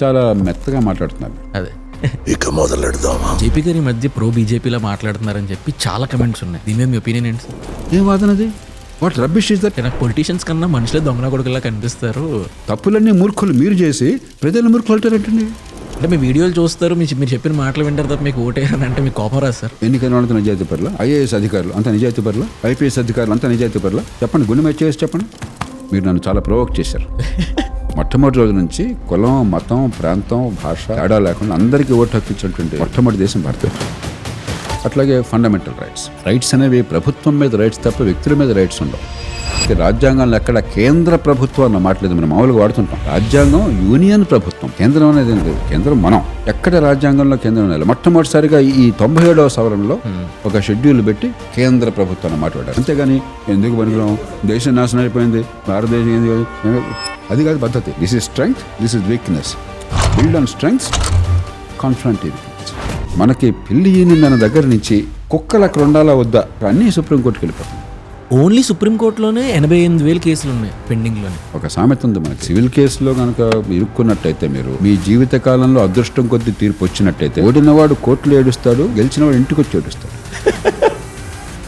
చాలా మెత్తగా మాట్లాడుతున్నారు. అదే ఇక మొదలెడదామా? జేపీ గారి మధ్య ప్రో బీజేపీలో మాట్లాడుతున్నారని చెప్పి చాలా కమెంట్స్ ఉన్నాయి. దీని మీద మీ ఒపీనియన్ ఏంటి సార్? ఏం వాదనది? What rubbish is that? నాకు పొలిటీషియన్స్ కన్నా మనుషులే దొంగన కొడుకులా కనిపిస్తారు. తప్పులన్నీ మూర్ఖులు మీరు చేసి ప్రజలు మూర్ఖులు అంటారంటండి. అంటే మీ వీడియోలు చూస్తారు, మీరు చెప్పిన మాటలు వింటారు తప్ప మీకు ఓటేయాలని అంటే మీకు కోపం రాదు సార్? ఎన్నికైన వాళ్ళంతా నిజాయితీ పరుల, ఐఏఎస్ అధికారులు అంతా నిజాయితీ పరుల, ఐపీఎస్ అధికారులు అంతా నిజాయితీ పరుల. చెప్పండి, గుండె మీద చేసి చెప్పండి. మీరు నన్ను చాలా ప్రొవోక్ చేశారు. మొట్టమొదటి రోజు నుంచి కులం, మతం, ప్రాంతం, భాష తేడా లేకుండా అందరికీ ఓటు హక్కు ఇచ్చినటువంటి మొట్టమొదటి దేశం భారతదేశం. అట్లాగే ఫండమెంటల్ రైట్స్ అనేవి ప్రభుత్వం మీద రైట్స్ తప్ప వ్యక్తుల మీద రైట్స్ ఉండవు. రాజ్యాంగంలో ఎక్కడ కేంద్ర ప్రభుత్వం అన్న మాటలేదు, మనం మామూలుగా వాడుతుంటాం. రాజ్యాంగం యూనియన్ ప్రభుత్వం, కేంద్రం అనేది లేదు. కేంద్రం మనం. ఎక్కడ రాజ్యాంగంలో కేంద్రం లేదు. మొట్టమొదటిసారిగా ఈ 97వ సవరణలో ఒక షెడ్యూల్ పెట్టి కేంద్ర ప్రభుత్వం అన్న మాట్లాడారు. అంతేగాని ఎందుకు పనికిరాం, దేశం నాశనం అయిపోయింది, భారతదేశం అది కాదు పద్ధతి. This is strength, this is weakness. Build on strength, confront weakness. మనకి పిల్లి ఈనిందన్న దగ్గర నుంచి కుక్కలు అక్కడ ఉండాలా వద్దా అన్నీ సుప్రీంకోర్టుకి వెళ్ళిపోతుంది. ఓన్లీ సుప్రీంకోర్టులోనే 88,000 కేసులు ఉన్నాయి పెండింగ్లోనే. ఒక సామెత ఉంది మనకి, సివిల్ కేసులో కనుక ఇరుక్కున్నట్టయితే మీరు మీ జీవిత కాలంలో అదృష్టం కొద్ది తీర్పు వచ్చినట్టయితే ఓడినవాడు కోర్టులో ఏడుస్తాడు, గెలిచినవాడు ఇంటికి వచ్చి ఏడుస్తాడు.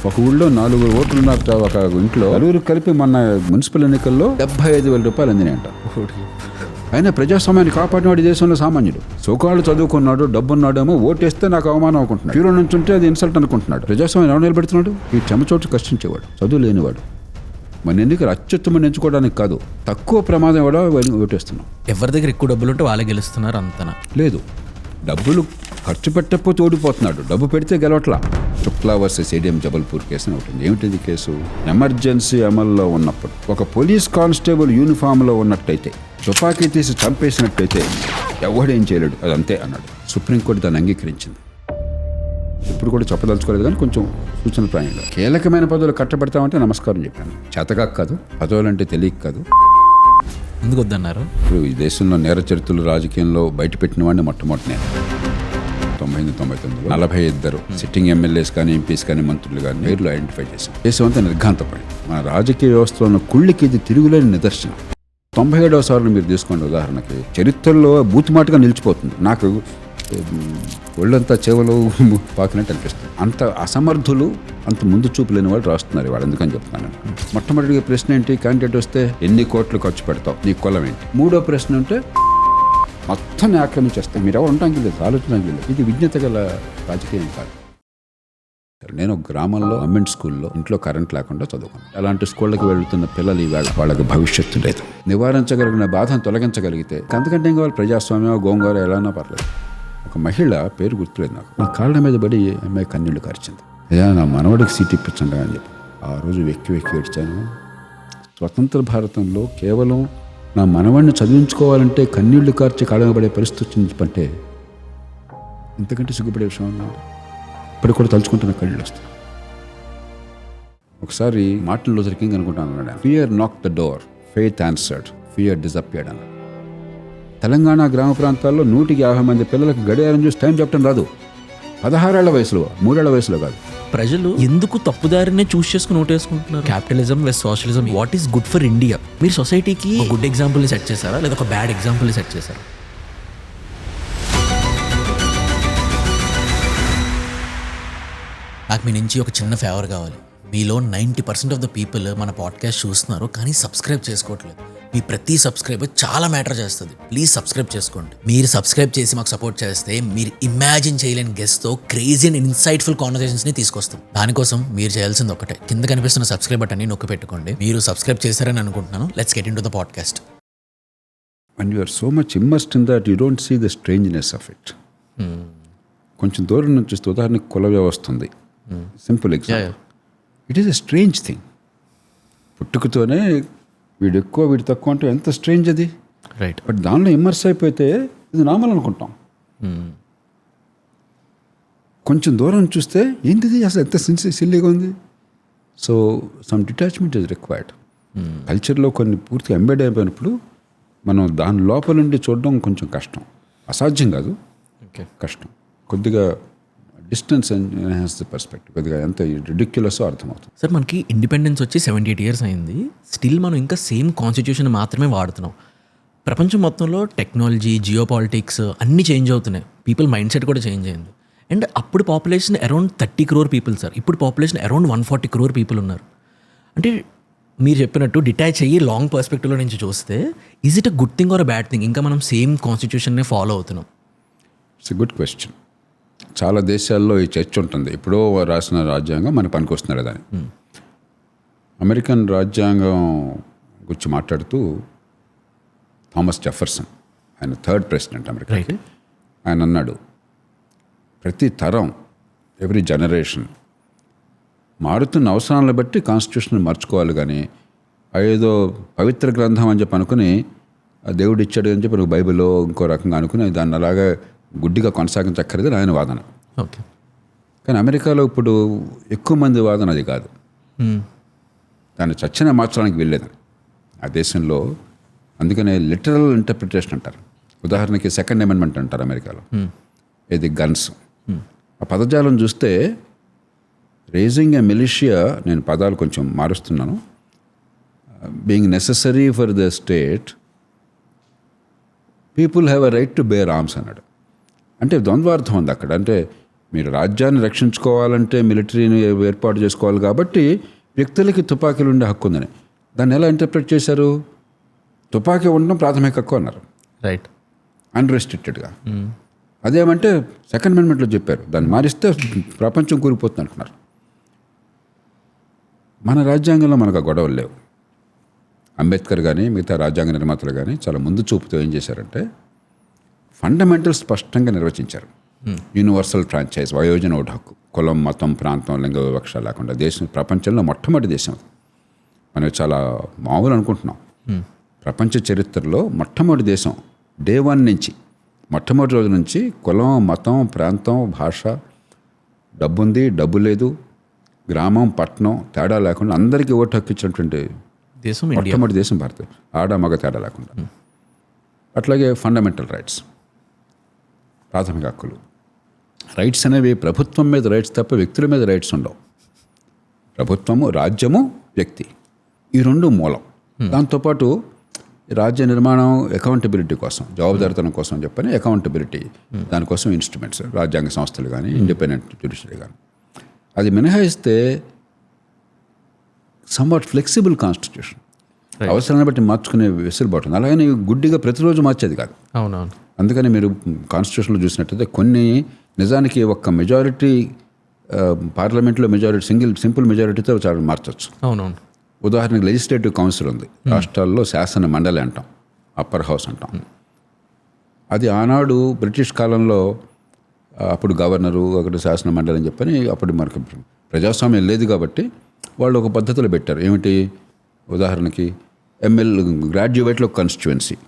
ఒక ఊళ్ళో 4 ఓట్లు ఉన్నట్ట ఒక ఇంట్లో నలుగురు కలిపి మొన్న మున్సిపల్ ఎన్నికల్లో 75,000 రూపాయలు అందినాయంట. అయినా ప్రజాస్వామ్యాన్ని కాపాడినవాడు దేశంలో సామాన్యుడు. సోకాళ్ళు చదువుకున్నాడు, డబ్బున్నాడేమో ఓటేస్తే నాకు అవమానం అనుకుంటున్నాడు. హీరో నుంచి ఉంటే అది ఇన్సల్ట్ అనుకుంటున్నాడు. ప్రజాస్వామ్యం ఎవరు నిలబెడుతున్నాడు? ఈ చెమచోటు కష్టించేవాడు, చదువు లేనివాడు. మన ఎన్నికలు అత్యుత్తమని ఎంచుకోవడానికి కాదు, తక్కువ ప్రమాదం కూడా ఓటేస్తున్నాం. ఎవరి దగ్గర ఎక్కువ డబ్బులు ఉంటే వాళ్ళే గెలుస్తున్నారు అంతనా? లేదు, డబ్బులు ఖర్చు పెట్టకపోతే ఓడిపోతున్నాడు, డబ్బు పెడితే గెలవట్లా. Shukla versus ADM Jabalpur case అని ఉంటుంది. ఏమిటిది కేసు? ఎమర్జెన్సీ అమల్లో ఉన్నప్పుడు ఒక పోలీస్ కానిస్టేబుల్ యూనిఫామ్లో ఉన్నట్టయితే, తుపాకీ తీసి చంపేసినట్టయితే ఎవడేం చేయలేడు, అదంతే అన్నాడు. సుప్రీంకోర్టు దాన్ని అంగీకరించింది. ఇప్పుడు కూడా చెప్పదలుచుకోలేదు కానీ కొంచెం సూచన ప్రాయంగా. కీలకమైన పదవులు కట్టబెడతామంటే నమస్కారం చెప్పాను. చేతకాక కాదు, పదవులు అంటే తెలియక కాదు. ఎందుకు వద్దన్నారు? ఇప్పుడు ఈ దేశంలో నేర చరిత్రలు రాజకీయంలో బయటపెట్టిన వాడిని మొట్టమొదటి నేను 98-99 42 సిట్టింగ్ ఎమ్మెల్యేస్ కానీ, ఎంపీస్ కానీ, మంత్రులు కానీ పేర్లు ఐడెంటిఫై చేశాం. దేశం అంతా నిర్ఘాంతపడి మన రాజకీయ వ్యవస్థలో ఉన్న కుళ్ళికి ఇది తిరుగులేని నిదర్శనం. 97వ సవరణ మీరు తీసుకోండి ఉదాహరణకి, చరిత్రలో బూతుమాటగా నిలిచిపోతుంది. నాకు ఒళ్ళంతా చెవులు పాకినట్టు అనిపిస్తుంది. అంత అసమర్థులు, అంత ముందు చూపు లేని వాళ్ళు రాస్తున్నారు వాళ్ళు. ఎందుకని చెప్తున్నాను, మొట్టమొదటిగా ప్రశ్న ఏంటి, క్యాండిడేట్ వస్తే ఎన్ని కోట్లు ఖర్చు పెడతావు, నీ కులం ఏంటి. మూడో ప్రశ్న ఉంటే మొత్తాన్ని ఆక్రమించేస్తాయి, మీరు ఎవరు ఉండడానికి లేదు, ఆలోచనకి లేదు. ఇది విజ్ఞత గల రాజకీయం కాదు. నేను గ్రామంలో గవర్నమెంట్ స్కూల్లో ఇంట్లో కరెంట్ లేకుండా చదువుకున్నాను. అలాంటి స్కూళ్ళకి వెళ్తున్న పిల్లలు ఈవేళ వాళ్ళకి భవిష్యత్తు లేదు. నివారించగలిగిన బాధను తొలగించగలిగితే అంతకంటే ఇంకా వాళ్ళు ప్రజాస్వామ్యం, గోంగూర ఎలానో పర్లేదు. ఒక మహిళ పేరు గుర్తులేదు నాకు, నా కాళ్ళ మీద పడి అమ్మాయి కన్నీళ్లు కార్చింది. అయ్యా నా మనవడికి సీట్ ఇప్పించండి అని చెప్పి ఆ రోజు వెక్కి ఏడ్చాను. స్వతంత్ర భారతంలో కేవలం నా మనవాడిని చదివించుకోవాలంటే కన్నీళ్లు కార్చి కాళ్ళ పడే పరిస్థితి వచ్చిందంటే ఇంతకంటే సిగ్గుపడే విషయం అన్నాడు. ఇప్పుడు కూడా తలుచుకుంటున్న కళ్ళు వస్తాయి. ఒకసారి మార్టిన్ లూథర్ కింగ్ అనుకుంటాను అన్నాడు, ఫియర్ నాక్ the door, faith answered, fear disappeared అన్నాడు. తెలంగాణ గ్రామ ప్రాంతాల్లో 150 మంది పిల్లలకు గడియారం చూసి టైం చెప్పడం రాదు. 16 ఏళ్ల వయసులో, 3 ఏళ్ల వయసులో కాదు. ప్రజలు ఎందుకు తప్పుదారినే చూస్ చేసుకుని ఓటేసుకుంటున్నారు? Capitalism versus socialism, what is good for India? మీరు సొసైటీకి గుడ్ ఎగ్జాంపుల్ సెట్ చేశారా లేదా ఒక బ్యాడ్ ఎగ్జాంపుల్ సెట్ చేశారా? నాకు మీ నుంచి ఒక చిన్న ఫేవర్ కావాలి. మీలో 90% ఆఫ్ ద పీపుల్ మన పాడ్కాస్ట్ చూస్తున్నారు కానీ సబ్స్క్రైబ్ చేసుకోవట్లేదు. మీ ప్రతి సబ్స్క్రైబర్ చాలా మ్యాటర్ చేస్తుంది. ప్లీజ్ సబ్స్క్రైబ్ చేసుకోండి. మీరు సబ్స్క్రైబ్ చేసి మాకు సపోర్ట్ చేస్తే మీరు ఇమాజిన్ చేయలేని గెస్ట్తో క్రేజీ అండ్ ఇన్సైట్ఫుల్ కాన్వర్సేషన్స్ని తీసుకొస్తాం. దానికోసం మీరు చేయాల్సింది ఒకటే, కింద కనిపిస్తున్న సబ్స్క్రైబ్ బటన్ని నొక్కి పెట్టుకోండి. మీరు సబ్స్క్రైబ్ చేశారని అనుకుంటున్నాను. Let's get into the podcast. When you are so much immersed in that, you don't see the strangeness of it. కొంచెం దూరం నుంచి చూస్తే ఉదాహరణకు కుల వ్యవస్థ ఉంది. Simple example. It is a strange thing. పుట్టుకతోనే వీడు ఎక్కువ వీడు తక్కువ అంటే ఎంత స్ట్రేంజ్ అది, రైట్? బట్ దానిలో ఇమ్మర్స్ అయిపోతే ఇది నార్మల్ అనుకుంటాం. కొంచెం దూరం చూస్తే ఏంటిది అసలు ఎంత సిల్లీగా ఉంది. So some detachment is required. కల్చర్లో కొన్ని పూర్తిగా ఎంబెడ్ అయిపోయినప్పుడు మనం దాని లోపల నుండి చూడడం కొంచెం కష్టం. అసాధ్యం కాదు, కష్టం. కొద్దిగా డిస్టెన్స్ ఎన్హాన్స్ ది పర్స్పెక్టివ్. కొద్దిగా ఎంత రిడిక్యులస్ అర్థమవుతుంది. సార్ మనకి ఇండిపెండెన్స్ వచ్చి 78 years అయింది. స్టిల్ మనం ఇంకా సేమ్ కాన్స్టిట్యూషన్ మాత్రమే వాడుతున్నాం. ప్రపంచం మొత్తంలో టెక్నాలజీ, జియో పాలిటిక్స్ అన్నీ చేంజ్ అవుతున్నాయి. పీపుల్ మైండ్ సెట్ కూడా చేంజ్ అయింది. అండ్ అప్పుడు population around 30 crore people sir. ఇప్పుడు పాపులేషన్ అరౌండ్ 140 crore పీపుల్ ఉన్నారు. అంటే మీరు చెప్పినట్టు డిటాచ్ అయ్యి లాంగ్ పర్స్పెక్టివ్లో నుంచి చూస్తే is it a good thing or a bad thing? ఇంకా మనం సేమ్ కాన్స్టిట్యూషన్నే ఫాలో అవుతున్నాం. It's a good question. చాలా దేశాల్లో ఈ చర్చ ఉంటుంది. ఎప్పుడో రాసిన రాజ్యాంగం మనకు పనికొస్తున్నాడు దాన్ని. అమెరికన్ రాజ్యాంగం గురించి మాట్లాడుతూ థామస్ జెఫర్సన్, ఆయన 3rd ప్రెసిడెంట్ అమెరికాకి, ఆయన అన్నాడు, ప్రతి తరం, ఎవ్రీ జనరేషన్ మారుతున్న అవసరాలను బట్టి కాన్స్టిట్యూషన్ మార్చుకోవాలి, కానీ ఏదో పవిత్ర గ్రంథం అని చెప్పి అనుకుని దేవుడు ఇచ్చాడు అని చెప్పి బైబిల్లో ఇంకో రకంగా అనుకుని దాన్ని అలాగా గుడ్డిగా కొనసాగించక్కర్లేదని ఆయన వాదన. ఓకే. కానీ అమెరికాలో ఇప్పుడు ఎక్కువ మంది వాదన అది కాదు. దాన్ని చచ్చిన మార్చడానికి వెళ్ళేదని ఆ దేశంలో. అందుకనే లిటరల్ ఇంటర్ప్రిటేషన్ అంటారు. ఉదాహరణకి 2nd అమెండ్మెంట్ అంటారు అమెరికాలో, ఇది గన్స్. ఆ పదజాలం చూస్తే రేజింగ్ ఎ మిలిషియా, నేను పదాలు కొంచెం మారుస్తున్నాను, being necessary for the state, people have a right to bear arms అన్నాడు. అంటే ద్వంద్వార్థం ఉంది అక్కడ. అంటే మీరు రాజ్యాన్ని రక్షించుకోవాలంటే మిలిటరీని ఏర్పాటు చేసుకోవాలి, కాబట్టి వ్యక్తులకి తుపాకీలు ఉండే హక్కు ఉందని. దాన్ని ఎలా ఇంటర్ప్రిట్ చేశారు? తుపాకీ ఉండడం ప్రాథమిక హక్కు అన్నారు, రైట్, అన్రెస్ట్రిక్టెడ్గా. అదేమంటే 2nd అమెండ్మెంట్లో చెప్పారు, దాన్ని మారిస్తే ప్రపంచం కూలిపోతుంది అంటున్నారు. మన రాజ్యాంగంలో మనకు ఆ గొడవలు లేవు. అంబేద్కర్ కానీ మిగతా రాజ్యాంగ నిర్మాతలు కానీ చాలా ముందు చూపుతో ఏం చేశారంటే ఫండమెంటల్స్ స్పష్టంగా నిర్వచించారు. యూనివర్సల్ ఫ్రాంచైజ్, వయోజన ఓటు హక్కు, కులం, మతం, ప్రాంతం, లింగ వివక్ష లేకుండా దేశం ప్రపంచంలో మొట్టమొదటి దేశం అది. మనం చాలా మామూలు అనుకుంటున్నాం. ప్రపంచ చరిత్రలో మొట్టమొదటి దేశం, డే 1 నుంచి, మొట్టమొదటి రోజు నుంచి కులం, మతం, ప్రాంతం, భాష, డబ్బు ఉంది, డబ్బు లేదు, గ్రామం, పట్టణం తేడా లేకుండా అందరికీ ఓటు హక్కు ఇచ్చినటువంటి దేశం మొట్టమొదటి దేశం భారత. ఆడ మగ తేడా లేకుండా. అట్లాగే ఫండమెంటల్ రైట్స్, ప్రాథమిక హక్కులు. రైట్స్ అనేవి ప్రభుత్వం మీద రైట్స్ తప్ప వ్యక్తుల మీద రైట్స్ ఉండవు. ప్రభుత్వము, రాజ్యము, వ్యక్తి, ఈ 2 మూలం. దాంతోపాటు రాజ్య నిర్మాణం అకౌంటబిలిటీ కోసం, జవాబుదారితనం కోసం చెప్పని అకౌంటబిలిటీ, దానికోసం ఇన్స్ట్రుమెంట్స్, రాజ్యాంగ సంస్థలు కానీ ఇండిపెండెంట్ జ్యుడిషియరీ కానీ. అది మినహాయిస్తే సమ్వాట్ ఫ్లెక్సిబుల్ కాన్స్టిట్యూషన్, అవసరాన్ని బట్టి మార్చుకునే వెసులుబాటు ఉంది. అలాగని గుడ్డిగా ప్రతిరోజు మార్చేది కాదు. అవునవును. అందుకని మీరు కాన్స్టిట్యూషన్లో చూసినట్టయితే కొన్ని నిజానికి ఒక్క మెజారిటీ, పార్లమెంట్లో మెజారిటీ, సింపుల్ మెజారిటీతో చాలా మార్చవచ్చు. అవునవును. ఉదాహరణకు లెజిస్లేటివ్ కౌన్సిల్ ఉంది రాష్ట్రాల్లో, శాసన మండలి అంటాం, అప్పర్ హౌస్ అంటాం. అది ఆనాడు బ్రిటిష్ కాలంలో అప్పుడు గవర్నరు, అక్కడ శాసన మండలి అని చెప్పని, అప్పుడు మనకు ప్రజాస్వామ్యం లేదు కాబట్టి వాళ్ళు ఒక పద్ధతిలో పెట్టారు. ఏమిటి? ఉదాహరణకి గ్రాడ్యుయేట్లో కాన్స్టిట్యువెన్సీ,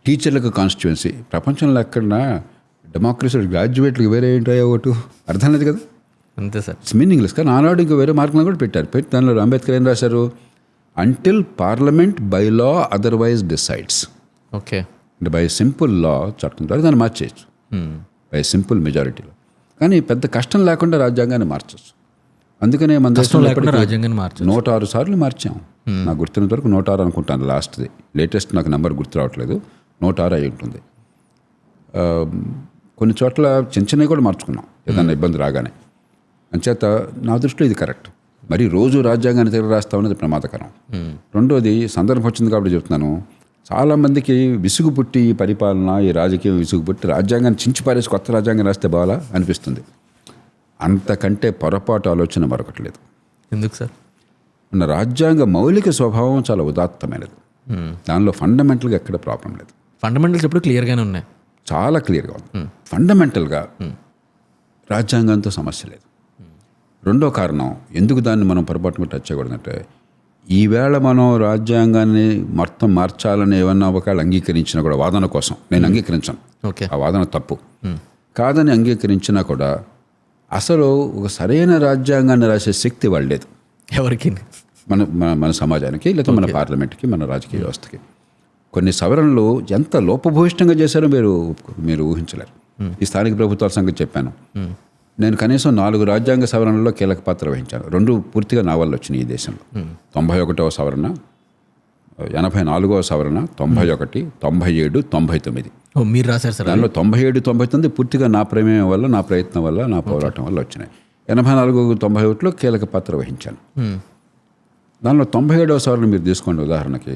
టీచర్లకు కాన్స్టిట్యువెన్సీ. ప్రపంచంలో ఎక్కడన్నా డెమోక్రసీ గ్రాడ్యుయేట్లకు వేరే ఏంటో ఒకటి అర్థం లేదు కదా, అంతే సార్, ఇట్స్ మీనింగ్లెస్. కానీ ఆనాడు ఇంకా వేరే మార్కులను కూడా పెట్టారు. పెట్టి దానిలో అంబేద్కర్ ఏం రాశారు? Until parliament by law otherwise decides. Okay. అంటే బై సింపుల్ లా, చట్టం ద్వారా దాన్ని మార్చేయచ్చు, బై సింపుల్ మెజారిటీలో. కానీ పెద్ద కష్టం లేకుండా రాజ్యాంగాన్ని మార్చచ్చు. అందుకనే మన దేశంలో రాజ్యాంగాన్ని 106 సార్లు మార్చాం. నాకు గుర్తున్నంత వరకు 106 అనుకుంటాను లాస్ట్ది. లేటెస్ట్ నాకు నెంబర్ గుర్తు రావట్లేదు, 106 అయి ఉంటుంది. కొన్ని చోట్ల చిన్న చిన్నవి కూడా మార్చుకున్నాం ఏదన్నా ఇబ్బంది రాగానే. అంచేత నా దృష్టిలో ఇది కరెక్ట్. మరి రోజు రాజ్యాంగాన్ని తిరిగి రాస్తా ఉన్నది ప్రమాదకరం. రెండోది, సందర్భం వచ్చింది కాబట్టి చెప్తున్నాను, చాలామందికి విసుగు పుట్టి ఈ పరిపాలన, ఈ రాజకీయం విసుగు పుట్టి రాజ్యాంగాన్ని చించి పారేసి కొత్త రాజ్యాంగం రాస్తే బాగా అనిపిస్తుంది. అంతకంటే పొరపాటు ఆలోచన మరొకటి లేదు. ఎందుకు సార్? మన రాజ్యాంగ మౌలిక స్వభావం చాలా ఉదాత్తమైనది. దానిలో ఫండమెంటల్గా ఎక్కడ ప్రాబ్లం లేదు. ఫండమెంటల్స్ ఎప్పుడు క్లియర్గానే ఉన్నాయి, చాలా క్లియర్గా ఉంది. ఫండమెంటల్గా రాజ్యాంగంతో సమస్య లేదు. రెండో కారణం, ఎందుకు దాన్ని మనం పొరపాటుగా టచ్ చేయకూడదంటే, ఈవేళ మనం రాజ్యాంగాన్ని మొత్తం మార్చాలని ఏమన్నా ఒకవేళ అంగీకరించినా కూడా, వాదన కోసం నేను అంగీకరించాను, ఓకే, ఆ వాదన తప్పు కాదని అంగీకరించినా కూడా, అసలు ఒక సరైన రాజ్యాంగాన్ని రాసే శక్తి వాళ్ళు లేదు ఎవరికి, మన సమాజానికి, లేదా మన పార్లమెంట్కి, మన రాజకీయ వ్యవస్థకి. కొన్ని సవరణలు ఎంత లోపభూయిష్టంగా చేశారో మీరు ఊహించలేరు. ఈ స్థానిక ప్రభుత్వాల సంగతి చెప్పాను. నేను కనీసం 4 రాజ్యాంగ సవరణల్లో కీలక పాత్ర వహించాను. 2 పూర్తిగా నా వల్ల వచ్చినాయి ఈ దేశంలో. 91వ సవరణ 84వ సవరణ, 91, 97, 99. ఓ మీరు రాశారు సార్. దానిలో 97, 99 పూర్తిగా నా ప్రమేయం వల్ల, నా ప్రయత్నం వల్ల, నా పోరాటం వల్ల వచ్చినాయి. 84, 91లో కీలక పాత్ర వహించాను. దానిలో 97వ సవరణ మీరు తీసుకోండి ఉదాహరణకి,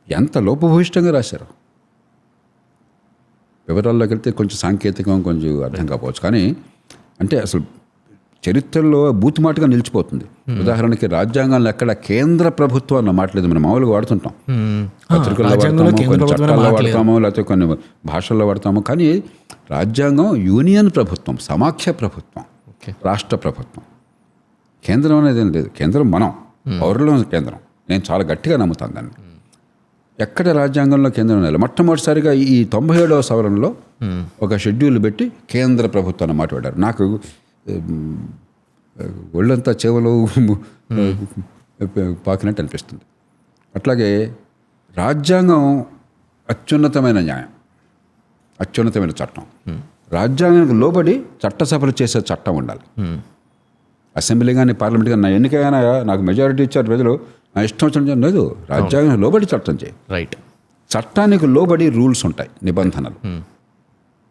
ఎంత లోపభూయిష్టంగా రాశారు. వివరాల్లోకి వెళ్తే కొంచెం సాంకేతికం, కొంచెం అర్థం కాకపోవచ్చు, కానీ అంటే అసలు చరిత్రలో బూతుమాటగా నిలిచిపోతుంది. ఉదాహరణకి రాజ్యాంగంలో ఎక్కడ కేంద్ర ప్రభుత్వం అన్న మాటలేదు. మనం మామూలుగా వాడుతుంటాం, పత్రికల్లో వాడతాము, కొన్ని చట్టాల్లో వాడతాము, లేకపోతే కొన్ని భాషల్లో వాడతాము. కానీ రాజ్యాంగం యూనియన్ ప్రభుత్వం, సమాఖ్య ప్రభుత్వం, రాష్ట్ర ప్రభుత్వం. కేంద్రం అనేది ఏం లేదు. కేంద్రం మనం, పౌరుల కేంద్రం. నేను చాలా గట్టిగా నమ్ముతాను దాన్ని. ఎక్కడ రాజ్యాంగంలో కేంద్రం లేదు. మొట్టమొదటిసారిగా ఈ 97వ సవరణలో ఒక షెడ్యూల్ పెట్టి కేంద్ర ప్రభుత్వం అన్న మాట వాడారు. నాకు ఒళ్ళంతా చెవులు పాకినట్టు అనిపిస్తుంది. అట్లాగే రాజ్యాంగం అత్యున్నతమైన న్యాయం, అత్యున్నతమైన చట్టం. రాజ్యాంగానికి లోబడి చట్టసభలు చేసే చట్టం ఉండాలి. అసెంబ్లీ కానీ పార్లమెంట్ కానీ నా ఎన్నికైనా నాకు మెజారిటీ ఇచ్చారు ప్రజలు, నా ఇష్టం వచ్చిన లేదు. రాజ్యాంగానికి లోబడి చట్టం చేయి. రైట్. చట్టానికి లోబడి రూల్స్ ఉంటాయి, నిబంధనలు.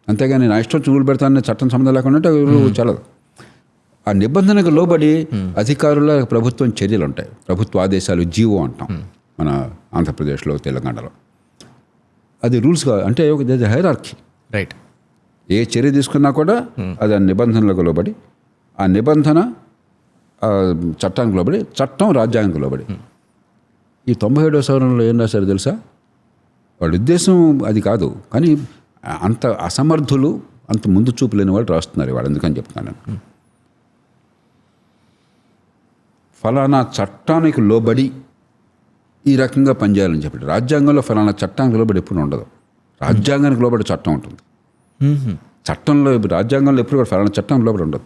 అంతేగాని నా ఇష్టం వచ్చి రూల్ పెడతానని చట్టం సంబంధం లేకుండా అంటే రూల్ చల్లదు. ఆ నిబంధనకు లోబడి అధికారుల ప్రభుత్వం చర్యలు ఉంటాయి. ప్రభుత్వ ఆదేశాలు, జీవో అంటాం మన ఆంధ్రప్రదేశ్లో, తెలంగాణలో. అది రూల్స్గా అంటే హైరార్కీ. రైట్. ఏ చర్య తీసుకున్నా కూడా అది ఆ నిబంధనలకు లోబడి, ఆ నిబంధన చట్టానికి లోబడి, చట్టం రాజ్యాంగానికి లోబడి. ఈ 97వ సవరణలో ఏం రాశారు తెలుసా? వాళ్ళ ఉద్దేశం అది కాదు, కానీ అంత అసమర్థులు, అంత ముందు చూపు లేని వాళ్ళు రాస్తున్నారు వాళ్ళు. ఎందుకని చెప్తున్నాను నేను, ఫలానా చట్టానికి లోబడి ఈ రకంగా పనిచేయాలని చెప్పి. రాజ్యాంగంలో ఫలానా చట్టానికి లోబడి ఎప్పుడు ఉండదు. రాజ్యాంగానికి లోబడి చట్టం ఉంటుంది. చట్టంలో, రాజ్యాంగంలో ఎప్పుడు కూడా ఫలానా చట్టం లోబడి ఉండదు.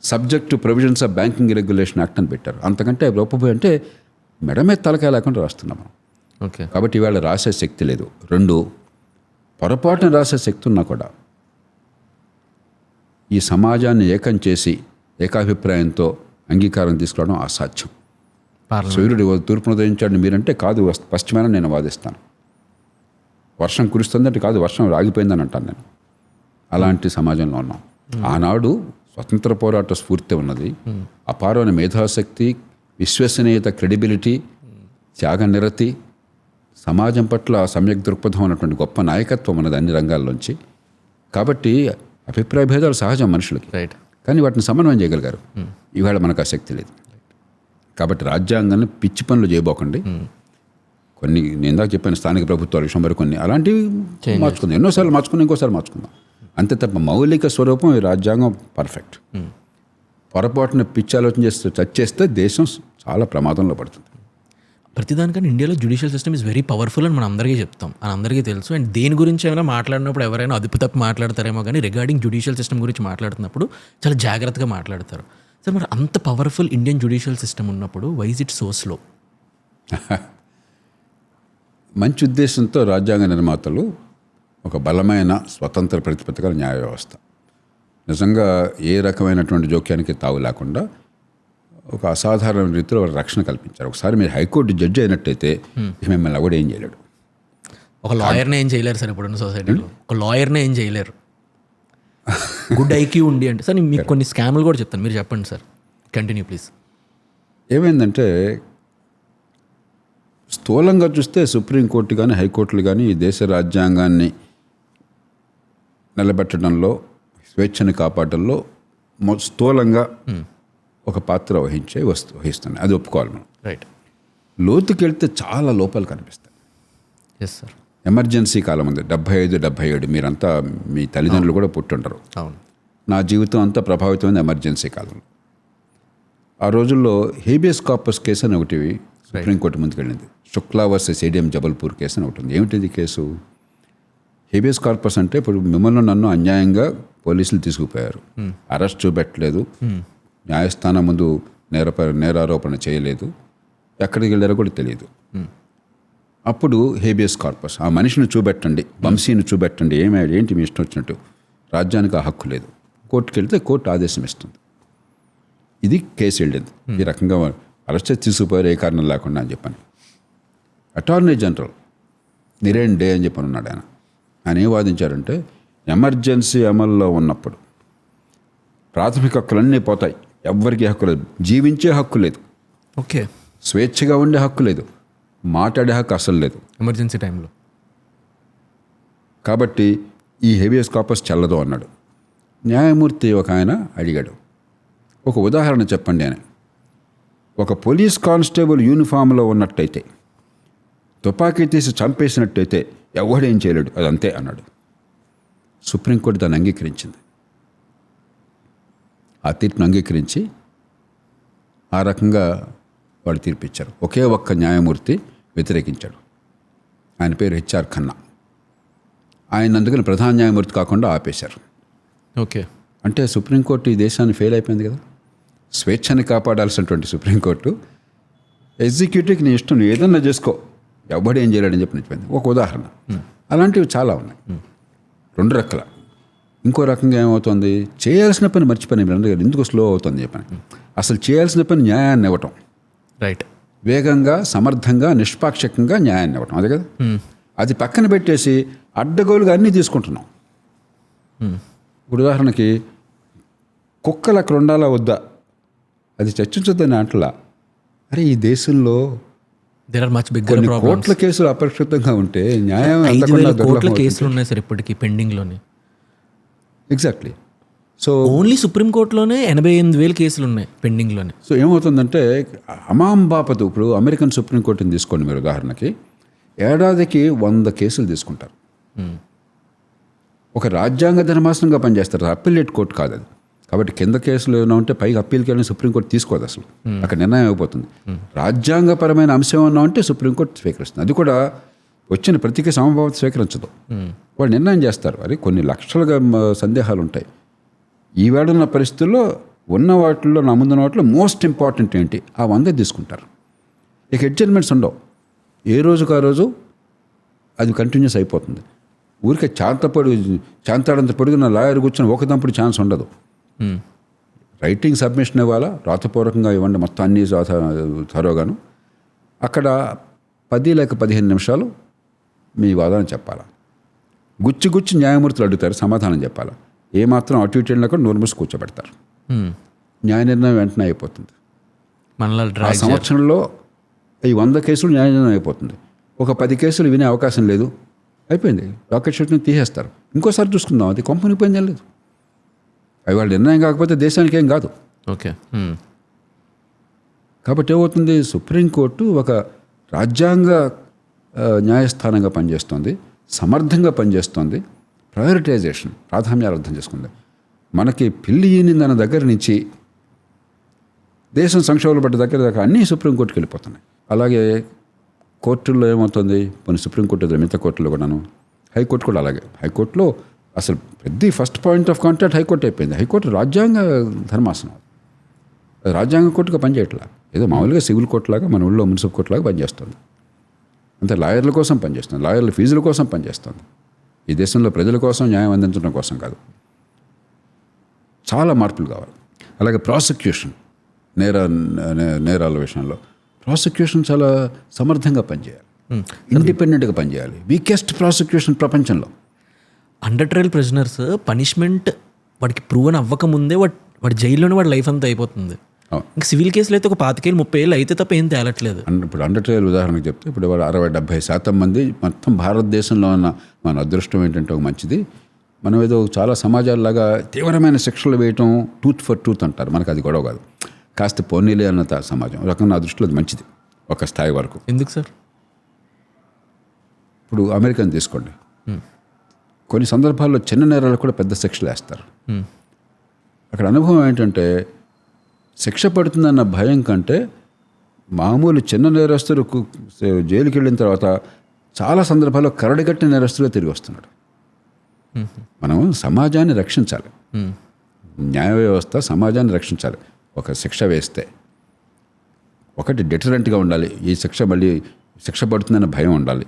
Subject to provisions of banking regulation act అని పెట్టారు. అంతకంటే లోపపోయి అంటే మెడమే తలకాయ లేకుండా రాస్తున్నాం మనం. ఓకే. కాబట్టి ఇవాళ రాసే శక్తి లేదు. 2, పొరపాటున రాసే శక్తి ఉన్నా కూడా ఈ సమాజాన్ని ఏకం చేసి ఏకాభిప్రాయంతో అంగీకారం తీసుకురావడం అసాధ్యం. సూర్యుడు తూర్పును ఉదయించాడు మీరంటే కాదు, పశ్చిమాన నేను వాదిస్తాను. వర్షం కురుస్తుందంటే కాదు, వర్షం ఆగిపోయిందని అంటాను నేను. అలాంటి సమాజంలో ఉన్నాం. ఆనాడు స్వతంత్ర పోరాట స్ఫూర్తి ఉన్నది, అపారమైన మేధాశక్తి, విశ్వసనీయత, క్రెడిబిలిటీ, త్యాగనిరతి, సమాజం పట్ల సమ్యక్ దృక్పథం అన్నటువంటి గొప్ప నాయకత్వం ఉన్నది అన్ని రంగాల్లోంచి. కాబట్టి అభిప్రాయ భేదాలు సహజం మనుషులకి, రైట్, కానీ వాటిని సమన్వయం చేయగలిగారు. ఇవాళ మనకు ఆ శక్తి లేదు. కాబట్టి రాజ్యాంగాన్ని పిచ్చి పనులు చేయబోకండి. కొన్ని నేను ఇందాక చెప్పాను, స్థానిక ప్రభుత్వాల విషయం వరకు కొన్ని అలాంటివి మార్చుకుందాం, ఎన్నోసార్లు మార్చుకుందాం, ఇంకోసారి మార్చుకుందాం అంతే తప్ప మౌలిక స్వరూపం ఈ రాజ్యాంగం పర్ఫెక్ట్. పొరపాటున పిచ్చి ఆలోచన చేస్తే చచ్చేస్తే దేశం చాలా ప్రమాదంలో పడుతుంది. ప్రతిదానికన్నా ఇండియాలో judicial system is very powerful అని మనం అందరికీ చెప్తాం, అని అందరికీ తెలుసు. అండ్ దేని గురించి ఏమైనా మాట్లాడినప్పుడు ఎవరైనా అదుపు తప్పి మాట్లాడతారేమో, కానీ రిగార్డింగ్ జ్యుడిషియల్ సిస్టమ్ గురించి మాట్లాడుతున్నప్పుడు చాలా జాగ్రత్తగా మాట్లాడతారు. సార్, మరి అంత పవర్ఫుల్ ఇండియన్ జ్యుడిషియల్ సిస్టమ్ ఉన్నప్పుడు why is it so slow? మంచి ఉద్దేశంతో రాజ్యాంగ నిర్మాతలు ఒక బలమైన స్వతంత్ర ప్రతిపత్తిగల న్యాయ వ్యవస్థ, నిజంగా ఏ రకమైనటువంటి జోక్యానికి తావు లేకుండా ఒక అసాధారణ రీతిలో రక్షణ కల్పించారు. ఒకసారి మీరు హైకోర్టు జడ్జి అయినట్టయితే మిమ్మల్ని కూడా ఏం చేయలేడు. ఒక లాయర్నే ఏం చేయలేరు సార్ ఇప్పుడున్న సొసైటీలో. ఒక లాయర్నే ఏం చేయలేరు. గుడ్ ఐక్యూ ఉండి అంటే. సార్ మీకు కొన్ని స్కామ్లు కూడా చెప్తాను, మీరు చెప్పండి సార్, కంటిన్యూ ప్లీజ్. ఏమైందంటే స్థూలంగా చూస్తే సుప్రీంకోర్టు కానీ హైకోర్టులు కానీ ఈ దేశ రాజ్యాంగాన్ని నిలబెట్టడంలో, స్వేచ్ఛను కాపాడడంలో స్థూలంగా ఒక పాత్ర వహిస్తున్నాయి. అది ఒప్పుకోవాలి మనం. రైట్. లోతుకి వెళ్తే చాలా లోపాలు కనిపిస్తాయి. Yes sir. ఎమర్జెన్సీ కాలం ఉంది, 75, 77. మీరంతా మీ తల్లిదండ్రులు కూడా పుట్టుంటారు. అవును. నా జీవితం అంతా ప్రభావితమైంది ఎమర్జెన్సీ కాలంలో. ఆ రోజుల్లో హేబియస్ కార్పస్ కేసు అని ఒకటి సుప్రీంకోర్టు ముందుకెళ్ళింది. Shukla versus ADM Jabalpur case అని ఒకటి ఉంది. ఏమిటిది కేసు? హేబియస్ కార్పస్ అంటే ఇప్పుడు మిమ్మల్ని నన్ను అన్యాయంగా పోలీసులు తీసుకుపోయారు, అరెస్ట్ చూపెట్టలేదు, న్యాయస్థానం ముందు నేరారోపణ చేయలేదు, ఎక్కడికి వెళ్ళారో కూడా తెలియదు. అప్పుడు హేబియస్ కార్పస్, ఆ మనిషిని చూపెట్టండి, వంశీని చూపెట్టండి, ఏంటి మీ ఇష్టం వచ్చినట్టు, రాజ్యానికి ఆ హక్కు లేదు. కోర్టుకు వెళ్తే కోర్టు ఆదేశం ఇస్తుంది. ఇది కేసు వెళ్ళింది. ఈ రకంగా అరెస్ట్ చేసి తీసుకుపోయారు ఏ కారణం లేకుండా అని చెప్పాను. అటార్నీ జనరల్ నిరేన్ డే అని చెప్పని ఉన్నాడు ఆయన. ఆయన ఏం వాదించారంటే ఎమర్జెన్సీ అమల్లో ఉన్నప్పుడు ప్రాథమిక హక్కులన్నీ పోతాయి, ఎవ్వరికీ హక్కు లేదు, జీవించే హక్కు లేదు, ఓకే, స్వేచ్ఛగా ఉండే హక్కు లేదు, మాట్లాడే హక్కు అసలు లేదు. ఎమర్జెన్సీ టైంలో కాబట్టి ఈ హెబియస్ కార్పస్ చెల్లదు అన్నాడు. న్యాయమూర్తి ఒక ఆయన అడిగాడు, ఒక ఉదాహరణ చెప్పండి అని. ఒక పోలీస్ కానిస్టేబుల్ యూనిఫామ్లో ఉన్నట్టయితే, తుపాకీ తీసి చంపేసినట్టయితే ఎవడేం చేయలేడు, అదంతే అన్నాడు. సుప్రీంకోర్టు దాన్ని అంగీకరించింది. ఆ తీర్పును అంగీకరించి ఆ రకంగా వాళ్ళు తీర్పిచ్చారు. ఒకే ఒక్క న్యాయమూర్తి వ్యతిరేకించాడు. ఆయన పేరు హెచ్ఆర్ ఖన్నా. ఆయన అందుకని ప్రధాన న్యాయమూర్తి కాకుండా ఆపేశారు. ఓకే, అంటే సుప్రీంకోర్టు ఈ దేశాన్ని ఫెయిల్ అయిపోయింది కదా. స్వేచ్ఛని కాపాడాల్సినటువంటి సుప్రీంకోర్టు ఎగ్జిక్యూటివ్కి నీ ఇష్టం, నువ్వు ఏదన్నా చేసుకో, ఎవడు ఏం చేయలేడని చెప్పి నిలిచిపోయింది. ఒక ఉదాహరణ. అలాంటివి చాలా ఉన్నాయి. రెండు రకాల. ఇంకో రకంగా ఏమవుతుంది, చేయాల్సిన పని మర్చిపోయిన ఎందుకు స్లో అవుతుంది చెప్పని. అసలు చేయాల్సిన పని న్యాయాన్ని ఇవ్వటం, రైట్, వేగంగా సమర్థంగా నిష్పాక్షికంగా న్యాయాన్ని ఇవ్వటం, అదే కదా. అది పక్కన పెట్టేసి అడ్డగోలుగా అన్నీ తీసుకుంటున్నాం. ఇప్పుడు ఉదాహరణకి కుక్కలు అక్కడ ఉండాలా వద్దా అది చర్చించొద్దని అంటలా. అరే ఈ దేశంలో దేర్ ఆర్ మచ్ బిగ్గర్ కొన్ని ప్రాబ్లమ్స్. కోట్ల కేసులు అపరిష్కృతంగా ఉంటే న్యాయం 5,000 కోట్ల కేసులు ఉన్నాయి సార్ ఇప్పటికీ పెండింగ్లోనే. ఎగ్జాక్ట్లీ. సో ఓన్లీ సుప్రీంకోర్టులోనే 88,000 కేసులు ఉన్నాయి పెండింగ్లోనే. సో ఏమవుతుందంటే అమాంబాపతు, ఇప్పుడు అమెరికన్ సుప్రీంకోర్టుని తీసుకోండి మీరు ఉదాహరణకి, ఏడాదికి 100 కేసులు తీసుకుంటారు. ఒక రాజ్యాంగ ధర్మాసనంగా పనిచేస్తారు, అప్పీలేట్ కోర్టు కాదు అది. కాబట్టి కింద కేసులు ఏమైనా ఉంటే పైకి అప్పీల్కి వెళ్ళిన సుప్రీంకోర్టు తీసుకోదు, అసలు అక్కడ నిర్ణయం అయిపోతుంది. రాజ్యాంగపరమైన అంశం ఏమన్నా ఉంటే సుప్రీంకోర్టు స్వీకరిస్తుంది. అది కూడా వచ్చిన ప్రతి కేసు అమాంబాపతు స్వీకరించదు, వాళ్ళు నిర్ణయం చేస్తారు. అది కొన్ని లక్షలుగా సందేహాలు ఉంటాయి. ఈవేళ పరిస్థితుల్లో ఉన్న వాటిల్లో నా ముందున్న వాటిలో మోస్ట్ ఇంపార్టెంట్ ఏంటి, ఆ 100 తీసుకుంటారు. ఇక అడ్జస్ట్మెంట్స్ ఉండవు, ఏ రోజుకు ఆ రోజు అది కంటిన్యూస్ అయిపోతుంది. ఊరికే చాంతాడంత పొడిగిన లాయర్ కూర్చొని ఒక దంపుడు ఛాన్స్ ఉండదు. రైటింగ్ సబ్మిషన్ ఇవ్వాలా, రాతపూర్వకంగా ఇవ్వండి మొత్తం అన్ని త్వరగాను. అక్కడ 10 లేక 15 నిమిషాలు మీ వాదన చెప్పాలా. గుచ్చి న్యాయమూర్తులు అడుగుతారు, సమాధానం చెప్పాలా. ఏమాత్రం అటు ఇటు వెళ్ళినా కూడా నోరు మూసి కూర్చోబెడతారు. న్యాయ నిర్ణయం వెంటనే అయిపోతుంది. ఆ సంవత్సరంలో ఈ 100 కేసులు న్యాయ నిర్ణయం అయిపోతుంది. ఒక 10 కేసులు వినే అవకాశం లేదు, అయిపోయింది, రాకెట్ షీట్ని తీసేస్తారు. ఇంకోసారి చూసుకుందాం, అది కంపెనీ పోయింది లేదు. అవి వాళ్ళ నిర్ణయం కాకపోతే దేశానికి ఏం కాదు. ఓకే, కాబట్టి ఏమవుతుంది, సుప్రీంకోర్టు ఒక రాజ్యాంగ న్యాయస్థానంగా పనిచేస్తుంది, సమర్థంగా పనిచేస్తుంది. ప్రయారిటైజేషన్, ప్రాధాన్యాలు అర్థం చేసుకుంది. మనకి పిల్లి ఈనిందన్న దగ్గర నుంచి దేశం సంక్షోభంలో పడ్డ దగ్గర దాకా అన్నీ సుప్రీంకోర్టుకి వెళ్ళిపోతున్నాయి. అలాగే కోర్టుల్లో ఏమవుతుంది, కొన్ని సుప్రీంకోర్టు మిగతా కోర్టులో కూడాను, హైకోర్టు కూడా అలాగే. హైకోర్టులో అసలు పెద్ద first point of contact high court అయిపోయింది. హైకోర్టు రాజ్యాంగ ధర్మాసనం, రాజ్యాంగ కోర్టుగా పనిచేయట్లా, ఏదో మామూలుగా సివిల్ కోర్టు లాగా మన ఊళ్ళో మున్సిపల్ కోర్టు లాగా పనిచేస్తుంది. అంతే, లాయర్ల కోసం పనిచేస్తుంది, లాయర్ల ఫీజుల కోసం పనిచేస్తుంది. ఈ దేశంలో ప్రజల కోసం న్యాయం అందించడం కోసం కాదు. చాలా మార్పులు కావాలి. అలాగే ప్రాసిక్యూషన్, నేరాల విషయంలో ప్రాసిక్యూషన్ చాలా సమర్థంగా పనిచేయాలి, ఇండిపెండెంట్గా పనిచేయాలి. వీకెస్ట్ ప్రాసిక్యూషన్ ప్రపంచంలో. అండర్ ట్రయల్ ప్రిజనర్స్ పనిష్మెంట్ వాడికి ప్రూవన్ అవ్వకముందే వాడి జైల్లోనే వాడి లైఫ్ అంతా అయిపోతుంది. ఇంకా సివిల్ కేసులు అయితే ఒక 25 ఏళ్ళు 30 ఏళ్ళు అయితే తప్ప ఏం తేలట్లేదు. ఇప్పుడు అండర్ ట్రయల్ ఉదాహరణకు చెప్తే, ఇప్పుడు 60-70% మంది మొత్తం భారతదేశంలో ఉన్న మన అదృష్టం ఏంటంటే ఒక మంచిది, మనం ఏదో చాలా సమాజాల్లాగా తీవ్రమైన శిక్షలు వేయటం, టూత్ ఫర్ టూత్ అంటారు, మనకు అది గొడవ కాదు. కాస్త పోనీలే అన్న సమాజం రకంగా నా దృష్టిలో అది మంచిది ఒక స్థాయి వరకు. ఎందుకు సార్? ఇప్పుడు అమెరికన్ తీసుకోండి, కొన్ని సందర్భాల్లో చిన్న నేరాలకు కూడా పెద్ద శిక్షలు వేస్తారు. అక్కడ అనుభవం ఏంటంటే, శిక్ష పడుతుందన్న భయం కంటే మామూలు చిన్న నేరస్తులు జైలుకి వెళ్ళిన తర్వాత చాలా సందర్భాల్లో కరడిగట్టిన నేరస్తులుగా తిరిగి వస్తున్నాడు. మనం సమాజాన్ని రక్షించాలి, న్యాయ వ్యవస్థ సమాజాన్ని రక్షించాలి. ఒక శిక్ష వేస్తే ఒకటి డెటరెంట్గా ఉండాలి, ఈ శిక్ష మళ్ళీ శిక్ష పడుతుందన్న భయం ఉండాలి.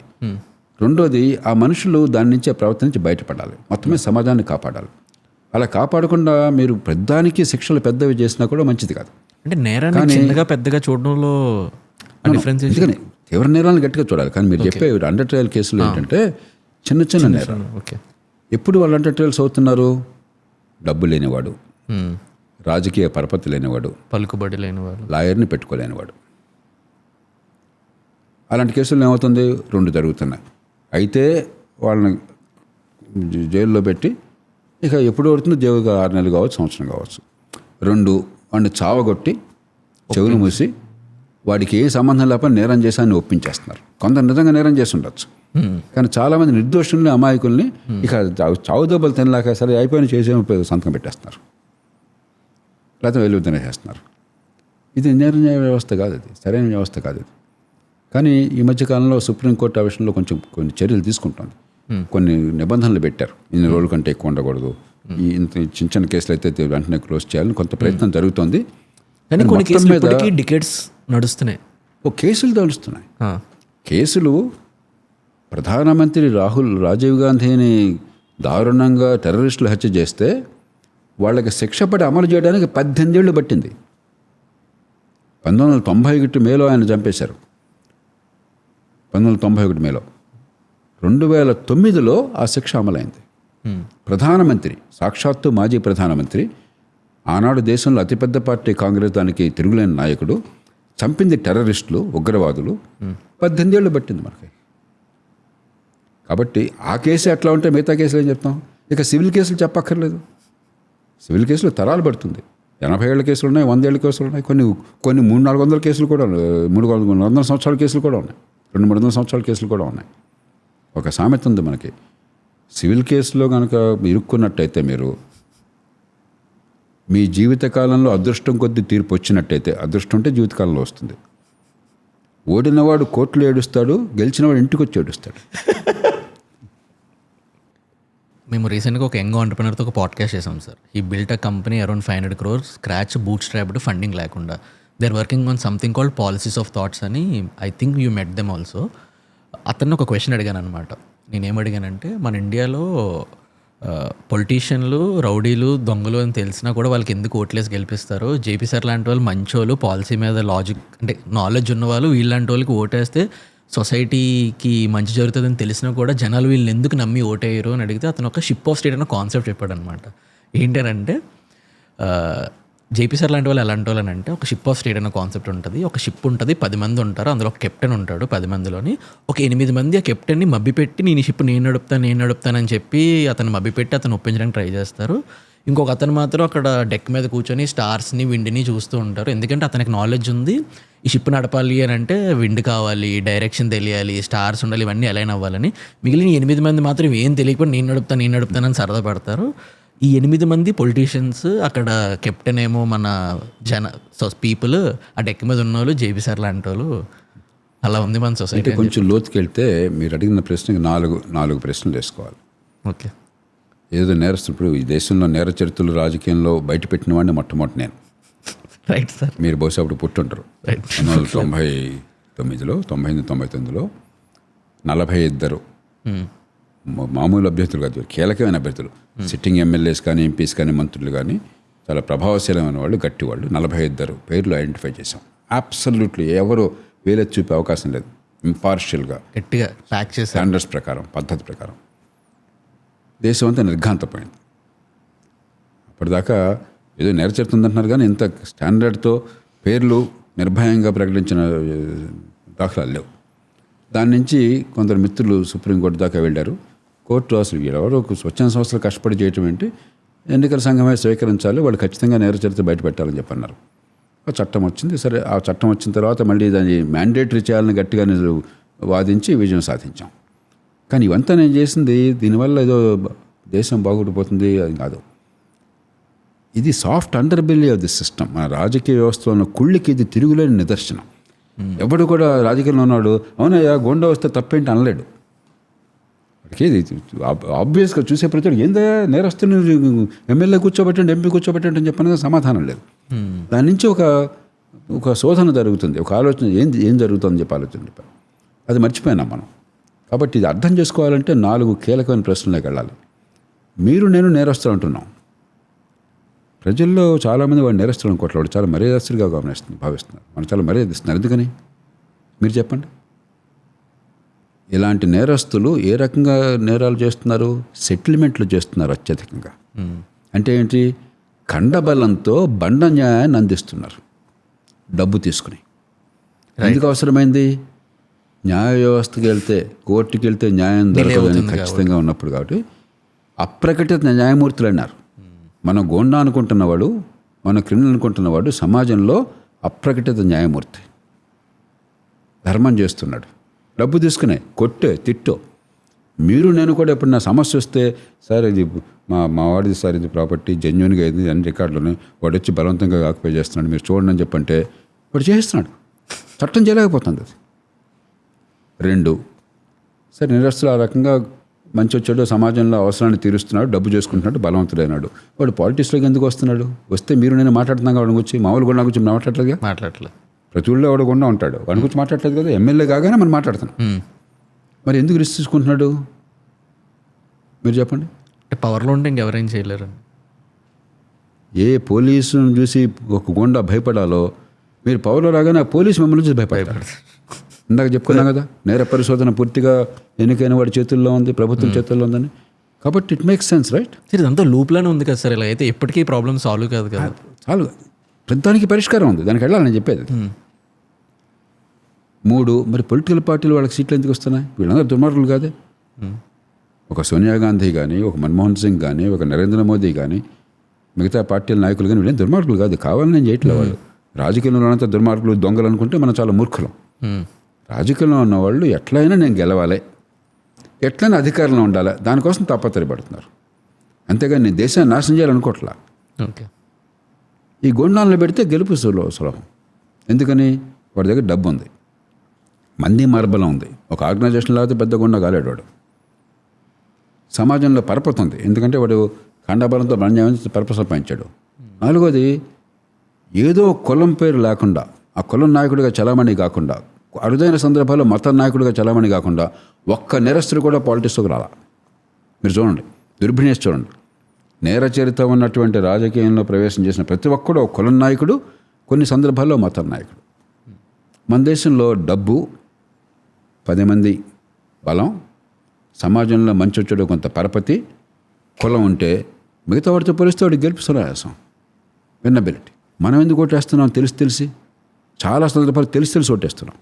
రెండోది, ఆ మనుషులు దాని నుంచి ప్రవర్తన నుంచి బయటపడాలి, మొత్తమే సమాజాన్ని కాపాడాలి. అలా కాపాడకుండా మీరు పెద్దానికి శిక్షలు పెద్దవి చేసినా కూడా మంచిది కాదు. అంటే నేరాన్ని చిన్నగా పెద్దగా చూడడంలో డిఫరెన్స్ ఎందుకని తీవ్ర నేరాలను గట్టిగా చూడాలి. కానీ మీరు చెప్పే అండర్ ట్రయల్ కేసులు ఏంటంటే చిన్న చిన్న నేరాలు. ఓకే. ఎప్పుడు వాళ్ళు అండర్ ట్రయల్స్ అవుతున్నారు? డబ్బు లేనివాడు, రాజకీయ పరపతి లేనివాడు, పలుకుబడి లేనివాడు, లాయర్ని పెట్టుకోలేనివాడు. అలాంటి కేసులు ఏమవుతుంది? 2 జరుగుతున్నాయి. అయితే వాళ్ళని జైల్లో పెట్టి ఇక ఎప్పుడు పడుతుందో జైలుగా 6 నెలలు కావచ్చు, సంవత్సరం కావచ్చు. 2 వాడిని చావగొట్టి చెవులు మూసి వాడికి ఏ సంబంధం లేకపోతే నేరం చేశాన్ని ఒప్పించేస్తున్నారు. కొందరు నిజంగా నేరం చేసి ఉండొచ్చు, కానీ చాలామంది నిర్దోషుల్ని అమాయకుల్ని ఇక చావు దెబ్బలు తినలేక సరే అయిపోయిన చేసే సంతకం పెట్టేస్తున్నారు, లేకపోతే వెలుగు తినేసేస్తున్నారు. ఇది నేర న్యాయ వ్యవస్థ కాదు, అది సరైన వ్యవస్థ కాదు ఇది. కానీ ఈ మధ్యకాలంలో సుప్రీంకోర్టు ఆ విషయంలో కొన్ని చర్యలు తీసుకుంటుంది. కొన్ని నిబంధనలు పెట్టారు. ఇన్ని రోజుల కంటే ఎక్కువ ఉండకూడదు, ఈ ఇంత చిన్న చిన్న కేసులు అయితే వెంటనే క్లోజ్ చేయాలని కొంత ప్రయత్నం జరుగుతుంది. కానీ కొన్ని కేసులు ఇప్పటికీ డికేట్స్ నడుస్తున్నాయి. కేసులు నడుస్తున్నాయి. కేసులు ప్రధానమంత్రి రాజీవ్ గాంధీని దారుణంగా టెర్రరిస్టులు హత్య చేస్తే వాళ్ళకి శిక్ష పడి అమలు చేయడానికి 18 ఏళ్ళు పట్టింది. 1991 మేలో ఆయన చంపేశారు. 1991 మేలో. 2009లో ఆ శిక్ష అమలైంది. ప్రధానమంత్రి, సాక్షాత్తు మాజీ ప్రధానమంత్రి, ఆనాడు దేశంలో అతిపెద్ద పార్టీ కాంగ్రెస్, దానికి తిరుగులేని నాయకుడు, చంపింది టెర్రరిస్టులు, ఉగ్రవాదులు. 18 ఏళ్ళు పట్టింది మనకి. కాబట్టి ఆ కేసు ఎట్లా ఉంటే మిగతా కేసులు ఏం చెప్తాం? ఇక సివిల్ కేసులు చెప్పక్కర్లేదు. సివిల్ కేసులు తరాలు పడుతుంది. 80 ఏళ్ళ కేసులు ఉన్నాయి, 100 ఏళ్ళ కేసులు ఉన్నాయి, కొన్ని 300-400 కేసులు కూడా, 300 సంవత్సరాల కేసులు కూడా ఉన్నాయి, 200-300 సంవత్సరాల కేసులు కూడా ఉన్నాయి. ఒక సామెత ఉంది మనకి, సివిల్ కేసులో కనుక ఇరుక్కున్నట్టయితే మీరు మీ జీవితకాలంలో అదృష్టం కొద్ది తీర్పు వచ్చినట్టయితే, అదృష్టం అంటే జీవితకాలంలో వస్తుంది, ఓడినవాడు కోర్టులో ఏడుస్తాడు, గెలిచినవాడు ఇంటికి వచ్చి ఏడుస్తాడు. మేము రీసెంట్గా ఒక యంగ్ ఆంటర్ప్రినర్తో ఒక పాడ్కాస్ట్ చేసాం సార్. ఈ built a company around 500 crores scratch, bootstrapped, funding లేకుండా. They are working on something called policies of thoughts అని. I think you met them also. అతన్ని ఒక క్వశ్చన్ అడిగాను అనమాట. నేనేం అడిగానంటే, మన ఇండియాలో పొలిటీషియన్లు రౌడీలు దొంగలు అని తెలిసినా కూడా వాళ్ళకి ఎందుకు ఓట్లేసి గెలిపిస్తారు? జేపీ సార్ లాంటి వాళ్ళు మంచోళ్ళు, పాలసీ మీద లాజిక్ అంటే నాలెడ్జ్ ఉన్నవాళ్ళు, వీళ్ళంటి వాళ్ళకి ఓటేస్తే సొసైటీకి మంచి జరుగుతుందని తెలిసినా కూడా జనాలు వీళ్ళని ఎందుకు నమ్మి ఓటేయరు అని అడిగితే అతను ఒక షిప్ ఆఫ్ స్టేట్ అన్న కాన్సెప్ట్ చెప్పాడు అనమాట. ఏంటనంటే జేపీ సార్ లాంటి వాళ్ళు ఎలాంటి వాళ్ళు అంటే, ఒక షిప్ ఆఫ్ స్టేట్ అన్న కాన్సెప్ట్ ఉంటుంది. ఒక షిప్ ఉంటుంది, 10 మంది ఉంటారు, అందులో ఒక కెప్టెన్ ఉంటాడు. 10 మందిలోని ఒక 8 మంది ఆ కెప్టెన్ని మభ్యపెట్టి నేను ఈ షిప్ నేను నడుపుతానని చెప్పి అతను మభ్యపెట్టి అతను ఒప్పించడానికి ట్రై చేస్తారు. ఇంకొక అతను మాత్రం అక్కడ డెక్ మీద కూర్చొని స్టార్స్ని, విండ్ని చూస్తూ ఉంటారు. ఎందుకంటే అతనికి నాలెడ్జ్ ఉంది, ఈ షిప్ నడపాలి అని అంటే విండ్ కావాలి, డైరెక్షన్ తెలియాలి, స్టార్స్ ఉండాలి, ఇవన్నీ అలైన్ అవ్వాలని. మిగిలిన 8 మంది మాత్రం ఏం తెలియకుండా నేను నడుపుతానని సరదా పడతారు. ఈ 8 మంది పొలిటీషియన్స్, అక్కడ కెప్టెన్ ఏమో మన పీపుల్, ఆ డెక్ మీద ఉన్న వాళ్ళు జేపీ సార్ లాంటి వాళ్ళు. అలా ఉంది మన సొసైటీ. కొంచెం లోతుకెళ్తే మీరు అడిగిన ప్రశ్నకి 4 ప్రశ్నలు వేసుకోవాలి. ఓకే. ఏదో నేరస్తులు, ఇప్పుడు ఈ దేశంలో నేర చరిత్రలు రాజకీయంలో బయట పెట్టిన వాడిని మొట్టమొదటి నేను. Right sir. మీరు బహుశా అప్పుడు పుట్టుంటారు. 1999లో 99లో 42 మామూలు అభ్యర్థులు కాదు, కీలకమైన అభ్యర్థులు, సిట్టింగ్ ఎమ్మెల్యేస్ కానీ, ఎంపీస్ కానీ, మంత్రులు కానీ, చాలా ప్రభావశీలమైన వాళ్ళు, గట్టి వాళ్ళు, 42 పేర్లు ఐడెంటిఫై చేశాం. అబ్సల్యూట్లీ ఎవరు వేలెత్తి చూపే అవకాశం లేదు. ఇంపార్షియల్గా, గట్టిగా ప్యాక్ చేసి, స్టాండర్డ్స్ ప్రకారం, పద్ధతి ప్రకారం దేశం అంతా నిర్ఘాంతపోయింది. అప్పటిదాకా ఏదో నేరచరుతుందంటున్నారు కానీ ఇంత స్టాండర్డ్తో పేర్లు నిర్భయంగా ప్రకటించిన దాఖలాలు లేవు. దాని నుంచి కొందరు మిత్రులు సుప్రీంకోర్టు దాకా వెళ్ళారు. కోర్టు అసలు ఎవరో స్వచ్ఛంద సంస్థలు కష్టపడి చేయటం ఏంటి, ఎన్నికల సంఘమే స్వీకరించాలి, వాళ్ళు ఖచ్చితంగా నేర చరిత్ర బయటపెట్టాలని చెప్పన్నారు. ఆ చట్టం వచ్చింది. సరే, ఆ చట్టం వచ్చిన తర్వాత మళ్ళీ దాన్ని మ్యాండేటరీ చేయాలని గట్టిగా వాదించి విజయం సాధించాం. కానీ ఇవంతా నేను చేసింది దీనివల్ల ఏదో దేశం బాగుపడిపోతుంది అది కాదు. ఇది soft under belly of the system. మన రాజకీయ వ్యవస్థలో ఉన్న కుళ్ళికి ఇది తిరుగులేని నిదర్శనం. ఎవడు కూడా రాజకీయంలో ఉన్నాడు అవునయ్యా గోండా వస్తే తప్పేంటి అనలేడు. వాడికి ఆబ్వియస్గా చూసే ప్రతి ఏందా నేరస్తుని ఎమ్మెల్యే కూర్చోబెట్టండి, ఎంపీ కూర్చోబెట్టండి అని చెప్పిన సమాధానం లేదు. దాని నుంచి ఒక శోధన జరుగుతుంది, ఒక ఆలోచన ఏం జరుగుతుందని చెప్పి ఆలోచన చెప్పారు. అది మర్చిపోయినాం మనం. కాబట్టి ఇది అర్థం చేసుకోవాలంటే 4 కీలకమైన ప్రశ్నలకు వెళ్ళాలి. మీరు నేను నేరస్తులు అంటున్నాం. ప్రజల్లో చాలామంది వాడు నేరస్తులు అనుకోవట్లేదు, వాడు చాలా మర్యాదస్తులుగా భావిస్తున్నారు. మనం చాలా మర్యాద ఇస్తున్నారు. ఎందుకని మీరు చెప్పండి. ఇలాంటి నేరస్తులు ఏ రకంగా నేరాలు చేస్తున్నారు? సెటిల్మెంట్లు చేస్తున్నారు అత్యధికంగా. అంటే ఏంటి? ఖండబలంతో బండ న్యాయాన్ని అందిస్తున్నారు డబ్బు తీసుకుని. ఎందుకు అవసరమైంది? న్యాయ వ్యవస్థకి వెళ్తే, కోర్టుకి వెళ్తే న్యాయం దొరకదని ఖచ్చితంగా ఉన్నప్పుడు కాబట్టి అప్రకటిత న్యాయమూర్తులు అన్నారు. మన గోండా అనుకుంటున్నవాడు, మన క్రిమినల్ అనుకుంటున్నవాడు సమాజంలో అప్రకటిత న్యాయమూర్తి. ధర్మం చేస్తున్నాడు, డబ్బు తీసుకునే కొట్టే తిట్టో. మీరు నేను కూడా ఎప్పుడు నా సమస్య వస్తే, సార్ ఇది మా వాడిది సార్, ఇది ప్రాపర్టీ జెన్యున్గా అయింది అన్ని రికార్డులోనే, వాడు వచ్చి బలవంతంగా ఆక్యుపై చేస్తున్నాడు, మీరు చూడండి అని చెప్పంటే వాడు చేస్తున్నాడు. చట్టం చేయలేకపోతుంది అది. 2, సరే నేరస్తులు ఆ రకంగా మంచి వచ్చాడు, సమాజంలో అవసరాన్ని తీరుస్తున్నాడు, డబ్బు చేసుకుంటున్నాడు, బలవంతుడైనాడు. వాడు పాలిటిక్స్లోకి ఎందుకు వస్తున్నాడు? వస్తే మీరు నేను మాట్లాడుతున్నాం వాడి గురించి, మామూలు గుండా గురించి మాట్లాడట్లేదు. ప్రతి ఊళ్ళో వాడు గుండా ఉంటాడు, వాడి గురించి మాట్లాడలేదు కదా. ఎమ్మెల్యే కాగానే మనం మాట్లాడుతున్నాం. మరి ఎందుకు రిస్క్ తీసుకుంటున్నాడు మీరు చెప్పండి. అంటే పవర్లో ఉంటే ఇంకెవరేం చేయలేరు. ఏ పోలీసును చూసి ఒక గుండా భయపడాలో, మీరు పవర్లో రాగానే ఆ పోలీసు మిమ్మల్ని చూసి భయపడతారు. ఇందాక చెప్పుకున్నాం కదా, నేర పరిశోధన పూర్తిగా ఎన్నికైన వాడి చేతుల్లో ఉంది, ప్రభుత్వం చేతుల్లో ఉందని. కాబట్టి ఇట్ మేక్స్ సెన్స్, రైట్? సరే, ఇదంతా లూప్లోనే ఉంది కదా సార్. ఇలా అయితే ఎప్పటికీ ప్రాబ్లమ్ సాల్వ్ కాదు కదా. చాలు, ప్రతిదానికి పరిష్కారం ఉంది, దానికి వెళ్ళాలని చెప్పేది. 3, మరి పొలిటికల్ పార్టీలు వాళ్ళకి సీట్లు ఎందుకు వస్తున్నాయి? వీళ్ళందరూ దుర్మార్గులు కాదే. ఒక సోనియా గాంధీ కానీ, ఒక మన్మోహన్ సింగ్ కానీ, ఒక నరేంద్ర మోదీ కానీ, మిగతా పార్టీల నాయకులు కానీ వీళ్ళేం దుర్మార్గులు కాదు. కావాలని నేను చేయట్లేదు. వాళ్ళు రాజకీయంలో అంతా దుర్మార్గులు, దొంగలు అనుకుంటే మనం చాలా మూర్ఖులం. రాజకీయంలో ఉన్న వాళ్ళు ఎట్లయినా నేను గెలవాలి, ఎట్లయినా అధికారంలో ఉండాలి, దానికోసం తప్పతరిపడుతున్నారు. అంతేగాని నేను దేశాన్ని నాశనం చేయాలనుకోవట్లా. ఓకే, ఈ గొండాలను పెడితే గెలుపు సులభం. ఎందుకని? వాడి దగ్గర డబ్బు ఉంది, మంది మార్బలం ఉంది. ఒక ఆర్గనైజేషన్ లేకపోతే పెద్ద గుండా కాలేడు వాడు. సమాజంలో పరపతి ఉంది, ఎందుకంటే వాడు ఖండాబలంతో బండి పరపతి సంపాదించాడు. 4వది, ఏదో కులం పేరు లేకుండా, ఆ కులం నాయకుడిగా చలామణి కాకుండా, అరుదైన సందర్భాల్లో మత నాయకుడిగా చలామణి కాకుండా ఒక్క నేరస్తుడు కూడా పాలిటిక్స్లోకి రాలా. మీరు చూడండి, దుర్భినేష్ చూడండి. నేర చరిత్ర ఉన్నటువంటి రాజకీయంలో ప్రవేశం చేసిన ప్రతి ఒక్కడు ఒక కులం నాయకుడు, కొన్ని సందర్భాల్లో మత నాయకుడు. మన దేశంలో డబ్బు, 10 మంది బలం, సమాజంలో మంచి వచ్చాడు కొంత పరపతి, కులం ఉంటే మిగతా వాడితో పోలిస్తే వాడికి గెలుపు సునాయాసం, విన్నబిలిటీ. మనం ఎందుకు ఓటేస్తున్నాం? తెలిసి చాలా సందర్భాలు తెలిసి ఓటేస్తున్నాం.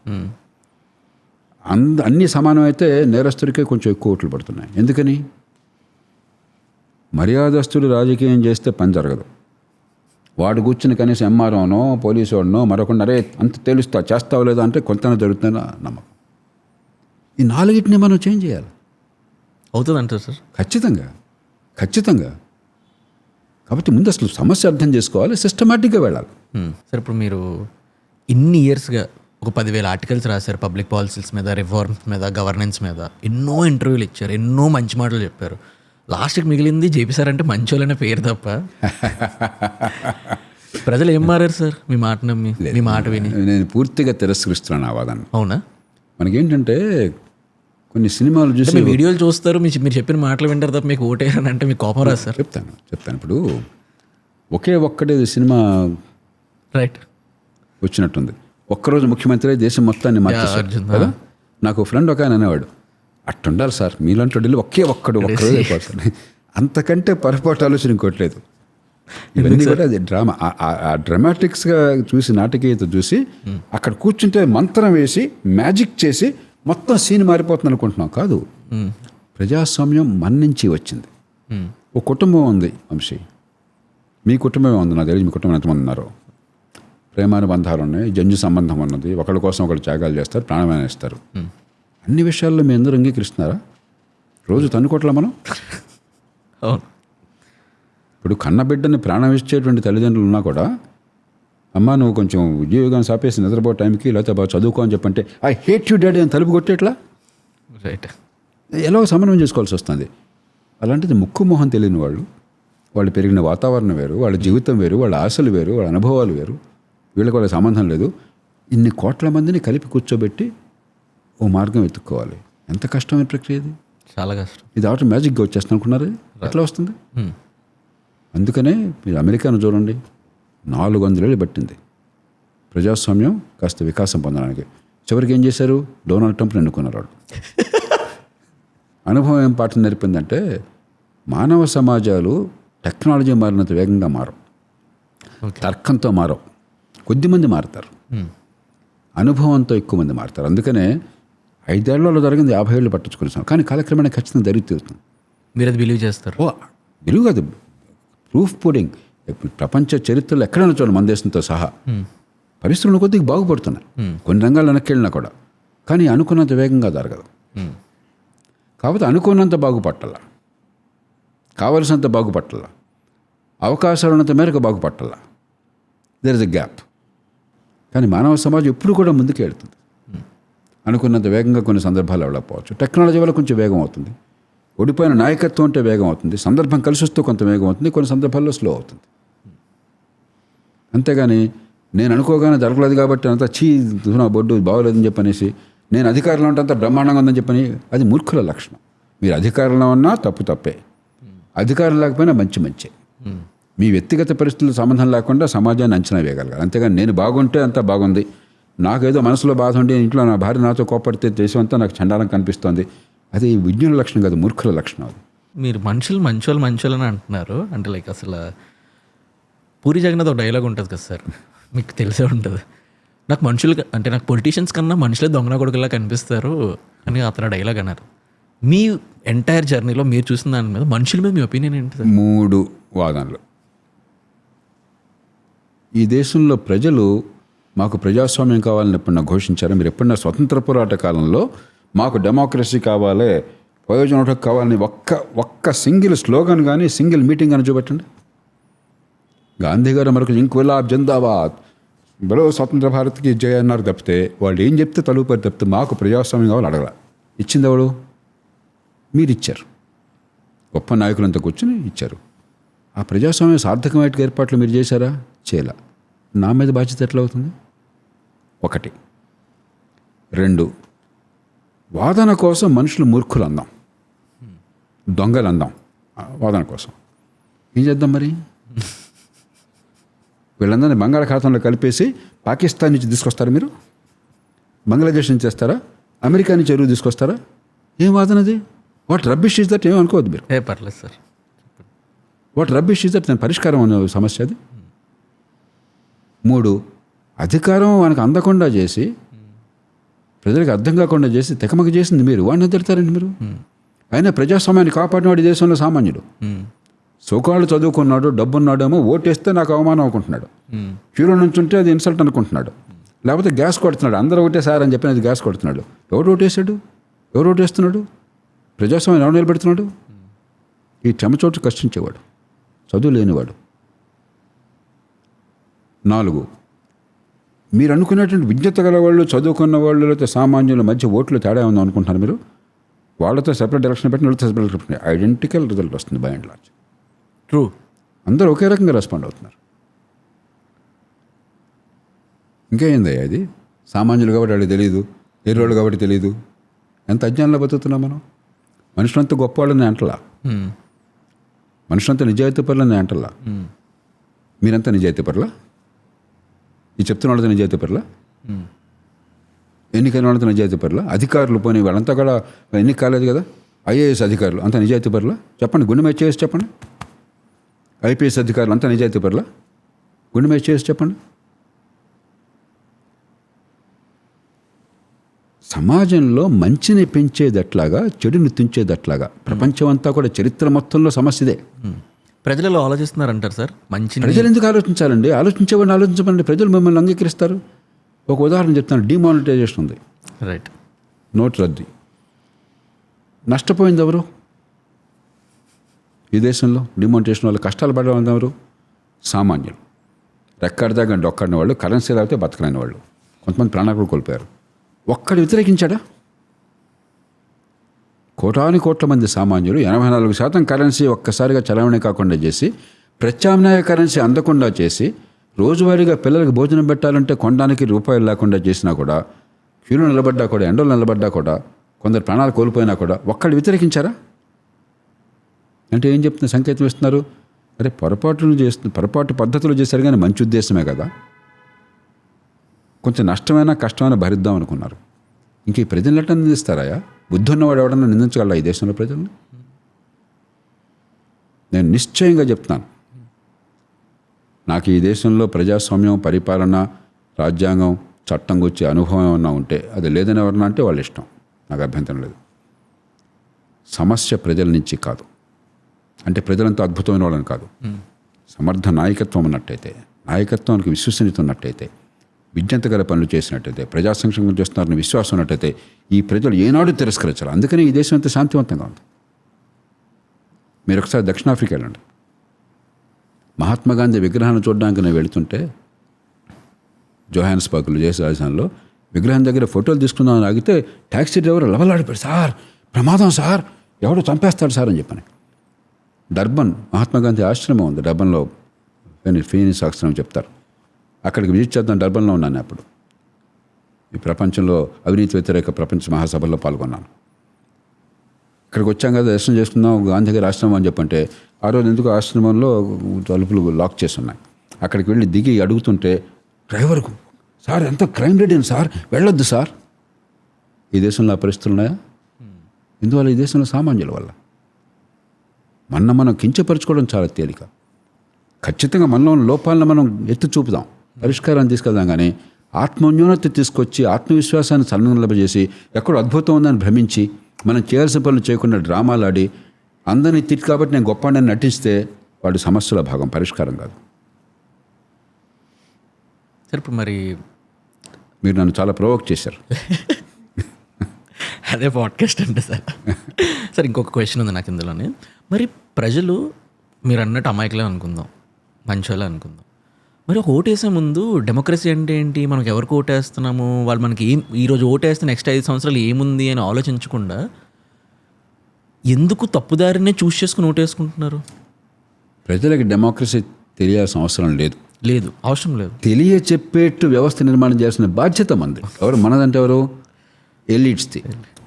అన్నీ సమానం అయితే నేరస్తుడికే కొంచెం ఎక్కువ ఓట్లు పడుతున్నాయి. ఎందుకని? మర్యాదస్తుడు రాజకీయం చేస్తే పని జరగదు. వాడు కూర్చుని కనీసం ఎంఆర్ఓనో పోలీసు వాడినో మరొకటి, అరే అంత తెలుస్తా చేస్తావు లేదా అంటే కొంత జరుగుతుందని నమ్మకం. ఈ 4టిని మనం చేంజ్ చేయాలి. అవుతుంది అంటారు సార్? ఖచ్చితంగా. కాబట్టి ముందు అసలు సమస్య అర్థం చేసుకోవాలి, సిస్టమేటిక్గా వెళ్ళాలి. సార్, ఇప్పుడు మీరు ఇన్ని ఇయర్స్గా ఒక 10,000 ఆర్టికల్స్ రాశారు, పబ్లిక్ పాలసీస్ మీద, రిఫార్మ్స్ మీద, గవర్నెన్స్ మీద. ఎన్నో ఇంటర్వ్యూలు ఇచ్చారు, ఎన్నో మంచి మాటలు చెప్పారు. లాస్ట్కి మిగిలింది జేపీ సార్ అంటే మంచోళ్ళనే పేరు తప్ప. ప్రజలు ఏం మారారు సార్ మీ మాట నమ్మి, మీ మాట విని? నేను పూర్తిగా తిరస్కరిస్తున్నాను ఆ వాదన. అవునా? మనకేంటంటే కొన్ని సినిమాలు చూసి, మీ వీడియోలు చూస్తారు, మీరు చెప్పిన మాటలు వింటారు తప్ప మీకు ఓటేయాలని అంటే మీకు కోపం రాదు సార్? చెప్తాను. ఇప్పుడు ఒకే ఒక్కటే సినిమా రైట్ వచ్చినట్టుంది. ఒక్కరోజు ముఖ్యమంత్రి దేశం మొత్తాన్ని మార్చేశారు కదా. నాకు ఫ్రెండ్ ఒక ఆయన అనేవాడు, అట్టుండాలి సార్ మీలాంటి వాడు ఒక్కరోజు అయిపోతాను. అంతకంటే పొరపాటు ఆలోచన ఇంకోట్లేదు. ఇవన్నీ కూడా అది డ్రామా. ఆ డ్రామాటిక్స్గా చూసి, నాటకీయత చూసి అక్కడ కూర్చుంటే మంత్రం వేసి మ్యాజిక్ చేసి మొత్తం సీన్ మారిపోతుంది అనుకుంటున్నాం. కాదు, ప్రజాస్వామ్యం మన నుంచి వచ్చింది. ఒక కుటుంబం ఉంది వంశీ, మీ కుటుంబమే ఉంది, నాకు తెలియదు మీ కుటుంబం ఎంతమంది ఉన్నారో. ప్రేమానుబంధాలు ఉన్నాయి, జంజు సంబంధం ఉన్నది, ఒకళ్ళ కోసం ఒకళ్ళు త్యాగాలు చేస్తారు, ప్రాణమైన ఇస్తారు. అన్ని విషయాల్లో మీ అందరూ అంగీకరిస్తున్నారా? రోజు తన్నుకోట్లా మనం? అవును. ఇప్పుడు కన్నబిడ్డని ప్రాణం ఇచ్చేటువంటి తల్లిదండ్రులు ఉన్నా కూడా, అమ్మ నువ్వు కొంచెం ఉద్యోగం సాపేసి నిద్రపో టైంకి, లేకపోతే బాగా చదువుకో అని చెప్పంటే ఐ హేట్ యూ డాడీ అని తలుపు కొట్టేట్లా? రైట్. ఎలా సమన్వయం చేసుకోవాల్సి వస్తుంది. అలాంటిది ముక్కు మొహం తెలియని వాళ్ళు పెరిగిన వాతావరణం వేరు, వాళ్ళ జీవితం వేరు, వాళ్ళ ఆశలు వేరు, వాళ్ళ అనుభవాలు వేరు, వీళ్ళకి వాళ్ళ సంబంధం లేదు. ఇన్ని కోట్ల మందిని కలిపి కూర్చోబెట్టి ఓ మార్గం వెతుక్కోవాలి. ఎంత కష్టమైన ప్రక్రియ ఇది. చాలా కష్టం. ఇది ఆటో మ్యాజిక్గా వచ్చేస్తుంది అనుకున్నారు. ఎట్లా వస్తుంది? అందుకనే మీరు అమెరికాను చూడండి, 400 ఏళ్ళు పట్టింది ప్రజాస్వామ్యం కాస్త వికాసం పొందడానికి. చివరికి ఏం చేశారు? డొనాల్డ్ ట్రంప్ని ఎన్నుకున్నారు వాళ్ళు. అనుభవం ఏం పాఠం నేర్పిందంటే, మానవ సమాజాలు టెక్నాలజీ మారినంత వేగంగా మారవు, తర్కంతో మారవు. కొద్దిమంది మారుతారు, అనుభవంతో ఎక్కువ మంది మారుతారు. అందుకనే 5 ఏళ్లలో జరిగింది 50 ఏళ్ళు పట్టించుకునేసాం, కానీ కాలక్రమేణా ఖచ్చితంగా జరిగి తీరుతుంది. మీరు అది బిలీవ్ చేస్తారు? విలువ కాదు, ప్రూఫ్ పుడింగ్. ప్రపంచ చరిత్రలో ఎక్కడైనా చూడండి, మన దేశంతో సహా పరిస్థితులను కొద్దిగా బాగుపడుతున్నాయి. కొన్ని రంగాలు వెనక్కి వెళ్ళినా కూడా, కానీ అనుకున్నంత వేగంగా జరగదు. కాకపోతే అనుకున్నంత బాగుపట్టాల, కావలసినంత బాగుపట్టాల, అవకాశాలు ఉన్నంత మేరకు బాగుపట్టాల. There is a gap. కానీ మానవ సమాజం ఎప్పుడు కూడా ముందుకు వెళ్తుంది. అనుకున్నంత వేగంగా కొన్ని సందర్భాలు వెళ్ళకపోవచ్చు. టెక్నాలజీ వల్ల కొంచెం వేగం అవుతుంది, ఓడిపోయిన నాయకత్వం అంటే వేగం అవుతుంది, సందర్భం కలిసి వస్తూ కొంత వేగం అవుతుంది, కొన్ని సందర్భాల్లో స్లో అవుతుంది. అంతేగాని నేను అనుకోగానే జరగలేదు కాబట్టి అంతా నా బొడ్డు బాగోలేదని చెప్పనేసి, నేను అధికారంలో ఉంటే అంతా బ్రహ్మాండంగా ఉందని చెప్పని, అది మూర్ఖుల లక్షణం. మీరు అధికారంలో ఉన్నా తప్పే, అధికారం లేకపోయినా మంచి. మీ వ్యక్తిగత పరిస్థితులు సంబంధం లేకుండా సమాజాన్ని అంచనా వేయగలగాలి. అంతేగాని నేను బాగుంటే అంతా బాగుంది, నాకేదో మనసులో బాధ ఉండి ఇంట్లో నా భార్య నాతో కోపడితే దేశం అంతా నాకు చండాలం కనిపిస్తోంది, అది విజ్ఞాన లక్షణం కాదు, మూర్ఖుల లక్షణం అది. మీరు మంచోళ్ళు అని అంటున్నారు. అంటే లైక్ అసలు పూరి జగన్నాథ్ ఒక డైలాగ్ ఉంటుంది కదా సార్, మీకు తెలిసే ఉంటుంది. నాకు మనుషులు అంటే నాకు పొలిటీషియన్స్ కన్నా మనుషులే దొంగన కొడుకులా కనిపిస్తారు అని అతను డైలాగ్ అన్నారు. మీ ఎంటైర్ జర్నీలో మీరు చూసిన దాని మీద మనుషుల మీద మీ ఒపీనియన్ ఏంటి? 3 వాదనలు. ఈ దేశంలో ప్రజలు మాకు ప్రజాస్వామ్యం కావాలని ఎప్పుడన్నా ఘోషించారు? మీరు ఎప్పుడన్నా స్వతంత్ర పోరాట కాలంలో మాకు డెమోక్రసీ కావాలి, ప్రయోజనం కావాలని ఒక్క సింగిల్ స్లోగన్ కానీ సింగిల్ మీటింగ్ కానీ చూపెట్టండి. గాంధీ గారు మరొక ఇంక్విలాబ్ జిందాబాద్, బలో స్వతంత్ర భారత్కి జయ అన్నారు తప్పితే, వాళ్ళు ఏం చెప్తే తలుపారు తప్పితే మాకు ప్రజాస్వామ్యం కావాలి అడగల. ఇచ్చింది ఎవడు? మీరు ఇచ్చారు. గొప్ప నాయకులంతా కూర్చొని ఇచ్చారు. ఆ ప్రజాస్వామ్యం సార్థకమైన ఏర్పాట్లు మీరు చేశారా? చేయలా. నా మీద బాధ్యత ఎట్లా అవుతుంది? 1. 2, వాదన కోసం మనుషులు మూర్ఖులు అందాం, దొంగలు అందాం. వాదన కోసం ఏం చేద్దాం మరి? వీళ్ళందరినీ బంగాళాఖాతంలో కలిపేసి పాకిస్తాన్ నుంచి తీసుకొస్తారా మీరు? బంగ్లాదేశ్ నుంచి తెస్తారా? అమెరికా నుంచి ఎరువు తీసుకొస్తారా? ఏం వాదన అది? What rubbish is that? ఏమనుకోవద్దు మీరు. పర్లేదు sir. What rubbish is that? పరిష్కారం అనే సమస్య అది. 3, అధికారం మనకు అందకుండా చేసి, ప్రజలకు అర్థం కాకుండా చేసి తెకమక చేసింది మీరు. వాడిని తిడతారండి మీరు. అయినా ప్రజాస్వామ్యాన్ని కాపాడినవాడు ఈ దేశంలో సామాన్యుడు. సోకాళ్ళు చదువుకున్నాడు, డబ్బున్నాడేమో ఓటేస్తే నాకు అవమానం అనుకుంటున్నాడు, క్యూలో నుంచి ఉంటే అది ఇన్సల్ట్ అనుకుంటున్నాడు, లేకపోతే గ్యాస్ కొడుతున్నాడు. అందరూ ఓటేసారు అని చెప్పి అది గ్యాస్ కొడుతున్నాడు. ఎవరు ఓటేసాడు? ఎవరు ఓటేస్తున్నాడు? ప్రజాస్వామ్యం ఎవరు నిలబెడుతున్నాడు? ఈ చెమచోటు కష్టించేవాడు, చదువు లేనివాడు. 4, మీరు అనుకునేటువంటి విజ్ఞత గల వాళ్ళు, చదువుకున్న వాళ్ళు, లేకపోతే సామాన్యుల మధ్య ఓట్లు తేడా ఉందని అనుకుంటున్నారు మీరు. వాళ్ళతో సెపరేట్ ఎలక్షన్ పెట్టి వీళ్ళతో సెపరేట్ ఎలక్షన్ పెట్టి ఐడెంటికల్ రిజల్ట్ వస్తుంది బై అండ్ లార్జ్. ట్రూ. అందరూ ఒకే రకంగా రెస్పాండ్ అవుతున్నారు. ఇంకేందయ్యా ఇది? సామాన్యులు కాబట్టి వాళ్ళు తెలియదు, ఎర్రోళ్ళు కాబట్టి తెలియదు. ఎంత అజ్ఞానంలో బతుకుతున్నాం మనం. మనుషులంతా గొప్పవాళ్ళని అంటలా, మనుషులంతా నిజాయితీ పరులని అంటలా. మీరంతా నిజాయితీ పరులా? ఈ చెప్తున్న వాళ్ళతో నిజాయితీ పరులా? ఎన్నికైన వాళ్ళతో నిజాయితీ పరులా? అధికారులు పోనీ వాళ్ళంతా కూడా ఎన్నిక కాలేదు కదా, ఐఏఎస్ అధికారులు అంతా నిజాయితీ పరులా? చెప్పండి, గుండె మీద చేసి చెప్పండి. ఐపీఎస్ అధికారులు అంతా నిజాయితీ పరులా? గుండె మీద చేసి చెప్పండి. సమాజంలో మంచిని పెంచేదట్లాగా, చెడుని తుంచేదట్లాగా ప్రపంచం అంతా కూడా చరిత్ర మొత్తంలో సమస్యదే. ప్రజలలో ఆలోచిస్తున్నారంటారు సార్. మంచి ప్రజలు ఎందుకు ఆలోచించాలండి? ఆలోచించేవాడిని ఆలోచించమండి. ప్రజలు మిమ్మల్ని అంగీకరిస్తారు. ఒక ఉదాహరణ చెప్తాను. డిమానిటైజేషన్ ఉంది, రైట్, నోట్ రద్దు. నష్టపోయింది ఎవరు? ఈ దేశంలో డిమానిటైజేషన్ వల్ల కష్టాలు పడేవాళ్ళు ఎవరు? సామాన్యులు. రెక్కడిదాకా డొక్కడిన వాళ్ళు, కరెన్సీ లేకపోతే బతకలేని వాళ్ళు, కొంతమంది ప్రాణాలు కోల్పోయారు. ఒక్కడు వ్యతిరేకించాడా? కోటాని కోట్ల మంది సామాన్యులు 84% కరెన్సీ ఒక్కసారిగా చలామణి కాకుండా చేసి, ప్రత్యామ్నాయ కరెన్సీ అందకుండా చేసి, రోజువారీగా పిల్లలకు భోజనం పెట్టాలంటే కొనడానికి రూపాయలు లేకుండా చేసినా కూడా, క్యూలో నిలబడ్డా కూడా, ఎండలో నిలబడ్డా కూడా, కొందరు ప్రాణాలు కోల్పోయినా కూడా ఒక్కళ్ళు వ్యతిరేకించారా? అంటే ఏం చెప్తున్న సంకేతం ఇస్తున్నారు? అరే పొరపాటు పద్ధతులు చేశారు కానీ మంచి ఉద్దేశమే కదా. కొంచెం నష్టమైనా కష్టమైనా భరిద్దాం అనుకున్నారు. ఇంక ఈ ప్రజలను ఎట్లా నిందిస్తారాయా? బుద్ధి ఉన్నవాడు ఎవడన్నా నిందించగలరా ఈ దేశంలో ప్రజల్ని? నేను నిశ్చయంగా చెప్తున్నాను, నాకు ఈ దేశంలో ప్రజాస్వామ్యం, పరిపాలన, రాజ్యాంగం, చట్టం వచ్చే అనుభవం ఏమన్నా ఉంటే, అది లేదని ఎవరన్నా అంటే వాళ్ళ ఇష్టం, నాకు అభ్యంతరం లేదు. సమస్య ప్రజల నుంచి కాదు, అంటే ప్రజలంతా అద్భుతమైన వాళ్ళని కాదు. సమర్థ నాయకత్వం ఉన్నట్టయితే, నాయకత్వానికి విశ్వసనీయత ఉన్నట్టయితే, విజ్ఞత గల పనులు చేసినట్టయితే, ప్రజా సంక్షేమం చేస్తున్నారని విశ్వాసం ఉన్నట్టయితే ఈ ప్రజలు ఏనాడు తిరస్కరించాలి. అందుకనే ఈ దేశం అంతా శాంతివంతంగా ఉంది. మీరు ఒకసారి దక్షిణాఫ్రికా వెళ్ళండి. మహాత్మా గాంధీ విగ్రహాన్ని చూడడానికి నేను వెళుతుంటే జోహాన్స్బర్గ్లో, దేశ రాజధానిలో, విగ్రహం దగ్గర ఫోటోలు తీసుకుందామని ఆగితే ట్యాక్సీ డ్రైవర్ లవలాడిపోయాడు. సార్ ప్రమాదం సార్, ఎవడో చంపేస్తాడు సార్ అని చెప్పని. డర్బన్ మహాత్మా గాంధీ ఆశ్రమం ఉంది డర్బన్లో, ఫీనిక్స్ ఆశ్రమం చెప్తారు. అక్కడికి విజిట్ చేద్దాం, డర్బన్లో ఉన్నాను అప్పుడు. ఈ ప్రపంచంలో అవినీతి వ్యతిరేక ప్రపంచ మహాసభల్లో పాల్గొన్నాను. ఇక్కడికి వచ్చాం కదా, దర్శనం చేసుకుందాం గాంధీ గారి ఆశ్రమం అని చెప్పంటే, ఆ రోజు ఎందుకు ఆశ్రమంలో తలుపులు లాక్ చేసి ఉన్నాయి. అక్కడికి వెళ్ళి దిగి అడుగుతుంటే డ్రైవర్కు, సార్ ఎంత క్రైమ్ రేట్ ఏంటి సార్, వెళ్ళొద్దు సార్. ఈ దేశంలో ఆ పరిస్థితులు ఉన్నాయా? ఇందువల్ల ఈ దేశంలో సామాన్యుల వల్ల. మనం కించపరుచుకోవడం చాలా తేలిక. ఖచ్చితంగా మనలో ఉన్న లోపాలను మనం ఎత్తి చూపుదాం, పరిష్కారాన్ని తీసుకెళ్దాం. కానీ ఆత్మన్యూనత తీసుకొచ్చి ఆత్మవిశ్వాసాన్ని సన్నలబజేసి ఎక్కడో అద్భుతం ఉందని భ్రమించి మనం చేయాల్సిన పనులు చేయకుండా డ్రామాలు ఆడి అందరినీ తిట్టి కాబట్టి నేను గొప్పని నటిస్తే వాడు సమస్యల భాగం, పరిష్కారం కాదు. సార్ ఇప్పుడు మరి మీరు నన్ను చాలా ప్రొవోక్ చేశారు. అదే పాడ్కాస్ట్ అంటే సార్ ఇంకొక క్వశ్చన్ ఉంది నాకు ఇందులోనే. మరి ప్రజలు మీరు అన్నట్టు అమాయకులే అనుకుందాం, మంచోళ్ళే అనుకుందాం. మరి ఒక ఓటేసే ముందు డెమోక్రసీ అంటే ఏంటి, మనకు ఎవరికి ఓటేస్తున్నాము, వాళ్ళు మనకి ఏం, ఈరోజు ఓటేస్తే నెక్స్ట్ 5 సంవత్సరాలు ఏముంది అని ఆలోచించకుండా ఎందుకు తప్పుదారినే చూస్ చేసుకుని ఓటేసుకుంటున్నారు? ప్రజలకు డెమోక్రసీ తెలియాల్సిన అవసరం లేదు, అవసరం లేదు. తెలియచెప్పేట్టు వ్యవస్థ నిర్మాణం చేయాల్సిన బాధ్యత మంది. ఎవరు మనదంటే ఎవరు? ఎలిట్స్ది.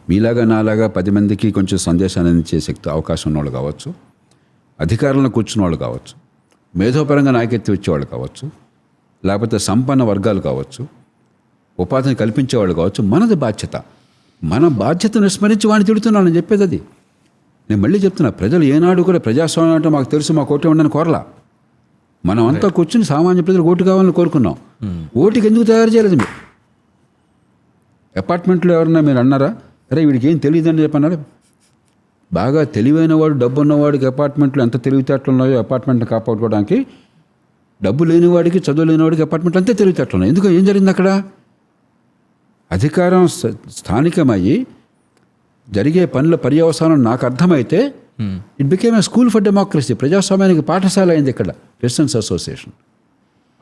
మీలాగా నాలాగా 10 మందికి కొంచెం సందేశాన్ని అందించే శక్తి అవకాశం ఉన్నవాళ్ళు కావచ్చు, అధికారంలో కూర్చున్న వాళ్ళు కావచ్చు, మేధోపరంగా నాయకత్వం ఇచ్చేవాళ్ళు కావచ్చు, లేకపోతే సంపన్న వర్గాలు కావచ్చు, ఉపాధిని కల్పించేవాళ్ళు కావచ్చు. మనది బాధ్యత. మన బాధ్యతను విస్మరించి వాడిని తిడుతున్నాను నేను చెప్పేది అది. నేను మళ్ళీ చెప్తున్నా, ప్రజలు ఏనాడు కూడా ప్రజాస్వామ్యం అంటే మాకు తెలుసు, మాకు ఓటే ఉండని కోరలా. మనం అంతా కూర్చుని సామాన్య ప్రజలు ఓటు కావాలని కోరుకున్నాం. ఓటుకి ఎందుకు తయారు చేయలేదు మీరు? అపార్ట్మెంట్లో ఎవరన్నా మీరు అన్నారా, అరే వీడికి ఏం తెలియదని చెప్పన్నారు? బాగా తెలివైన వాడు, డబ్బు ఉన్నవాడికి అపార్ట్మెంట్లో ఎంత తెలివితేటలు ఉన్నాయో అపార్ట్మెంట్ని కాపాడుకోవడానికి, డబ్బు లేనివాడికి, చదువు లేనివాడికి అపార్ట్మెంట్లు అంతే తెలివితేటలు ఉన్నాయి. ఎందుకు? ఏం జరిగింది అక్కడ? అధికారం స్థానికమయ్యి జరిగే పనుల పర్యవసానం నాకు అర్థమైతే it became a school for democracy. ప్రజాస్వామ్యానికి పాఠశాల అయింది ఇక్కడ రెసిడెన్స్ అసోసియేషన్.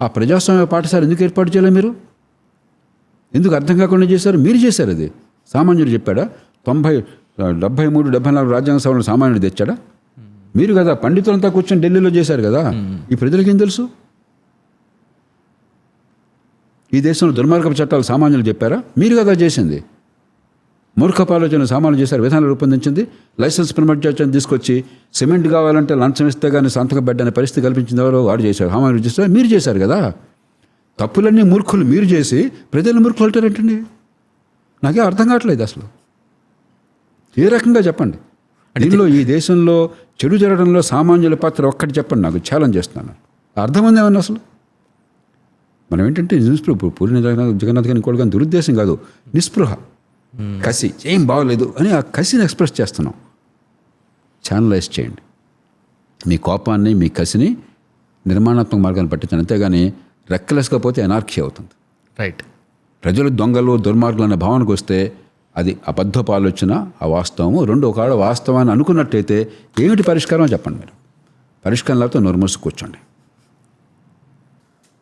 ఆ ప్రజాస్వామ్య పాఠశాల ఎందుకు ఏర్పాటు చేయలేదు మీరు? ఎందుకు అర్థం కాకుండా చేశారు? మీరు చేశారు. అది సామాన్యుడు చెప్పాడా? 73, 74 రాజ్యాంగ సభలో సామాన్యుడు తెచ్చాడా? మీరు కదా పండితులంతా కూర్చొని ఢిల్లీలో చేశారు కదా. ఈ ప్రజలకి ఏం తెలుసు? ఈ దేశంలో దుర్మార్గపు చట్టాలు సామాన్యులు చెప్పారా? మీరు కదా చేసింది. మూర్ఖపు ఆలోచన సామాన్యులు చేశారు. విధానాలు రూపొందించింది. లైసెన్స్ పర్మిట్ చేయని తీసుకొచ్చి సిమెంట్ కావాలంటే లంచం ఇస్తే కానీ సంతకం పెట్టని పరిస్థితి కల్పించింది ఎవరో? వాడు చేశారు. సామాన్యులు చేస్తారు, మీరు చేశారు కదా. తప్పులన్నీ మూర్ఖులు మీరు చేసి ప్రజలు మూర్ఖులు అంటారేంటండి? నాకే అర్థం కావట్లేదు అసలు. ఏ రకంగా చెప్పండి. దీనిలో ఈ దేశంలో చెడు జరగడంలో సామాన్యుల పాత్ర ఒక్కటి చెప్పండి, నాకు ఛాలెంజ్ చేస్తున్నాను. అర్థమైంది ఏమన్నా అసలు? మనం ఏంటంటే నిస్పృహ, పూర్ణ జగన్నాథ్ గారిని ఇంకోటి కానీ దురుద్దేశం కాదు, నిస్పృహ, కసి, ఏం బాగోలేదు అని ఆ కసిని ఎక్స్ప్రెస్ చేస్తున్నాం. ఛానలైజ్ చేయండి మీ కోపాన్ని, మీ కసిని నిర్మాణాత్మక మార్గాన్ని పట్టించండి. అంతేగాని రెక్కలెస్గా పోతే ఎనార్కీ అవుతుంది. రైట్. ప్రజలు దొంగలు, దుర్మార్గులు అనే భావనకు వస్తే అది అబద్ధపు ఆలోచన, అవాస్తవము. రెండు ఒకవేళ వాస్తవాన్ని అనుకున్నట్టయితే ఏమిటి పరిష్కారం చెప్పండి. మీరు పరిష్కారం లేకపోతే నోరు మూసి కూర్చోండి.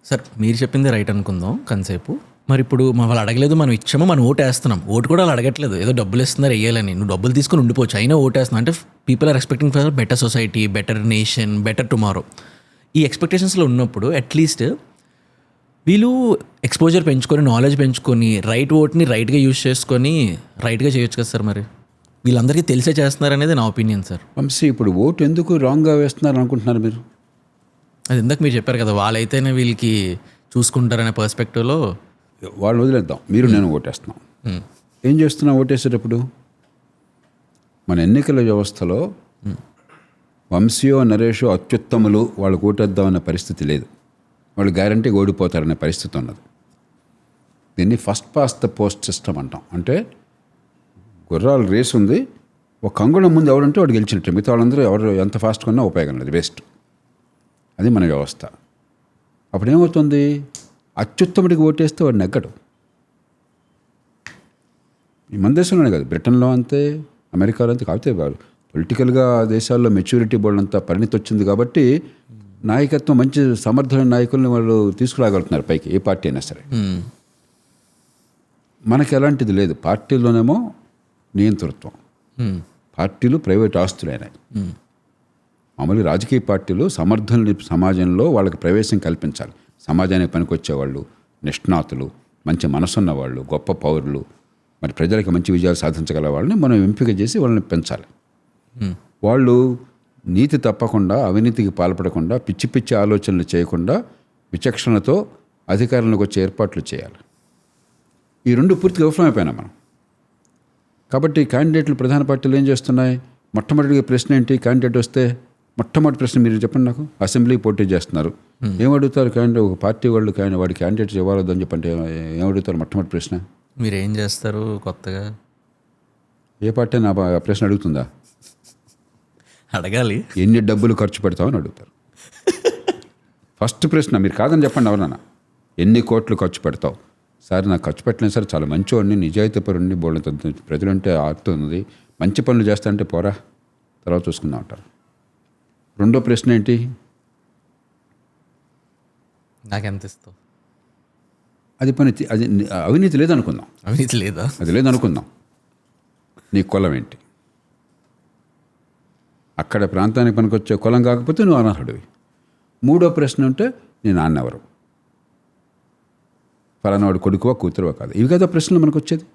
సార్ మీరు చెప్పింది రైట్ అనుకుందాం కొంతసేపు. మరి ఇప్పుడు వాళ్ళు అడగలేదు, మనం ఇచ్చామో, మనం ఓటు వేస్తున్నాం. ఓటు కూడా వాళ్ళు అడగట్లేదు, ఏదో డబ్బులు ఇస్తున్నారు వేయాలని. నువ్వు డబ్బులు తీసుకుని ఉండిపోవచ్చు, అయినా ఓటు వేస్తున్నావు అంటే people are expecting for better society, better nation, better tomorrow. ఈ ఎక్స్పెక్టేషన్స్లో ఉన్నప్పుడు అట్లీస్ట్ వీళ్ళు ఎక్స్పోజర్ పెంచుకొని, నాలెడ్జ్ పెంచుకొని, రైట్ ఓట్ని రైట్గా యూజ్ చేసుకొని రైట్గా చేయొచ్చు కదా సార్. మరి వీళ్ళందరికీ తెలిసే చేస్తున్నారు అనేది నా ఒపీనియన్ సార్. వంశీ, ఇప్పుడు ఓటు ఎందుకు రాంగ్గా వేస్తున్నారు అనుకుంటున్నారు మీరు? అది ఇందాక మీరు చెప్పారు కదా, వాళ్ళైతేనే వీళ్ళకి చూసుకుంటారనే పర్స్పెక్టివ్లో. వాళ్ళని వదిలేద్దాం, మీరు నేను ఓటేస్తున్నాం. ఏం చేస్తున్నాం ఓటేసేటప్పుడు? మన ఎన్నికల వ్యవస్థలో వంశీయో నరేషో అత్యుత్తములు వాళ్ళకు ఓటేద్దామన్న పరిస్థితి లేదు. వాళ్ళు గ్యారంటీగా ఓడిపోతారనే పరిస్థితి ఉన్నది. దీన్ని first pass the post system అంటాం. అంటే గుర్రాలు రేస్ ఉంది, ఒక అంగుళం ముందు ఎవడంటే వాడు గెలిచినట్టు, మిగతా వాళ్ళందరూ ఎవరు ఎంత ఫాస్ట్గా ఉన్నా ఉపయోగం లేదు, వేస్ట్. అది మన వ్యవస్థ. అప్పుడు ఏమవుతుంది? అత్యుత్తముడికి ఓటేస్తే వాడు నెగ్గడు. ఈ మన దేశంలోనే కాదు, బ్రిటన్లో అంతే, అమెరికాలో అంతే. కాకపోతే వాడు పొలిటికల్గా దేశాల్లో మెచ్యూరిటీ బోర్డు అంతా పరిణితి వచ్చింది కాబట్టి నాయకత్వం, మంచి సమర్థమైన నాయకుల్ని వాళ్ళు తీసుకురాగలుగుతున్నారు పైకి, ఏ పార్టీ అయినా సరే. మనకి ఎలాంటిది లేదు. పార్టీలోనేమో నియంతృత్వం, పార్టీలు ప్రైవేట్ ఆస్తులైనాయి. మామూలు రాజకీయ పార్టీలు సమర్థుల్ని సమాజంలో వాళ్ళకి ప్రవేశం కల్పించాలి. సమాజానికి పనికొచ్చేవాళ్ళు, నిష్ణాతులు, మంచి మనసున్న వాళ్ళు, గొప్ప పౌరులు, మరి ప్రజలకు మంచి విజయాలు సాధించగల వాళ్ళని మనం ఎంపిక చేసి వాళ్ళని పెంచాలి. వాళ్ళు నీతి తప్పకుండా, అవినీతికి పాల్పడకుండా, పిచ్చి పిచ్చి ఆలోచనలు చేయకుండా విచక్షణతో అధికారంలోకి వచ్చే ఏర్పాట్లు చేయాలి. ఈ రెండు పూర్తిగా విఫలమైపోయినా మనం. కాబట్టి క్యాండిడేట్లు, ప్రధాన పార్టీలు ఏం చేస్తున్నాయి? మొట్టమొదటిగా ప్రశ్న ఏంటి? క్యాండిడేట్ వస్తే మొట్టమొదటి ప్రశ్న మీరు చెప్పండి నాకు. అసెంబ్లీ పోటీ చేస్తున్నారు, ఏమడుగుతారు క్యాండిడేట్? ఒక పార్టీ వాళ్ళు వాడి క్యాండిడేట్స్ ఇవ్వలేదని చెప్పంటే ఏమడుగుతారు? మొట్టమొదటి ప్రశ్న, మీరు ఏం చేస్తారు కొత్తగా? ఏ పార్టీ నా ప్రశ్న అడుగుతుందా? అడగాలి. ఎన్ని డబ్బులు ఖర్చు పెడతామని అడుగుతారు. ఫస్ట్ ప్రశ్న మీరు కాదని చెప్పండి. ఎవరన్నా ఎన్ని కోట్లు ఖర్చు పెడతావు? సార్ నాకు ఖర్చు పెట్టలేదు సార్, చాలా మంచివాడిని, నిజాయితీపరుడిని, బోళ్ళంత ప్రజలంటే ఆడుతుంది, మంచి పనులు చేస్తా అంటే పోరా, తర్వాత చూసుకుందాం అంటారు. రెండో ప్రశ్న ఏంటి? నాకెంత ఇస్తావు? అది అది అవినీతి లేదనుకుందాం. అవినీతి లేదా? అది లేదనుకుందాం. నీ కులం ఏంటి? అక్కడ ప్రాంతానికి పనికొచ్చే కులం కాకపోతే నువ్వు అనర్హుడివి. మూడో ప్రశ్న ఉంటే నీ నాన్న ఎవరు? ఫలానావాడు కొడుకువా కూతురువా కాదు? ఇవి కదా ప్రశ్నలు మనకు వచ్చేది.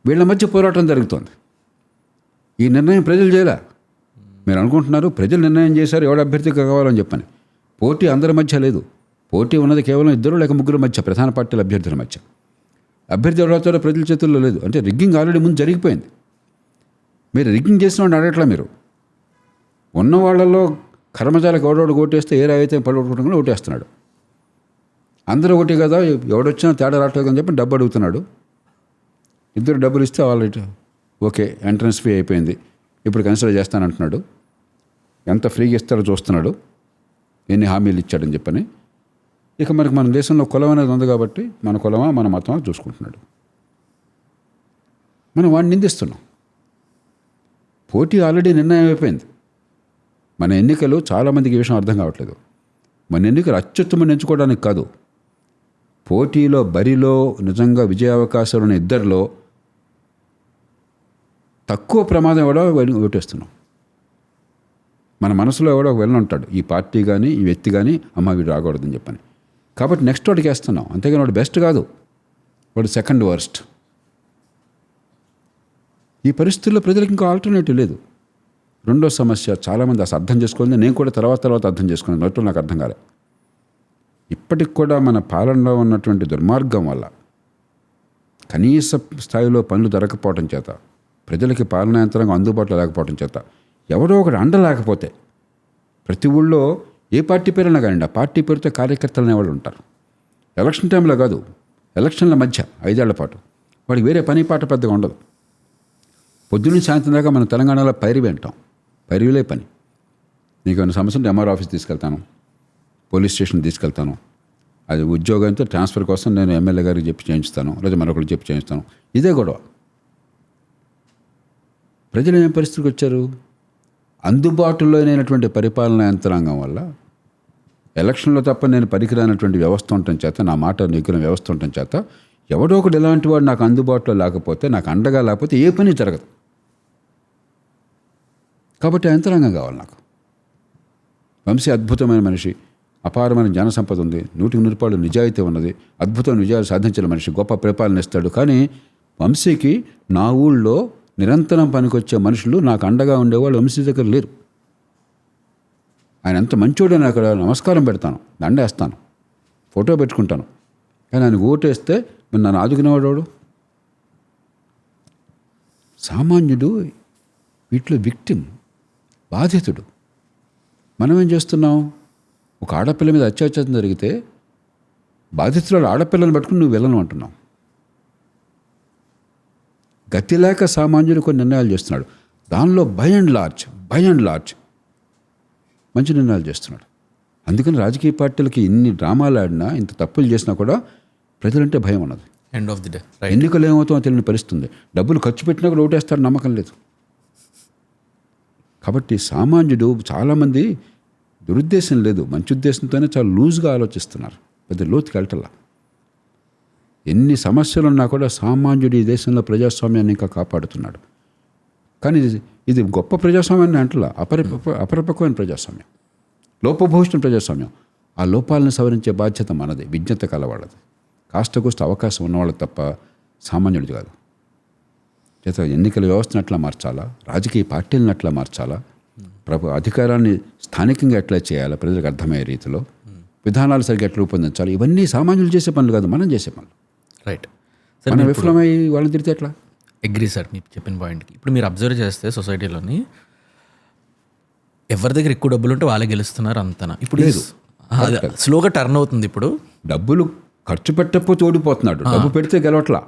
వీళ్ళ మధ్య పోరాటం జరుగుతోంది. ఈ నిర్ణయం ప్రజలు చేయలే. మీరు అనుకుంటున్నారు ప్రజలు నిర్ణయం చేశారు ఎవడు అభ్యర్థికి కావాలని చెప్పని. పోటీ అందరి మధ్య లేదు. పోటీ ఉన్నది కేవలం 2 లేక 3 మధ్య, ప్రధాన పార్టీల అభ్యర్థుల మధ్య. అభ్యర్థి ఎవడవుతారో ప్రజల చేతుల్లో లేదు. అంటే రిగ్గింగ్ ఆల్రెడీ ముందు జరిగిపోయింది. మీరు రిగ్గింగ్ చేసిన వాడిని అడగట్లా. మీరు ఉన్న వాళ్ళలో కర్మజాలకు ఎవడోడు ఓటేస్తే ఏ రాయితే పడగొట్టుకుంటున్నా ఓటేస్తున్నాడు. అందరూ ఒకటి కదా, ఎవడొచ్చినా తేడా రావట్లేదు అని చెప్పి డబ్బు అడుగుతున్నాడు. 2 డబ్బులు ఇస్తే ఆల్రెడీ ఓకే, ఎంట్రన్స్ ఫీ అయిపోయింది, ఇప్పుడు కన్సిడర్ చేస్తానంటున్నాడు. ఎంత ఫ్రీగా ఇస్తారో చూస్తున్నాడు, ఎన్ని హామీలు ఇచ్చాడని చెప్పని. ఇక మనకి మన దేశంలో కులం అనేది ఉంది కాబట్టి మన కులమా మన మతమా చూసుకుంటున్నాడు. మనం వాడిని నిందిస్తున్నాం. పోటీ ఆల్రెడీ నిర్ణయం అయిపోయింది. మన ఎన్నికలు చాలామందికి ఈ విషయం అర్థం కావట్లేదు. మన ఎన్నికలు అత్యుత్తమని ఎంచుకోవడానికి కాదు, పోటీలో బరిలో నిజంగా విజయావకాశాలు ఉన్న ఇద్దరిలో తక్కువ ప్రమాదం ఎవడో ఓటేస్తున్నాం. మన మనసులో ఎవడో ఒక వెళ్ళి ఉంటాడు, ఈ పార్టీ కానీ ఈ వ్యక్తి కానీ అమ్మ వీడు రాకూడదని చెప్పని. కాబట్టి నెక్స్ట్ వాడికి వేస్తున్నాం. అంతేగాని వాడు బెస్ట్ కాదు, వాడు సెకండ్ వర్స్ట్. ఈ పరిస్థితుల్లో ప్రజలకు ఇంకా ఆల్టర్నేటివ్ లేదు. రెండో సమస్య చాలామంది అసలు అర్థం చేసుకోవాలి. నేను కూడా తర్వాత అర్థం చేసుకున్నాను. మొదట్లో నాకు అర్థం కాలే. ఇప్పటికి కూడా మన పాలనలో ఉన్నటువంటి దుర్మార్గం వల్ల, కనీస స్థాయిలో పనులు దొరకపోవటం చేత, ప్రజలకి పాలనా యంత్రాంగం అందుబాటులో లేకపోవడం చేత, ఎవరో ఒకటి అండ లేకపోతే ప్రతి ఊళ్ళో ఏ పార్టీ పేరైనా కానివ్వండి, ఆ పార్టీ పేరుతో కార్యకర్తలు అనేవాళ్ళు ఉంటారు. ఎలక్షన్ టైంలో కాదు, ఎలక్షన్ల మధ్య 5 ఏళ్ల పాటు వాడికి వేరే పని పాట పెద్దగా ఉండదు. పొద్దున్న సాయంత్రం దాకా మన తెలంగాణలో పైరువి అంటాం. పైరువిలే పని. నీకు ఏమైనా సమస్య ఉంటే ఎంఆర్ ఆఫీస్ తీసుకెళ్తాను, పోలీస్ స్టేషన్ తీసుకెళ్తాను. అది ఉద్యోగంతో ట్రాన్స్ఫర్ కోసం నేను ఎమ్మెల్యే గారికి చెప్పి చేయించుతాను, లేదా మరొకరికి చెప్పి చేయిస్తాను. ఇదే గొడవ. ప్రజలు ఏం పరిస్థితికి వచ్చారు? అందుబాటులో లేనటువంటి పరిపాలనా యంత్రాంగం వల్ల, ఎలక్షన్లో తప్ప నేను పనికిరానటువంటి వ్యవస్థ ఉండటం చేత, నా మాట నెగ్గిన వ్యవస్థ ఉండటం చేత, ఎవడో ఒకటి ఎలాంటి వాడు నాకు అందుబాటులో లేకపోతే, నాకు అండగా లేకపోతే ఏ పని జరగదు. కాబట్టి యంత్రాంగం కావాలి నాకు. వంశీ అద్భుతమైన మనిషి, అపారమైన జనసంపద ఉంది, 100% నిజాయితీ ఉన్నది, అద్భుతమైన విజయాలు సాధించిన మనిషి, గొప్ప పరిపాలన ఇస్తాడు. కానీ వంశీకి నా ఊళ్ళో నిరంతరం పనికొచ్చే మనుషులు, నాకు అండగా ఉండేవాళ్ళు వంశీ దగ్గర లేరు. ఆయన ఎంత మంచోడు అని అక్కడ నమస్కారం పెడతాను, దండేస్తాను, ఫోటో పెట్టుకుంటాను. కానీ ఆయన ఓటేస్తే మీరు నన్ను ఆదుకునేవాడు. సామాన్యుడు వీటిలో విక్టిమ్, బాధితుడు. మనం ఏం చేస్తున్నాం? ఒక ఆడపిల్ల మీద అత్యాచారం జరిగితే బాధితురాలు ఆడపిల్లని పట్టుకుని నువ్వు వెళ్ళను అంటున్నావు. గతి లేక సామాన్యుడు కొన్ని నిర్ణయాలు చేస్తున్నాడు. దానిలో బై అండ్ లార్జ్ మంచి నిర్ణయాలు చేస్తున్నాడు. అందుకని రాజకీయ పార్టీలకి ఇన్ని డ్రామాలు ఆడినా, ఇంత తప్పులు చేసినా కూడా ప్రజలంటే భయం ఉన్నది. ఎండ్ ఆఫ్ ది డే ఎన్నికలు ఏమవుతామో తెలియని పరిస్థితుంది. డబ్బులు ఖర్చు పెట్టినా కూడా ఓటేస్తాడు, నమ్మకం లేదు. కాబట్టి సామాన్యుడు చాలామంది దురుద్దేశం లేదు, మంచి ఉద్దేశంతోనే చాలా లూజ్గా ఆలోచిస్తున్నారు, పెద్ద లోతుకి వెళ్ళటల్లా. ఎన్ని సమస్యలు ఉన్నా కూడా సామాన్యుడు ఈ దేశంలో ప్రజాస్వామ్యాన్ని ఇంకా కాపాడుతున్నాడు. కానీ ఇది గొప్ప ప్రజాస్వామ్యాన్ని అంటలా, అపరిపక్వమైన ప్రజాస్వామ్యం, లోపభూషణ ప్రజాస్వామ్యం. ఆ లోపాలను సవరించే బాధ్యత మనది, విజ్ఞత కలవాళ్ళది, కాస్త కూస్త అవకాశం ఉన్నవాళ్ళకి తప్ప సామాన్యుడిది కాదు. చేత ఎన్నికల వ్యవస్థను అట్లా మార్చాలా, రాజకీయ పార్టీలను అట్లా మార్చాలా, అధికారాన్ని స్థానికంగా ఎట్లా చేయాలా, ప్రజలకు అర్థమయ్యే రీతిలో విధానాలు సరిగ్గా ఎట్లా రూపొందించాలి, ఇవన్నీ సామాన్యులు చేసే పనులు కాదు, మనం చేసే పనులు. రైట్. మనం విఫలమై వాళ్ళని తిరిగితే ఎట్లా? అగ్రీ సార్ మీరు చెప్పిన పాయింట్కి. ఇప్పుడు మీరు అబ్జర్వ్ చేస్తే సొసైటీలోని ఎవరి దగ్గర ఎక్కువ డబ్బులు ఉంటే వాళ్ళే గెలుస్తున్నారు అంతనా. ఇప్పుడు స్లోగా టర్న్ అవుతుంది. ఇప్పుడు డబ్బులు ఖర్చు పెట్టకపోతే ఓడిపోతున్నాడు, డబ్బు పెడితే గెలవట్లా.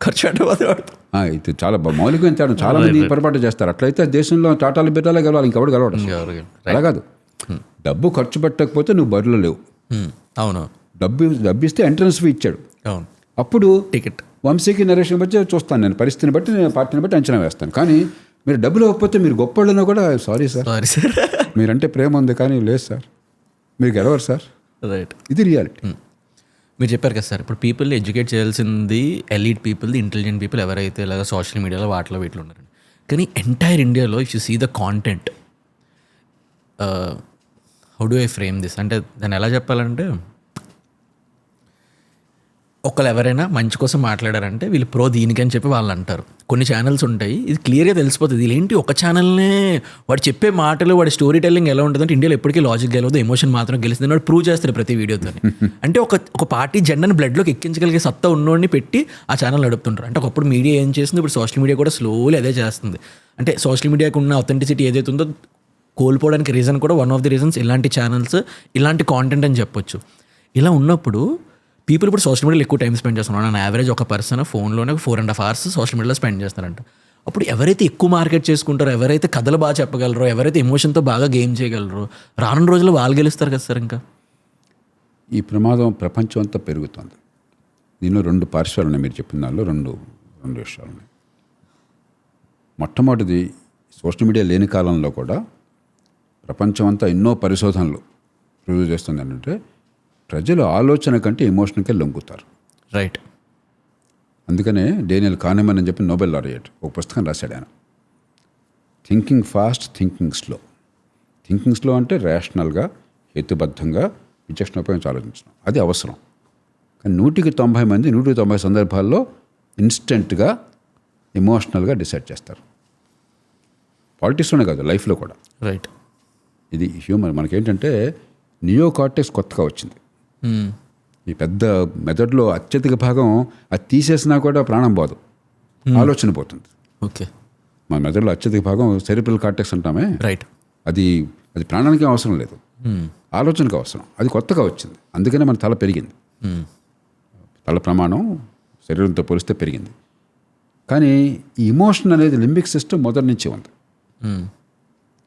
ఖర్చు పెట్టకపోతే ఇది చాలా మౌలికమైన తేడా. చాలా మంది పొరపాటు చేస్తారు. అట్లయితే దేశంలో టాటాలు బిడ్డలే గెలవాలి, ఇంకెవడు గెలవడం. అలా కాదు, డబ్బు ఖర్చు పెట్టకపోతే నువ్వు బరిలో లేవు. అవును, డబ్బు ఇస్తే ఎంట్రన్స్ ఫీ ఇచ్చాడు, అవును, అప్పుడు టికెట్ వంశీకి నరేషన్ బట్టి చూస్తాను, నేను పరిస్థితిని బట్టి, నేను పార్టీని బట్టి అంచనా వేస్తాను. కానీ మీరు డబ్బులు ఇవ్వకపోతే మీరు గొప్పళ్ళన్నా కూడా సారీ సార్ మీరంటే ప్రేమ ఉంది కానీ లేదు సార్, మీరు గెలవరు సార్. రైట్, ఇది రియాలిటీ. మీరు చెప్పారు కదా సార్, ఇప్పుడు పీపుల్ని ఎడ్యుకేట్ చేయాల్సింది ఎలీట్ పీపుల్ది, ఇంటెలిజెంట్ పీపుల్ ఎవరైతే ఇలాగ సోషల్ మీడియాలో వాటిలో వీటిలో ఉన్నారండి. కానీ ఎంటైర్ ఇండియాలో if you see the content, how do I frame this అంటే దాన్ని ఎలా చెప్పాలంటే, ఒకళ్ళు ఎవరైనా మంచి కోసం మాట్లాడారంటే వీళ్ళు ప్రో దీనికి అని చెప్పి వాళ్ళు అంటారు. కొన్ని ఛానల్స్ ఉంటాయి, ఇది క్లియర్గా తెలిసిపోతుంది. వీళ్ళేంటి ఒక ఛానల్నే వాడు చెప్పే మాటలు, వాడి స్టోరీ టెల్లింగ్ ఎలా ఉంటుందంటే ఇండియాలో ఎప్పటికీ లాజిక్ గెలవదు, ఎమోషన్ మాత్రం గెలుస్తుంది వాడు ప్రూవ్ చేస్తాడు ప్రతి వీడియోతో. అంటే ఒక పార్టీ జెండాని బ్లడ్లోకి ఎక్కించగలిగే సత్తా ఉన్నోడిని పెట్టి ఆ ఛానల్ నడుపుతుంటారు. అంటే ఒకప్పుడు మీడియా ఏం చేస్తుంది, ఇప్పుడు సోషల్ మీడియా కూడా స్లోలీ అదే చేస్తుంది. అంటే సోషల్ మీడియాకు ఉన్న అథెంటిసిటీ ఏదైతే ఉందో కోల్పోవడానికి రీజన్ కూడా వన్ ఆఫ్ ది రీజన్స్ ఇలాంటి ఛానల్స్, ఇలాంటి కాంటెంట్ అని చెప్పొచ్చు. ఇలా ఉన్నప్పుడు పీపుల్ ఇప్పుడు సోషల్ మీడియాలో ఎక్కువ టైం స్పెండ్ చేస్తున్నారు. నా యావరేజ్ ఒక పర్సన్ ఫోన్లోనే 4.5 hours సోషల్ మీడియాలో స్పెండ్ చేస్తారంట. అప్పుడు ఎవరైతే ఎక్కువ మార్కెట్ చేసుకుంటారో, ఎవరైతే కథలు బాగా చెప్పగలరో, ఎవరైతే ఎమోషన్తో బాగా గేమ్ చేయగలరో, రానున్న రోజుల్లో వాళ్ళు గెలుస్తారు కదా సార్. ఇంకా ఈ ప్రమాదం ప్రపంచం అంతా పెరుగుతుంది. దీనిలో 2 పార్శ్వాలు ఉన్నాయి. మీరు చెప్పిన దానిలో రెండు విషయాలు ఉన్నాయి. మొట్టమొదటిది, సోషల్ మీడియా లేని కాలంలో కూడా ప్రపంచం అంతా ఎన్నో పరిశోధనలు రుజువు చేస్తుంది ఏంటంటే, ప్రజలు ఆలోచన కంటే ఎమోషన్కే లొంగుతారు. రైట్. అందుకనే డేనియల్ కానెమన్ అని చెప్పి నోబెల్ లారియట్ ఒక పుస్తకం రాశాడు ఆయన. Thinking fast, thinking slow. Thinking slow అంటే రేషనల్గా, హేతుబద్ధంగా, విచక్షణ ఉపయోగించి ఆలోచించడం, అది అవసరం. కానీ 190 మంది 190 సందర్భాల్లో ఇన్స్టెంట్గా ఎమోషనల్గా డిసైడ్ చేస్తారు. పాలిటిక్స్లోనే కాదు, లైఫ్లో కూడా. రైట్. ఇది హ్యూమన్. మనకేంటంటే నియో కార్టెక్స్ కొత్తగా వచ్చింది. ఈ పెద్ద మెదడులో అత్యధిక భాగం అది తీసేసినా కూడా ప్రాణం పోదు, ఆలోచన పోతుంది. ఓకే. మన మెదడులో అత్యధిక భాగం సెరిబ్రల్ కార్టెక్స్ అంటామే. రైట్. అది ప్రాణానికి అవసరం లేదు, ఆలోచనకు అవసరం. అది కొత్తగా వచ్చింది. అందుకనే మన తల పెరిగింది, తల ప్రమాణం శరీరంతో పోలిస్తే పెరిగింది. కానీ ఈ ఇమోషన్ అనేది లింబిక్ సిస్టమ్ మొదటి నుంచి ఉంది.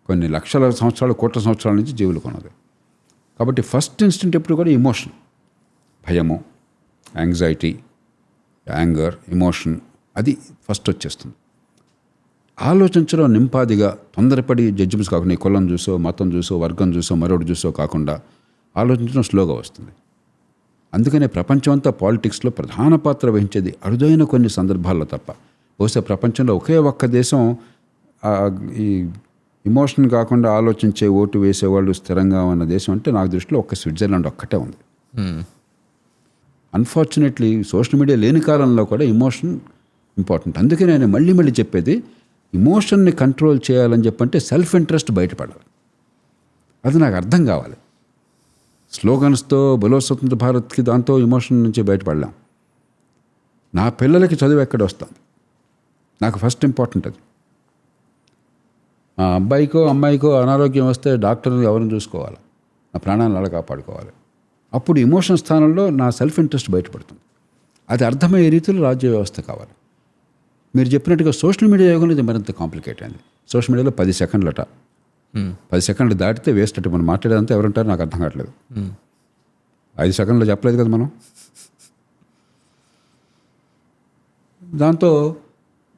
కొన్ని లక్షల సంవత్సరాలు, కోట్ల సంవత్సరాల నుంచి జీవులు కొన్నది. కాబట్టి ఫస్ట్ ఇన్స్టెంట్ ఎప్పుడు కూడా ఇమోషన్, భయము, యాంగ్జైటీ, యాంగర్, ఎమోషన్, అది ఫస్ట్ వచ్చేస్తుంది. ఆలోచించడం నింపాదిగా, తొందరపడి జడ్జిమెంట్స్ కాకుండా, ఈ కులం చూసో, మతం చూసో, వర్గం చూసో, మరొకటి చూసో కాకుండా ఆలోచించడం స్లోగా వస్తుంది. అందుకనే ప్రపంచం అంతా పాలిటిక్స్లో ప్రధాన పాత్ర వహించేది అరుదైన కొన్ని సందర్భాల్లో తప్ప. బహుశా ప్రపంచంలో ఒకే ఒక్క దేశం ఈ ఇమోషన్ కాకుండా ఆలోచించే ఓటు వేసేవాళ్ళు స్థిరంగా ఉన్న దేశం అంటే నాకు దృష్టిలో ఒక్క స్విట్జర్లాండ్ ఒక్కటే ఉంది. అన్ఫార్చునేట్లీ సోషల్ మీడియా లేని కాలంలో కూడా ఇమోషన్ ఇంపార్టెంట్. అందుకే నేను మళ్ళీ చెప్పేది, ఇమోషన్ని కంట్రోల్ చేయాలని చెప్పంటే సెల్ఫ్ ఇంట్రెస్ట్ బయటపడాలి. అది నాకు అర్థం కావాలి. స్లోగన్స్తో బలో స్వతంత్ర భారత్కి దాంతో ఎమోషన్ నుంచి బయటపడలేం. నా పిల్లలకి చదువు ఎక్కడ వస్తుంది, నాకు ఫస్ట్ ఇంపార్టెంట్ అది. మా అబ్బాయికో అమ్మాయికో అనారోగ్యం వస్తే డాక్టర్ని ఎవరిని చూసుకోవాలి, నా ప్రాణాలను అలా కాపాడుకోవాలి. అప్పుడు ఎమోషన్ స్థానంలో నా సెల్ఫ్ ఇంట్రెస్ట్ బయటపడుతుంది. అది అర్థమయ్యే రీతిలో రాజ్య వ్యవస్థ కావాలి. మీరు చెప్పినట్టుగా సోషల్ మీడియా యుగంలో ఇది మరింత కాంప్లికేట్ అయింది. సోషల్ మీడియాలో 10 సెకండ్లట, 10 సెకండ్లు దాటితే వేస్ట్ అట. మనం మాట్లాడేదంతా ఎవరంటారో నాకు అర్థం కావట్లేదు. 5 సెకండ్లో చెప్పలేదు కదా మనం. దాంతో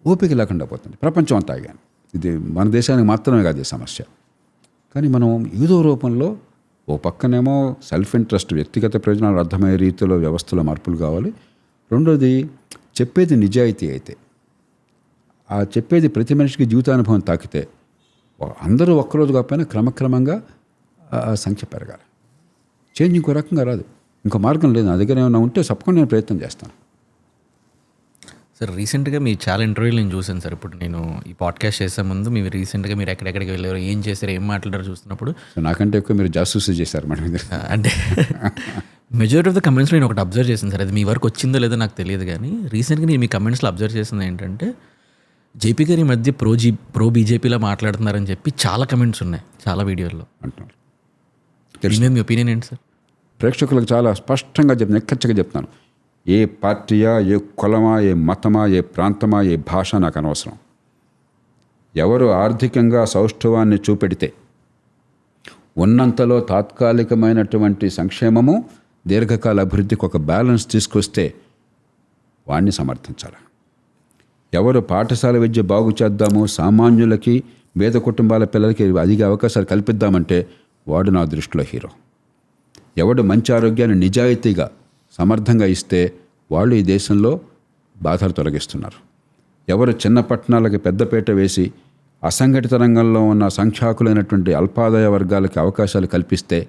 ఓపిక లేకుండా పోతుంది ప్రపంచం అంతా. కానీ ఇది మన దేశానికి మాత్రమే కాదు ఈ సమస్య. కానీ మనం ఏదో రూపంలో ఓ పక్కనేమో సెల్ఫ్ ఇంట్రెస్ట్, వ్యక్తిగత ప్రయోజనాలు అర్థమయ్యే రీతిలో వ్యవస్థలో మార్పులు కావాలి. రెండోది చెప్పేది నిజాయితీ అయితే, ఆ చెప్పేది ప్రతి మనిషికి జీవితానుభవం తాకితే అందరూ ఒక్కరోజు కాకపోయినా క్రమక్రమంగా ఆ సంఖ్య పెరగాలి. చేంజ్ ఇంకో రకంగా రాదు, ఇంకో మార్గం లేదు. నా దగ్గర ఏమైనా ఉంటే తప్పకుండా నేను ప్రయత్నం చేస్తాను. సార్ రీసెంట్గా మీ చాలా ఇంటర్వ్యూలు నేను చూసాను సార్. ఇప్పుడు నేను ఈ పాడ్కాస్ట్ చేసే ముందు మీరు రీసెంట్గా మీరు ఎక్కడెక్కడికి వెళ్ళారు, ఏం చేశారు, ఏం మాట్లాడారు చూస్తున్నప్పుడు నాకంటే ఎక్కువ మీరు జాసూసీ చేశారు మన మీద. అంటే మెజారిటీ ఆఫ్ ద కమెంట్స్లో నేను ఒకటి అబ్జర్వ్ చేశాను సార్. అది మీ వరకు వచ్చిందో లేదో నాకు తెలియదు, కానీ రీసెంట్గా నేను మీ కమెంట్స్లో అబ్జర్వ్ చేసింది ఏంటంటే జేపీ గారి మధ్య ప్రో బీజేపీలో మాట్లాడుతున్నారని చెప్పి చాలా కమెంట్స్ ఉన్నాయి చాలా వీడియోల్లో అంటున్నారు. మీ ఒపీనియన్ ఏంటి సార్? ప్రేక్షకులకు చాలా స్పష్టంగా చెప్తాను, ఎక్కచ్చగా చెప్తాను. ఏ పార్టీయా, ఏ కులమా, ఏ మతమా, ఏ ప్రాంతమా, ఏ భాష నాకు అనవసరం. ఎవరు ఆర్థికంగా సౌష్ఠవాన్ని చూపెడితే, ఉన్నంతలో తాత్కాలికమైనటువంటి సంక్షేమము, దీర్ఘకాల అభివృద్ధికి ఒక బ్యాలెన్స్ తీసుకొస్తే వాడిని సమర్థించాలి. ఎవరు పాఠశాల విద్య బాగు చేద్దాము, సామాన్యులకి, పేద కుటుంబాల పిల్లలకి అధిక అవకాశాలు కల్పిద్దామంటే వాడు నా దృష్టిలో హీరో. ఎవడు మంచి ఆరోగ్యాన్ని నిజాయితీగా సమర్థంగా ఇస్తే వాళ్ళు ఈ దేశంలో బాధలు తొలగిస్తున్నారు. ఎవరు చిన్న పట్టణాలకి పెద్దపీట వేసి అసంఘటిత రంగంలో ఉన్న సంఖ్యాకులైనటువంటి అల్పాదాయ వర్గాలకి అవకాశాలు కల్పిస్తే,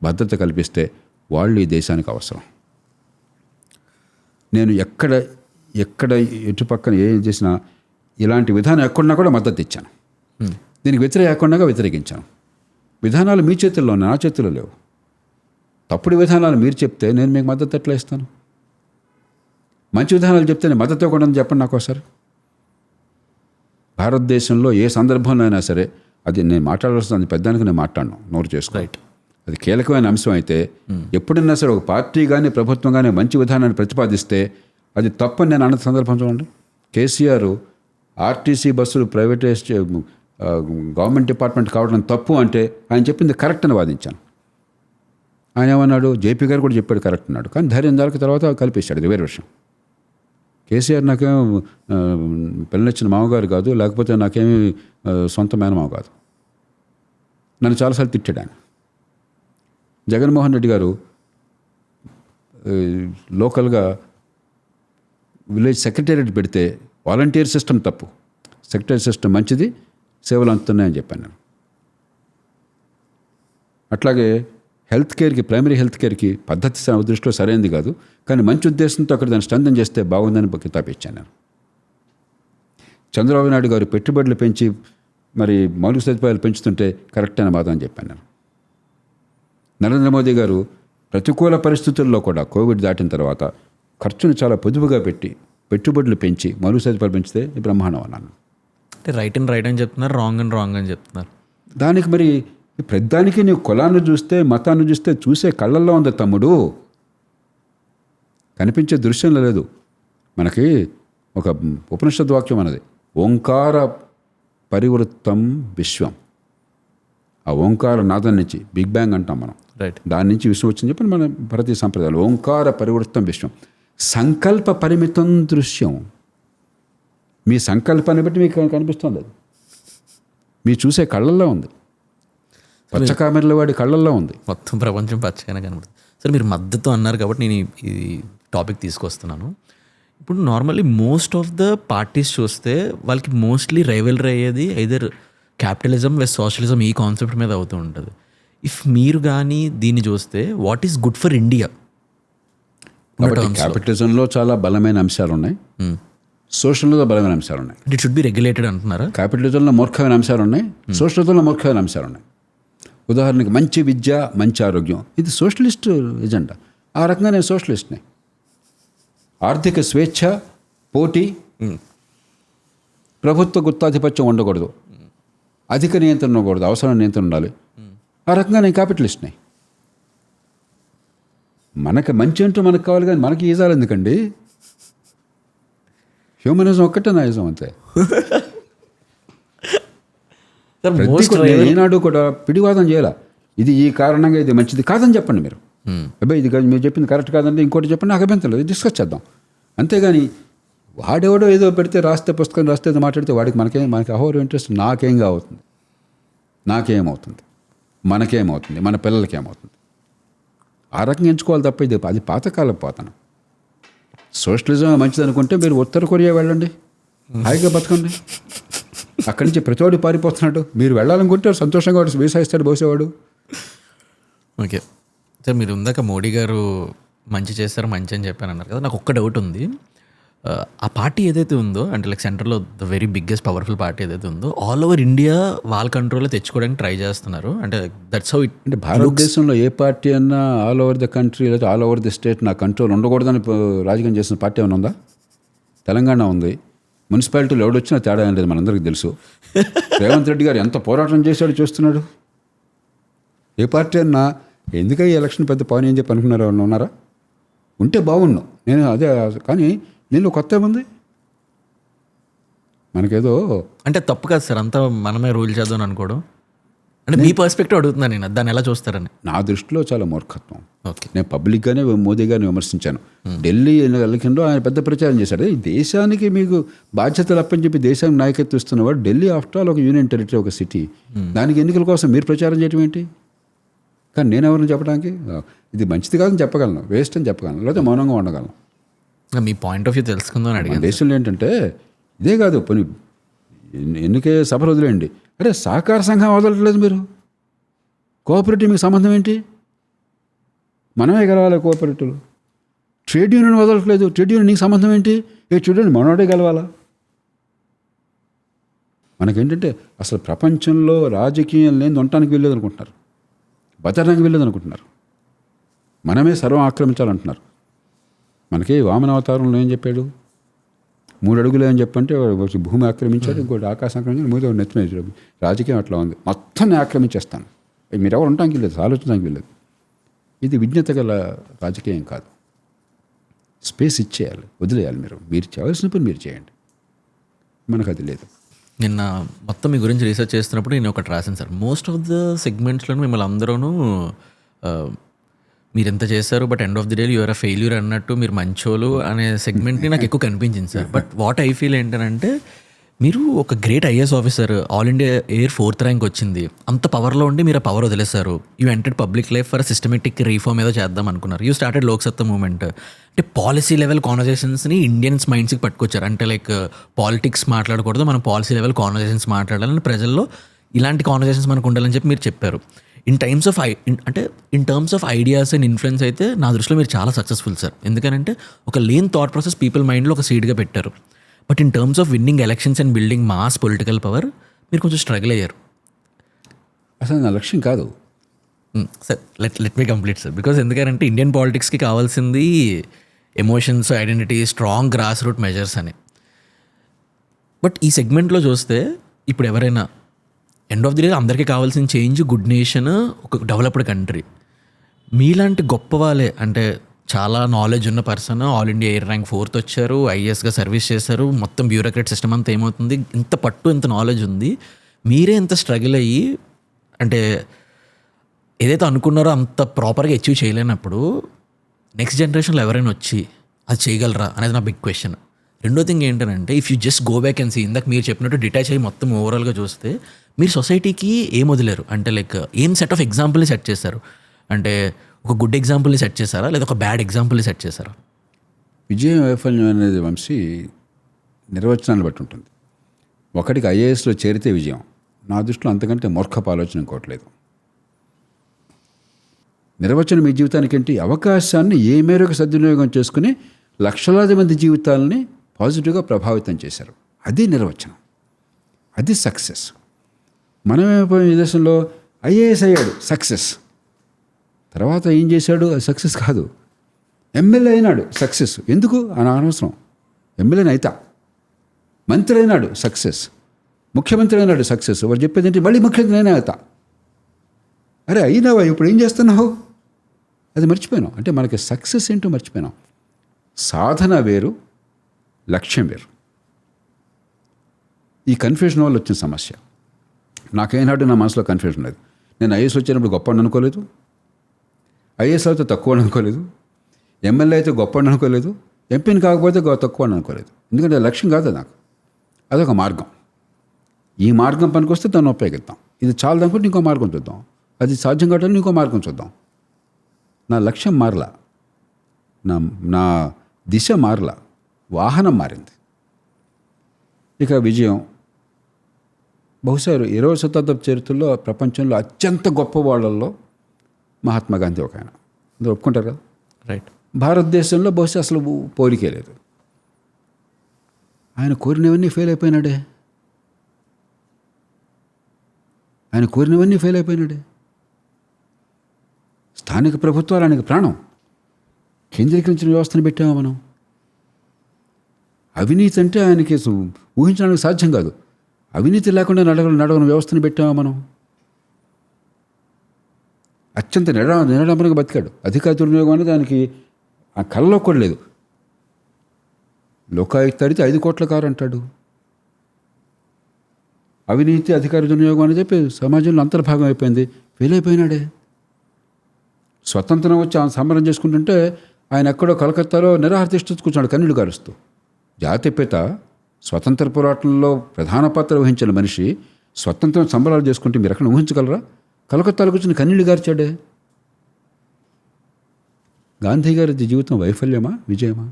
భద్రత కల్పిస్తే వాళ్ళు ఈ దేశానికి అవసరం. నేను ఎక్కడ ఎటుపక్కన ఏం చేసినా ఇలాంటి విధానం ఎక్కడున్నా కూడా మద్దతు ఇచ్చాను. దీనికి వ్యతిరేకంగా వ్యతిరేకించాను. విధానాలు మీ చేతుల్లో, నా చేతుల్లో లేవు. తప్పుడు విధానాలు మీరు చెప్తే నేను మీకు మద్దతు ఎట్లా ఇస్తాను? మంచి విధానాలు చెప్తే నేను మద్దతు ఇవ్వకుండా చెప్పండి నాకు ఒకసారి. భారతదేశంలో ఏ సందర్భంలో అయినా సరే అది నేను మాట్లాడాల్సిన పెద్దానికి నేను మాట్లాడను, నోరు చేసుకో. అది కీలకమైన అంశం అయితే ఎప్పుడైనా సరే ఒక పార్టీ కానీ ప్రభుత్వం కానీ మంచి విధానాన్ని ప్రతిపాదిస్తే అది తప్పని నేను అన్న సందర్భం చూడండి. కేసీఆర్ ఆర్టీసీ బస్సులు ప్రైవేటైజ్ గవర్నమెంట్ డిపార్ట్మెంట్ కావడం తప్పు అంటే ఆయన చెప్పింది కరెక్ట్ అని వాదించాను. ఆయన ఏమన్నాడు, జేపీ గారు కూడా చెప్పాడు కరెక్ట్ అన్నాడు. కానీ ధైర్యం దానికి తర్వాత కల్పించాడు, ఇది వేరే విషయం. కేసీఆర్ నాకేం పిల్లనిచ్చిన మామగారు కాదు, లేకపోతే నాకేమీ సొంత మేనమావ కాదు. నన్ను చాలాసార్లు తిట్టాడు ఆయన. జగన్మోహన్ రెడ్డి గారు లోకల్గా విలేజ్ సెక్రటేరియట్ పెడితే వాలంటీర్ సిస్టమ్ తప్పు, సెక్రటరీ సిస్టమ్ మంచిది, సేవలు అందుతున్నాయని చెప్పాను నేను. అట్లాగే హెల్త్ కేర్కి, ప్రైమరీ హెల్త్ కేర్కి పద్ధతి దృష్టిలో సరైనది కాదు, కానీ మంచి ఉద్దేశంతో అక్కడ దాన్ని స్ట్రెంథన్ చేస్తే బాగుందని కితాబు ఇచ్చాను నేను. చంద్రబాబు నాయుడు గారు పెట్టుబడులు పెంచి మరి మౌలిక సదుపాయాలు పెంచుతుంటే కరెక్ట్ అయిన బాధ అని చెప్పాను నేను. నరేంద్ర మోదీ గారు ప్రతికూల పరిస్థితుల్లో కూడా కోవిడ్ దాటిన తర్వాత ఖర్చును చాలా పొదుపుగా పెట్టి పెట్టుబడులు పెంచి మౌలిక సదుపాయాలు పెంచితే బ్రహ్మాండం అన్నాను. అంటే రైట్ అని చెప్తున్నారు, రాంగ్ అని చెప్తున్నారు. దానికి మరి ప్రతిదానికి నీవు కులాన్ని చూస్తే, మతాన్ని చూస్తే చూసే కళ్ళల్లో ఉంది తమ్ముడు, కనిపించే దృశ్యంలో లేదు. మనకి ఒక ఉపనిషద్ వాక్యం అన్నది, ఓంకార పరివృత్తం విశ్వం. ఆ ఓంకార నాదం నుంచి బిగ్ బ్యాంగ్ అంటాం మనం, రైట్, దాని నుంచి విశ్వం వచ్చింది చెప్పి మన భారతీయ సంప్రదాయాలు. ఓంకార పరివృత్తం విశ్వం, సంకల్ప పరిమితం దృశ్యం. మీ సంకల్పాన్ని బట్టి మీకు కనిపిస్తుంది, అది మీ చూసే కళ్ళల్లో ఉంది, పచ్చ కామెరల వాడి కళ్ళల్లో ఉంది. మొత్తం ప్రపంచం పచ్చగానే కనబడుతుంది. సరే, మీరు మద్దతు అన్నారు కాబట్టి నేను ఈ టాపిక్ తీసుకొస్తున్నాను. ఇప్పుడు normally most of the parties చూస్తే వాళ్ళకి మోస్ట్లీ రైవల్రీ అయ్యేది ఐదర్ క్యాపిటలిజం వెస్ సోషలిజం, ఈ కాన్సెప్ట్ మీద అవుతూ ఉంటుంది. ఇఫ్ మీరు కానీ దీన్ని చూస్తే what is good for India? క్యాపిటలిజంలో చాలా బలమైన అంశాలు ఉన్నాయి, సోషలిజంలో బలమైన అంశాలు ఉన్నాయి. ఇట్ షుడ్ బి రెగ్యులేటెడ్ అంటున్నారా? క్యాపిటలిజంలో మూర్ఖమైన అంశాలు ఉన్నాయి, సోషలిజంలో మూర్ఖమైన అంశాలు ఉన్నాయి. ఉదాహరణకి మంచి విద్య, మంచి ఆరోగ్యం, ఇది సోషలిస్ట్ ఎజెండా. ఆ రకంగా నేను సోషలిస్ట్ని. ఆర్థిక స్వేచ్ఛ, పోటీ, ప్రభుత్వ గుత్తాధిపత్యం ఉండకూడదు, అధిక నియంత్రణ ఉండకూడదు, అవసరం నియంత్రణ ఉండాలి. ఆ రకంగా నేను క్యాపిటలిస్ట్ని. మనకు మంచి అంటూ మనకు కావాలి, కానీ మనకి ఈజాలు ఎందుకండి? హ్యూమనిజం ఒక్కటే నైజం అంతే. ఏనాడు కూడా పిడివాదం చేయాల, ఇది ఈ కారణంగా ఇది మంచిది కాదని చెప్పండి మీరు. అబ్బాయి ఇది మీరు చెప్పింది కరెక్ట్ కాదంటే ఇంకోటి చెప్పండి, నాకు అభ్యంతరం లేదు, డిస్కస్ చేద్దాం. అంతేగాని వాడెవడో ఏదో పెడితే రాస్తే, పుస్తకం రాస్తే మాట్లాడితే వాడికి మనకి అహోరు ఇంట్రెస్ట్. నాకేమవుతుంది, మనకేమవుతుంది, మన పిల్లలకి ఏమవుతుంది? ఆ రకంగా ఎంచుకోవాలి తప్ప ఇది అది పాతకాలం పోతాను. సోషలిజం మంచిది అనుకుంటే మీరు ఉత్తర కొరియా వెళ్ళండి, హాయిగా బతకండి. అక్కడి నుంచి ప్రతివాడు పారిపోతున్నాడు. మీరు వెళ్ళాలనుకుంటే సంతోషంగా వాడు వీసా ఇస్తాడు బోసేవాడు. ఓకే సార్, మీరు ఇందాక మోడీ గారు మంచి చేస్తారు, మంచి అని చెప్పాను అన్నారు కదా. నాకు ఒక్క డౌట్ ఉంది. ఆ పార్టీ ఏదైతే ఉందో, అంటే లైక్ సెంటర్లో the very biggest powerful party ఏదైతే ఉందో, ఆల్ ఓవర్ ఇండియా వాళ్ళ కంట్రోల్లో తెచ్చుకోవడానికి ట్రై చేస్తున్నారు. అంటే దట్స్ హౌ ఇట్. అంటే భారతదేశంలో ఏ పార్టీ అన్నా ఆల్ ఓవర్ ద కంట్రీ లేదా ఆల్ ఓవర్ ది స్టేట్ నా కంట్రోల్ ఉండకూడదని రాజకీయం చేసిన పార్టీ ఏమైనా ఉందా? తెలంగాణ ఉంది. మున్సిపాలిటీలో ఎవడొచ్చినా తేడా ఏం లేదు, మనందరికీ తెలుసు. రేవంత్ రెడ్డి గారు ఎంత పోరాటం చేశాడు చూస్తున్నాడు. ఏ పార్టీ అన్నా ఎందుకై ఎలక్షన్ పెద్ద పవన్ ఏం చెప్పి అనుకున్నారు, ఎవరు ఉన్నారా? ఉంటే బాగున్నాం. నేను అదే, కానీ నేను కొత్త ఏముంది మనకేదో. అంటే తప్పు కాదు సార్, అంతా మనమే రూల్ చేద్దాం అనుకోవడం. అంటే మీ పర్స్పెక్టివ్ అడుగుతున్నాను నేను, దాన్ని ఎలా చూస్తారని. నా దృష్టిలో చాలా మూర్ఖత్వం. ఓకే, నేను పబ్లిక్గానే మోదీ గారిని విమర్శించాను. ఢిల్లీ ఎన్నికల్లో ఆయన పెద్ద ప్రచారం చేశాడు. ఈ దేశానికి మీకు బాధ్యతలు అప్పని చెప్పి దేశానికి నాయకత్వం ఇస్తున్నవాడు. ఢిల్లీ ఆఫ్టర్ ఆల్ ఒక యూనియన్ టెరిటరీ, ఒక సిటీ. దానికి ఎన్నికల కోసం మీరు ప్రచారం చేయడం ఏంటి? కానీ నేను ఎవరిని చెప్పడానికి ఇది మంచిది కాదని చెప్పగలను, వేస్ట్ అని చెప్పగలను, లేకపోతే మౌనంగా ఉండగలను. మీ పాయింట్ ఆఫ్ వ్యూ తెలుసుకుందాం అని అడిగాను. దేశంలో ఏంటంటే ఇదే కాదు, పని ఎన్నికే సభలు వదిలేయండి. అరే సహకార సంఘం వదలట్లేదు మీరు. కోఆపరేటివ్ మీకు సంబంధం ఏంటి? మనమే గెలవాలి కోఆపరేటివ్లు. ట్రేడ్ యూనియన్ వదలట్లేదు. ట్రేడ్ యూనియన్ నీకు సంబంధం ఏంటి? ట్రేడ్ యూనియన్ మనోడే గెలవాలా? మనకేంటంటే అసలు ప్రపంచంలో రాజకీయం లేని ఉండటానికి వెళ్ళలేదు అనుకుంటున్నారు, బతకడానికి వెళ్ళలేదు అనుకుంటున్నారు. మనమే సర్వం ఆక్రమించాలంటున్నారు. మనకి వామన అవతారంలో ఏం చెప్పాడు? 3 అడుగులు అని చెప్పంటే భూమి ఆక్రమించాడు, ఇంకోటి ఆకాశం ఆక్రమించాడు, మూడో నెత్తిమేసాడు. రాజకీయం అట్లా ఉంది, మొత్తం ఆక్రమించేస్తాను. మీరు ఎవరు ఉండటానికి వెళ్ళలేదు, ఆలోచించడానికి వెళ్ళలేదు. ఇది విజ్ఞత గల రాజకీయం కాదు. స్పేస్ ఇచ్చేయాలి, వదిలేయాలి. మీరు చేయాల్సిన పని మీరు చేయండి. మనకు అది లేదు. నిన్న మొత్తం మీ గురించి రీసెర్చ్ చేస్తున్నప్పుడు నేను ఒకటి రాశాను సార్. మోస్ట్ ఆఫ్ ద సెగ్మెంట్స్లో మిమ్మల్ని అందరూ మీరు ఎంత చేశారు, but end of the day you're a failure అన్నట్టు, మీరు మంచోలు అనే సెగ్మెంట్ని నాకు ఎక్కువ కనిపించింది sir. But what I feel ఏంటంటే, మీరు ఒక great IAS officer, all India air 4th rank వచ్చింది, అంత పవర్లో ఉండి మీరు ఆ పవర్ వదిలేశారు. You entered public life for systematic reform ఏదో చేద్దాం అనుకున్నారు. You started Loksatta movement. అంటే పాలసీ లెవెల్ కాన్వర్జేషన్స్ని ఇండియన్స్ మైండ్స్కి పట్టుకొచ్చారు. అంటే లైక్ పాలిటిక్స్ మాట్లాడకూడదు, మనం పాలసీ లెవెల్ కాన్వర్జేషన్స్ మాట్లాడాలని, ప్రజల్లో ఇలాంటి కాన్వర్జేషన్స్ మనకు ఉండాలని చెప్పి మీరు చెప్పారు. In terms of ideas and influence అయితే నా దృష్టిలో మీరు చాలా సక్సెస్ఫుల్ సార్. ఎందుకంటే ఒక లేన్ థాట్ ప్రాసెస్ పీపుల్ మైండ్లో ఒక సీడ్గా పెట్టారు. But in terms of winning elections and building mass political power మీరు కొంచెం స్ట్రగుల్ అయ్యారు. అసలు నా లక్ష్యం కాదు sir. Let me complete sir. Because ఎందుకంటే ఇండియన్ పాలిటిక్స్కి కావాల్సింది emotions, identity, strong grass root measures అని. బట్ ఈ సెగ్మెంట్లో చూస్తే ఇప్పుడు ఎవరైనా ఎండ్ ఆఫ్ ది డే అందరికీ కావాల్సిన చేంజ్, గుడ్ నేషన్, ఒక డెవలప్డ్ కంట్రీ. మీలాంటి గొప్ప వాళ్ళే, అంటే చాలా నాలెడ్జ్ ఉన్న person, all India air rank 4th వచ్చారు, ఐఏఎస్గా సర్వీస్ చేశారు, మొత్తం బ్యూరోక్రాట్ సిస్టమ్ అంతా ఏమవుతుంది, ఇంత పట్టు, ఇంత నాలెడ్జ్ ఉంది, మీరే ఇంత స్ట్రగుల్ అయ్యి అంటే ఏదైతే అనుకున్నారో అంత ప్రాపర్గా అచీవ్ చేయలేనప్పుడు నెక్స్ట్ జనరేషన్లో ఎవరైనా వచ్చి అది చేయగలరా అనేది నా బిగ్ క్వశ్చన్. రెండో థింగ్ ఏంటంటే, if you just go back and see, ఇందాక మీరు చెప్పినట్టు డిటాచ్ అయ్యి మొత్తం ఓవరాల్గా చూస్తే మీరు సొసైటీకి ఏం వదిలేరు. అంటే లైక్ ఏం సెట్ ఆఫ్ ఎగ్జాంపుల్ని సెట్ చేశారు? అంటే ఒక గుడ్ ఎగ్జాంపుల్ని సెట్ చేశారా, లేదా ఒక బ్యాడ్ ఎగ్జాంపుల్ని సెట్ చేశారా? విజయం, వైఫల్యం అనేది వంశీ నిర్వచనాన్ని బట్టి ఉంటుంది. ఒకటికి ఐఏఎస్లో చేరితే విజయం. నా దృష్టిలో అంతకంటే మూర్ఖపు ఆలోచన ఇంకోట్లేదు. నిర్వచనం మీ జీవితానికి ఏంటి? అవకాశాన్ని ఏ మేరకు సద్వినియోగం చేసుకుని లక్షలాది మంది జీవితాలని పాజిటివ్గా ప్రభావితం చేశారు. అది నిర్వచనం, అది సక్సెస్. మనమేమైపోయిన ఈ దేశంలో ఐఏఎస్ అయ్యాడు, సక్సెస్. తర్వాత ఏం చేశాడు? అది సక్సెస్ కాదు. ఎమ్మెల్యే అయినాడు, సక్సెస్. ఎందుకు? అనవసరం. ఎమ్మెల్యేని అయితా. మంత్రి అయినాడు, సక్సెస్. ముఖ్యమంత్రి అయినాడు, సక్సెస్. వాడు చెప్పేది ఏంటి? మళ్ళీ ముఖ్యమంత్రి అయినా అవుతా. అరే అయినావా, ఇప్పుడు ఏం చేస్తున్నావు? అది మర్చిపోయినాం. అంటే మనకి సక్సెస్ ఏంటో మర్చిపోయినాం. సాధన వేరు, లక్ష్యం వేరు. ఈ కన్ఫ్యూజన్ వల్ల వచ్చిన సమస్య. నాకేనాడు నా మనసులో కన్ఫ్యూజన్ లేదు. నేను ఐఏఎస్ వచ్చినప్పుడు గొప్ప అని అనుకోలేదు, ఐఏఎస్ అయితే తక్కువ అని అనుకోలేదు, ఎమ్మెల్యే అయితే గొప్ప అని అనుకోలేదు, ఎంపీని కాకపోతే తక్కువ అని అనుకోలేదు. ఎందుకంటే లక్ష్యం కాదు నాకు, అదొక మార్గం. ఈ మార్గం పనికొస్తే దాన్ని ఉపయోగిద్దాం. ఇది చాలా అనుకుంటే ఇంకో మార్గం చూద్దాం. అది సాధ్యం కావడానికి ఇంకో మార్గం చూద్దాం. నా లక్ష్యం మారలా, నా దిశ మారలా, వాహనం మారింది. ఇక విజయం. బహుశా 20వ శతాబ్దపు చరిత్రలో ప్రపంచంలో అత్యంత గొప్ప వాళ్ళల్లో మహాత్మా గాంధీ ఒక ఆయన. అందరూ ఒప్పుకుంటారు కదా. రైట్. భారతదేశంలో బహుశా అసలు పోలికే లేదు. ఆయన కోరినవన్నీ ఫెయిల్ అయిపోయినాడే. స్థానిక ప్రభుత్వాలు ఆయనకి ప్రాణం. కేంద్రీకరించిన వ్యవస్థను పెట్టామా మనం? అవినీతి అంటే ఆయనకి ఊహించడానికి సాధ్యం కాదు. అవినీతి లేకుండా నడవని వ్యవస్థను పెట్టామా మనం? అత్యంత నిరాడంబరంగా బతికాడు. అధికార దుర్వినియోగం అనేది దానికి ఆ కళ్ళలో కూడా లేదు. లోకాయుక్త అడిగితే 5 కోట్ల కారు అంటాడు. అవినీతి, అధికార దుర్వినియోగం అని చెప్పి సమాజంలో అంతర్భాగం అయిపోయింది. ఫెయిల్ అయిపోయినాడే. స్వతంత్రం వచ్చి సంబరం చేసుకుంటుంటే ఆయన ఎక్కడో కలకత్తాలో నిరాహారదీక్ష కూర్చున్నాడు, కన్నీళ్లు కారుస్తూ. జాతిపిత, స్వతంత్ర పోరాటంలో ప్రధాన పాత్ర వహించిన మనిషి స్వతంత్రం సంబరాలు చేసుకుంటే మీరు ఎక్కడ ఊహించగలరా? కలకత్తాలో కూర్చుని కన్నీళ్లు గార్చాడే. గాంధీ గారి జీవితం వైఫల్యమా, విజయమా?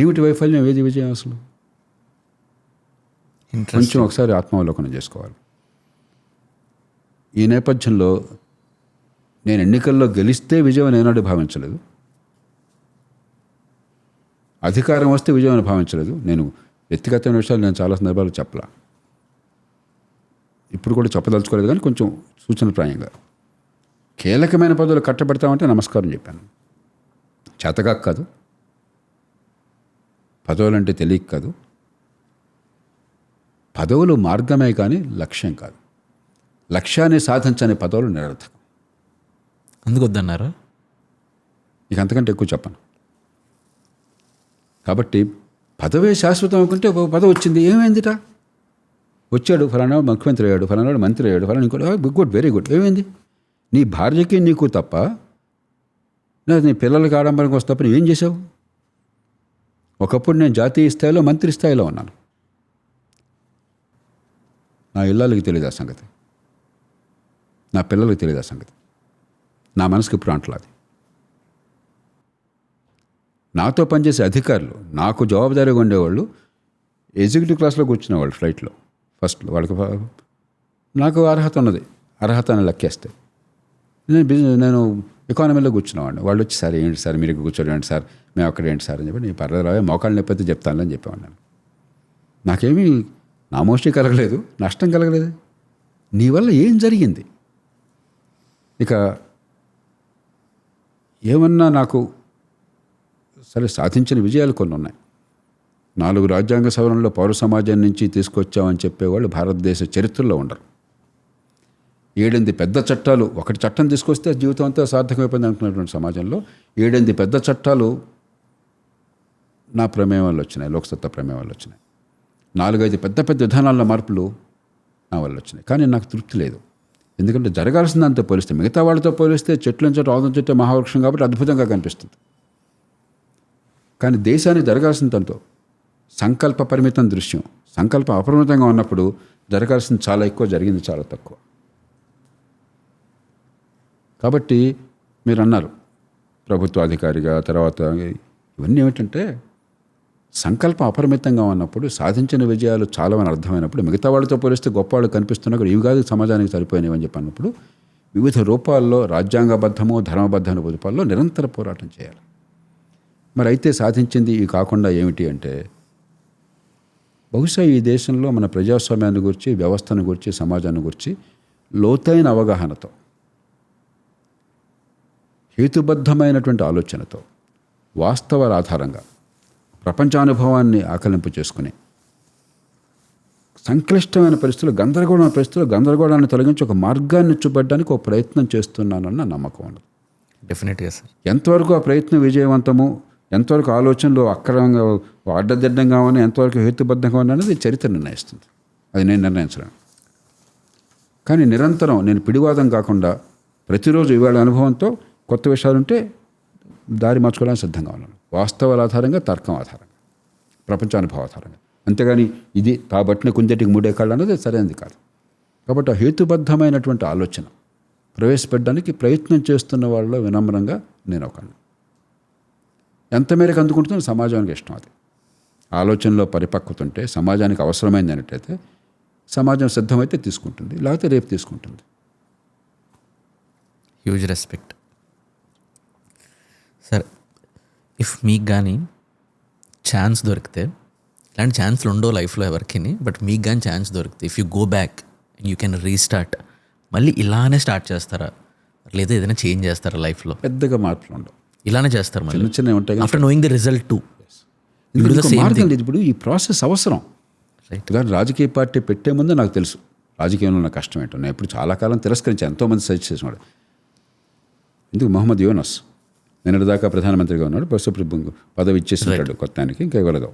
ఏమిటి వైఫల్యం, ఏది విజయం? అసలు కొంచెం ఒకసారి ఆత్మావలోకనం చేసుకోవాలి. ఈ నేపథ్యంలో నేను ఎన్నికల్లో గెలిస్తే విజయం అని ఏనాడు భావించలేదు, అధికారం వస్తే విజయం అని భావించలేదు. నేను వ్యక్తిగతమైన విషయాలు నేను చాలా సందర్భాలు చెప్పలా, ఇప్పుడు కూడా చెప్పదలుచుకోలేదు. కానీ కొంచెం సూచనప్రాయంగా కీలకమైన పదవులు కట్టబెడతామంటే నమస్కారం చెప్పాను. చేతగాక కాదు, పదవులు అంటే తెలియక కాదు. పదవులు మార్గమే కానీ లక్ష్యం కాదు. లక్ష్యాన్ని సాధించని పదవులు నిరర్థకం. అందుకు వద్దన్నారా? ఇక అంతకంటే ఎక్కువ చెప్పను. కాబట్టి పదవే శాశ్వతం అనుకుంటే ఒక పదవి వచ్చింది, ఏమైందిట? వచ్చాడు, ఫలానా ముఖ్యమంత్రి అయ్యాడు, ఫలానా మంత్రి అయ్యాడు, ఫలానా ఇంకోటి, గుడ్, వెరీ గుడ్. ఏమైంది? నీ భార్యకి నీకు తప్ప, నీ పిల్లలకి ఆడంబరంగా వస్తే తప్ప ఏం చేసావు? ఒకప్పుడు నేను జాతీయ స్థాయిలో, మంత్రి స్థాయిలో ఉన్నాను. నా ఇళ్ళకి తెలియదు ఆ సంగతి, నా పిల్లలకి తెలియదు ఆ సంగతి. నా మనసుకి ఇప్పుడు అంటలాది. నాతో పనిచేసే అధికారులు, నాకు జవాబుదారీగా ఉండేవాళ్ళు, ఎగ్జిక్యూటివ్ క్లాస్లో కూర్చునేవాళ్ళు ఫ్లైట్లో ఫస్ట్లో. వాళ్ళకి నాకు అర్హత ఉన్నది, అర్హత అని లెక్కేస్తే నేను ఎకానమీలో కూర్చునేవాడిని. వాళ్ళు వచ్చి సార్ ఏంటి సార్ మీరు కూర్చోండి సార్, మేము అక్కడ ఏంటి సార్ అని చెప్పి, నేను పర్లేదు మోకాళ్ళు నొప్పి అయితే చెప్తాను అని చెప్పేవాడు. నేను నాకేమీ నామోషి కలగలేదు, నష్టం కలగలేదు. నీ వల్ల ఏం జరిగింది? ఇక ఏమన్నా నాకు సరే సాధించిన విజయాలు కొన్ని ఉన్నాయి. 4 రాజ్యాంగ సవరణలో పౌర సమాజం నుంచి తీసుకొచ్చామని చెప్పేవాళ్ళు భారతదేశ చరిత్రలో ఉండరు. 7 పెద్ద చట్టాలు, ఒకటి చట్టం తీసుకొస్తే జీవితం అంతా సార్థకమైపోయింది అనుకున్నటువంటి సమాజంలో 7 పెద్ద చట్టాలు నా ప్రమేయం వల్ల వచ్చినాయి, లోక్సత్తా ప్రమేయం వల్ల వచ్చినాయి. 4-5 పెద్ద పెద్ద విధానాల మార్పులు నా వల్ల వచ్చినాయి. కానీ నాకు తృప్తి లేదు. ఎందుకంటే జరగాల్సిన దాంతో పోలిస్తే, మిగతా వాళ్ళతో పోలిస్తే చెట్ల చెట్టు ఆదం చెట్టు మహావృక్షం కాబట్టి అద్భుతంగా కనిపిస్తుంది. కానీ దేశానికి జరగాల్సిన దాంతో సంకల్ప పరిమితం దృశ్యం, సంకల్పం అపరిమితంగా ఉన్నప్పుడు జరగాల్సింది చాలా ఎక్కువ, జరిగింది చాలా తక్కువ. కాబట్టి మీరు అన్నారు ప్రభుత్వ అధికారిగా, తర్వాత ఇవన్నీ ఏమిటంటే సంకల్పం అపరిమితంగా ఉన్నప్పుడు సాధించిన విజయాలు చాలా అని అర్థమైనప్పుడు, మిగతా వాళ్ళతో పోలిస్తే గొప్ప వాళ్ళు కనిపిస్తున్నప్పుడు ఇవి కాదు సమాజానికి సరిపోయినవి అని చెప్పి అన్నప్పుడు వివిధ రూపాల్లో, రాజ్యాంగబద్ధమో ధర్మబద్ధమైన రూపాల్లో నిరంతర పోరాటం చేయాలి. మరి అయితే సాధించింది ఇవి కాకుండా ఏమిటి అంటే బహుశా ఈ దేశంలో మన ప్రజాస్వామ్యాన్ని గురించి, వ్యవస్థను గురించి, సమాజాన్ని గురించి లోతైన అవగాహనతో, హేతుబద్ధమైనటువంటి ఆలోచనతో, వాస్తవాల ఆధారంగా ప్రపంచానుభవాన్ని ఆకలింపు చేసుకుని సంక్లిష్టమైన పరిస్థితులు, గందరగోళాన్ని తొలగించి ఒక మార్గాన్ని చూపడానికి ఒక ప్రయత్నం చేస్తున్నానన్న నమ్మకం ఉన్నది. డెఫినెట్గా సార్. ఎంతవరకు ఆ ప్రయత్నం విజయవంతము, ఎంతవరకు ఆలోచనలు అక్రమంగా అడ్డదిడ్డంగా ఉన్నాయి, ఎంతవరకు హేతుబద్ధంగా ఉన్నాయి అనేది చరిత్ర నిర్ణయిస్తుంది. అది నేను నిర్ణయించలేను. కానీ నిరంతరం నేను పిడివాదం కాకుండా ప్రతిరోజు ఇవాళ అనుభవంతో కొత్త విషయాలు ఉంటే దారి మార్చుకోవడానికి సిద్ధంగా ఉన్నాను. వాస్తవాల ఆధారంగా, తర్కం ఆధారంగా, ప్రపంచానుభవ ఆధారంగా. అంతేగాని ఇది కాబట్టిన కుందేటికి మూడే కాళ్ళు అన్నది సరైనది కాదు. కాబట్టి ఆ హేతుబద్ధమైనటువంటి ఆలోచన ప్రవేశపెట్టడానికి ప్రయత్నం చేస్తున్న వాళ్ళలో వినమ్రంగా నేను ఒకను. ఎంత మేరకు అందుకుంటుందో సమాజానికి ఇష్టం. అది ఆలోచనలో పరిపక్వత ఉంటే, సమాజానికి అవసరమైంది అన్నట్టయితే సమాజం సిద్ధమైతే తీసుకుంటుంది, లేకపోతే రేపు తీసుకుంటుంది. Huge respect sir. ఇఫ్ మీకు కానీ ఛాన్స్ దొరికితే, ఇలాంటి ఛాన్స్లు ఉండవు లైఫ్లో ఎవరికి, బట్ మీకు కానీ ఛాన్స్ దొరికితే, if you go back and you can restart, మళ్ళీ ఇలానే స్టార్ట్ చేస్తారా లేదా ఏదైనా చేంజ్ చేస్తారా లైఫ్లో? పెద్దగా మార్పులు ఉండవు, ఇలానే చేస్తారు మళ్ళీ చిన్న చిన్నవి ఉంటాయి. After knowing the result two. మార్గం లేదు. ఇప్పుడు ఈ ప్రాసెస్ అవసరం. కానీ రాజకీయ పార్టీ పెట్టే ముందు నాకు తెలుసు రాజకీయంలో ఉన్న కష్టం ఏంటో. నేను ఇప్పుడు చాలా కాలం తిరస్కరించాను, ఎంతోమంది సజెస్ట్ చేసినాడు. ఎందుకు మొహమ్మద్ యూనస్ నిన్నటిదాకా ప్రధానమంత్రిగా ఉన్నాడు, ప్రస్తుతం పదవి ఇచ్చేసినాడు కొత్తానికి, ఇంకా ఇవ్వలేదు.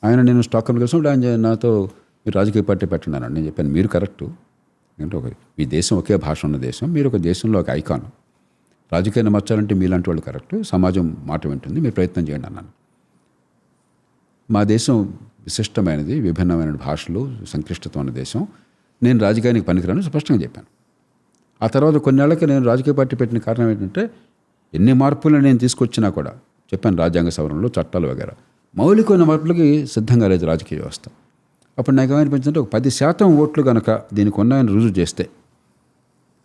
ఆయన నేను స్టాక్హోమ్ కలిసినప్పుడు ఆయన నాతో మీరు రాజకీయ పార్టీ పెట్టండి. నేను చెప్పాను మీరు కరెక్టు, ఎందుకంటే ఈ దేశం ఒకే భాష ఉన్న దేశం, మీరు ఒక దేశంలో ఒక ఐకాన్, రాజకీయాన్ని మార్చాలంటే మీలాంటి వాళ్ళు కరెక్టు, సమాజం మాట వింటుంది, మీరు ప్రయత్నం చేయండి అన్నాను. మా దేశం విశిష్టమైనది, విభిన్నమైన భాషలు, సంక్లిష్టత ఉన్న దేశం, నేను రాజకీయానికి పనికిరాను స్పష్టంగా చెప్పాను. ఆ తర్వాత కొన్నేళ్లకి నేను రాజకీయ పార్టీ పెట్టిన కారణం ఏంటంటే ఎన్ని మార్పులు నేను తీసుకొచ్చినా కూడా చెప్పాను, రాజ్యాంగ సవరణలు, చట్టాలు వగేరా మౌలికమైన మార్పులకి సిద్ధంగా లేదు రాజకీయ వ్యవస్థ. అప్పుడు నాకు ఏమనిపించిందంటే ఒక 10% ఓట్లు కనుక దీనికి ఉన్నాయని రుజువు చేస్తే,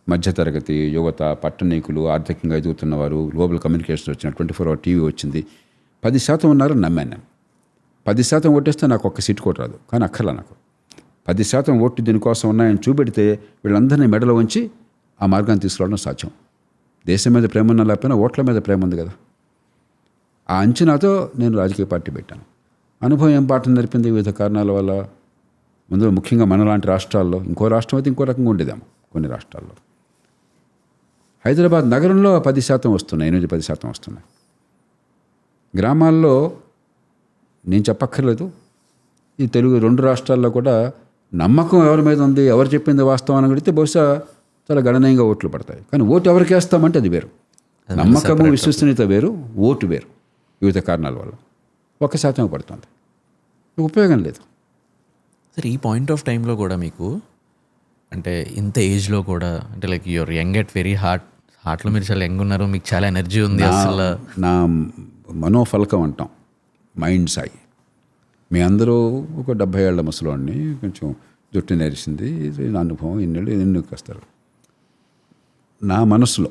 మధ్యతరగతి యువత, పట్టణీకులు, ఆర్థికంగా ఎదుగుతున్నవారు, గ్లోబల్ కమ్యూనికేషన్ వచ్చిన 24 hour టీవీ వచ్చింది, 10% ఉన్నారని నమ్మాను నేను. 10% ఓటేస్తే నాకు ఒక్క సీటు కూడా రాదు, కానీ అక్కర్లా నాకు 10% ఓట్లు దీనికోసం ఉన్నాయని చూపెడితే వీళ్ళందరినీ మెడలో ఉంచి ఆ మార్గాన్ని తీసుకురావడం సాధ్యం. దేశం మీద ప్రేమ ఉన్నా లేకపోయినా ఓట్ల మీద ప్రేమ ఉంది కదా. ఆ అంచనాతో నేను రాజకీయ పార్టీ పెట్టాను. అనుభవం ఏం పాఠం నేర్పింది వివిధ కారణాల వల్ల. ముందు ముఖ్యంగా మనలాంటి రాష్ట్రాల్లో, ఇంకో రాష్ట్రం అయితే ఇంకో రకంగా ఉండేదేమో కొన్ని రాష్ట్రాల్లో. హైదరాబాద్ నగరంలో 10% వస్తున్నాయి, 8-10% వస్తున్నాయి. గ్రామాల్లో నేను చెప్పక్కర్లేదు, ఈ తెలుగు 2 రాష్ట్రాల్లో కూడా నమ్మకం ఎవరి మీద ఉంది, ఎవరు చెప్పింది వాస్తవం అని అడిగితే బహుశా చాలా గణనీయంగా ఓట్లు పడతాయి. కానీ ఓటు ఎవరికి వేస్తామంటే అది వేరు. నమ్మకము, విశ్వసనీయత వేరు, ఓటు వేరు. వివిధ కారణాల వల్ల 1% పడుతుంది, ఉపయోగం లేదు. సార్, ఈ పాయింట్ ఆఫ్ టైంలో కూడా మీకు అంటే ఇంత ఏజ్లో కూడా అంటే like your young at very హార్ట్లో మీరు చాలా యంగ్ ఉన్నారు, మీకు చాలా ఎనర్జీ ఉంది. అసలు నా మనోఫలకం అంటాం మైండ్ సాయి. మీ అందరూ ఒక 70 ఏళ్ల ముసలోడిని, కొంచెం జుట్టు నేరిసింది, నా అనుభవం ఇన్నేళ్ళు ఎన్నుకు వస్తారు. నా మనసులో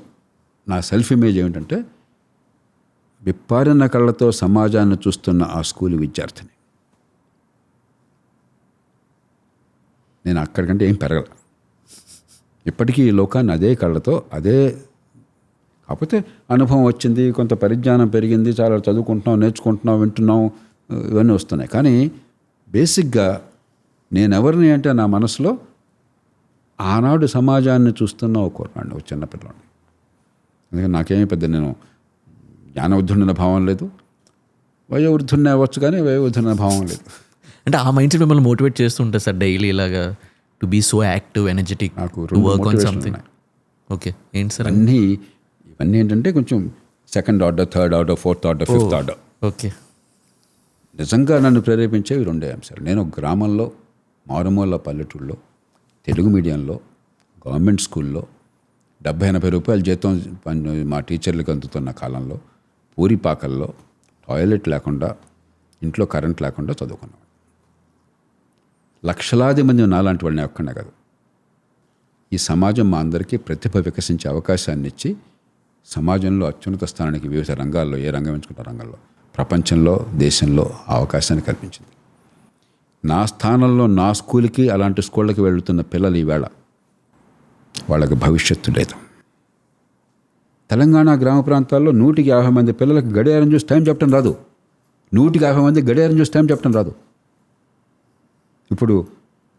నా సెల్ఫ్ ఇమేజ్ ఏమిటంటే విప్పారిన కళ్ళతో సమాజాన్ని చూస్తున్న ఆ స్కూల్ విద్యార్థిని. నేను అక్కడికంటే ఏం పెరగల. ఇప్పటికీ ఈ లోకాన్ని అదే కళ్ళతో, అదే కాకపోతే అనుభవం వచ్చింది, కొంత పరిజ్ఞానం పెరిగింది, చాలా చదువుకుంటున్నాం, నేర్చుకుంటున్నాం, వింటున్నాం, ఇవన్నీ వస్తున్నాయి. కానీ బేసిక్గా నేను ఎవరిని అంటే నా మనసులో ఆనాడు సమాజాన్ని చూస్తున్న ఒక కుర్రాడిని, ఒక చిన్నపిల్లాడిని. అందుకని నాకేమీ పెద్ద నేను జ్ఞానవృద్ధుడిన భావం లేదు, వయోవృద్ధుడిని అవ్వచ్చు కానీ వయోవృద్ధుడిన భావం లేదు. అంటే ఆ మైండ్ సెట్ మిమ్మల్ని మోటివేట్ చేస్తుంటుంది సార్ డైలీ ఇలాగా to be so active, energetic, నాకు to work on motivation something. ఉన్నాయి. ఓకే, ఏంటి సార్? ఇవన్నీ ఏంటంటే కొంచెం 2nd order, 3rd order, 4th order, 5th order. Okay, నిజంగా నన్ను ప్రేరేపించేవి 2 అంశాలు. నేను గ్రామంలో, మారుమూల పల్లెటూళ్ళలో, తెలుగు మీడియంలో, గవర్నమెంట్ స్కూల్లో 70-80 రూపాయల జీతం మా టీచర్లకు అందుతున్న కాలంలో పూరిపాకల్లో టాయిలెట్ లేకుండా, ఇంట్లో కరెంట్ లేకుండా చదువుకున్నాం. లక్షలాది మంది నాలాంటి వాళ్ళని ఒక్కనే కాదు. ఈ సమాజం మా అందరికీ ప్రతిభ వికసించే అవకాశాన్ని ఇచ్చి సమాజంలో అత్యున్నత స్థానానికి వివిధ రంగాల్లో, ఏ రంగం ఎంచుకుంటే రంగంలో, ప్రపంచంలో, దేశంలో అవకాశాన్ని కల్పించింది. నా స్థానంలో నా స్కూల్కి అలాంటి స్కూళ్ళకి వెళ్తున్న పిల్లలు ఈవేళ వాళ్ళకి భవిష్యత్తు లేదు. తెలంగాణ గ్రామ ప్రాంతాల్లో 150 మంది పిల్లలకు గడియారం చూసి టైం చెప్పడం రాదు. 150 మంది గడియారం చూసి టైం చెప్పడం రాదు. ఇప్పుడు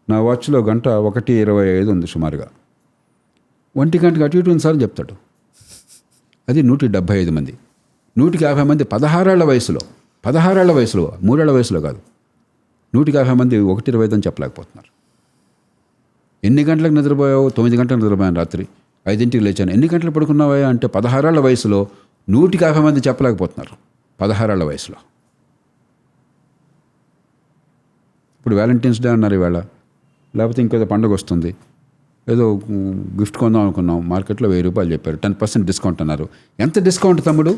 నా వాచ్లో గంట 1:25 ఉంది సుమారుగా. 1 గంటకు అటు ఇటు సార్లు చెప్తాడు. అది 175 మంది. 150 మంది 16 ఏళ్ల వయసులో 3 ఏళ్ల వయసులో కాదు, 150 మంది 1:25 అని చెప్పలేకపోతున్నారు. ఎన్ని గంటలకు నిద్రపోయావు? 9 గంటలకు నిద్రపోయాను రాత్రి, 5ంటికి లేచాను. ఎన్ని గంటలు పడుకున్నావా అంటే 16 ఏళ్ల వయసులో 150 మంది చెప్పలేకపోతున్నారు. 16 ఏళ్ల వయసులో. ఇప్పుడు వ్యాలంటైన్స్ డే అన్నారు ఈవేళ, లేకపోతే ఇంకేదో పండుగ వస్తుంది, ఏదో గిఫ్ట్ కొందాం అనుకున్నాం, మార్కెట్లో 1000 రూపాయలు చెప్పారు, 10% డిస్కౌంట్ అన్నారు. ఎంత డిస్కౌంట్ తమ్ముడు?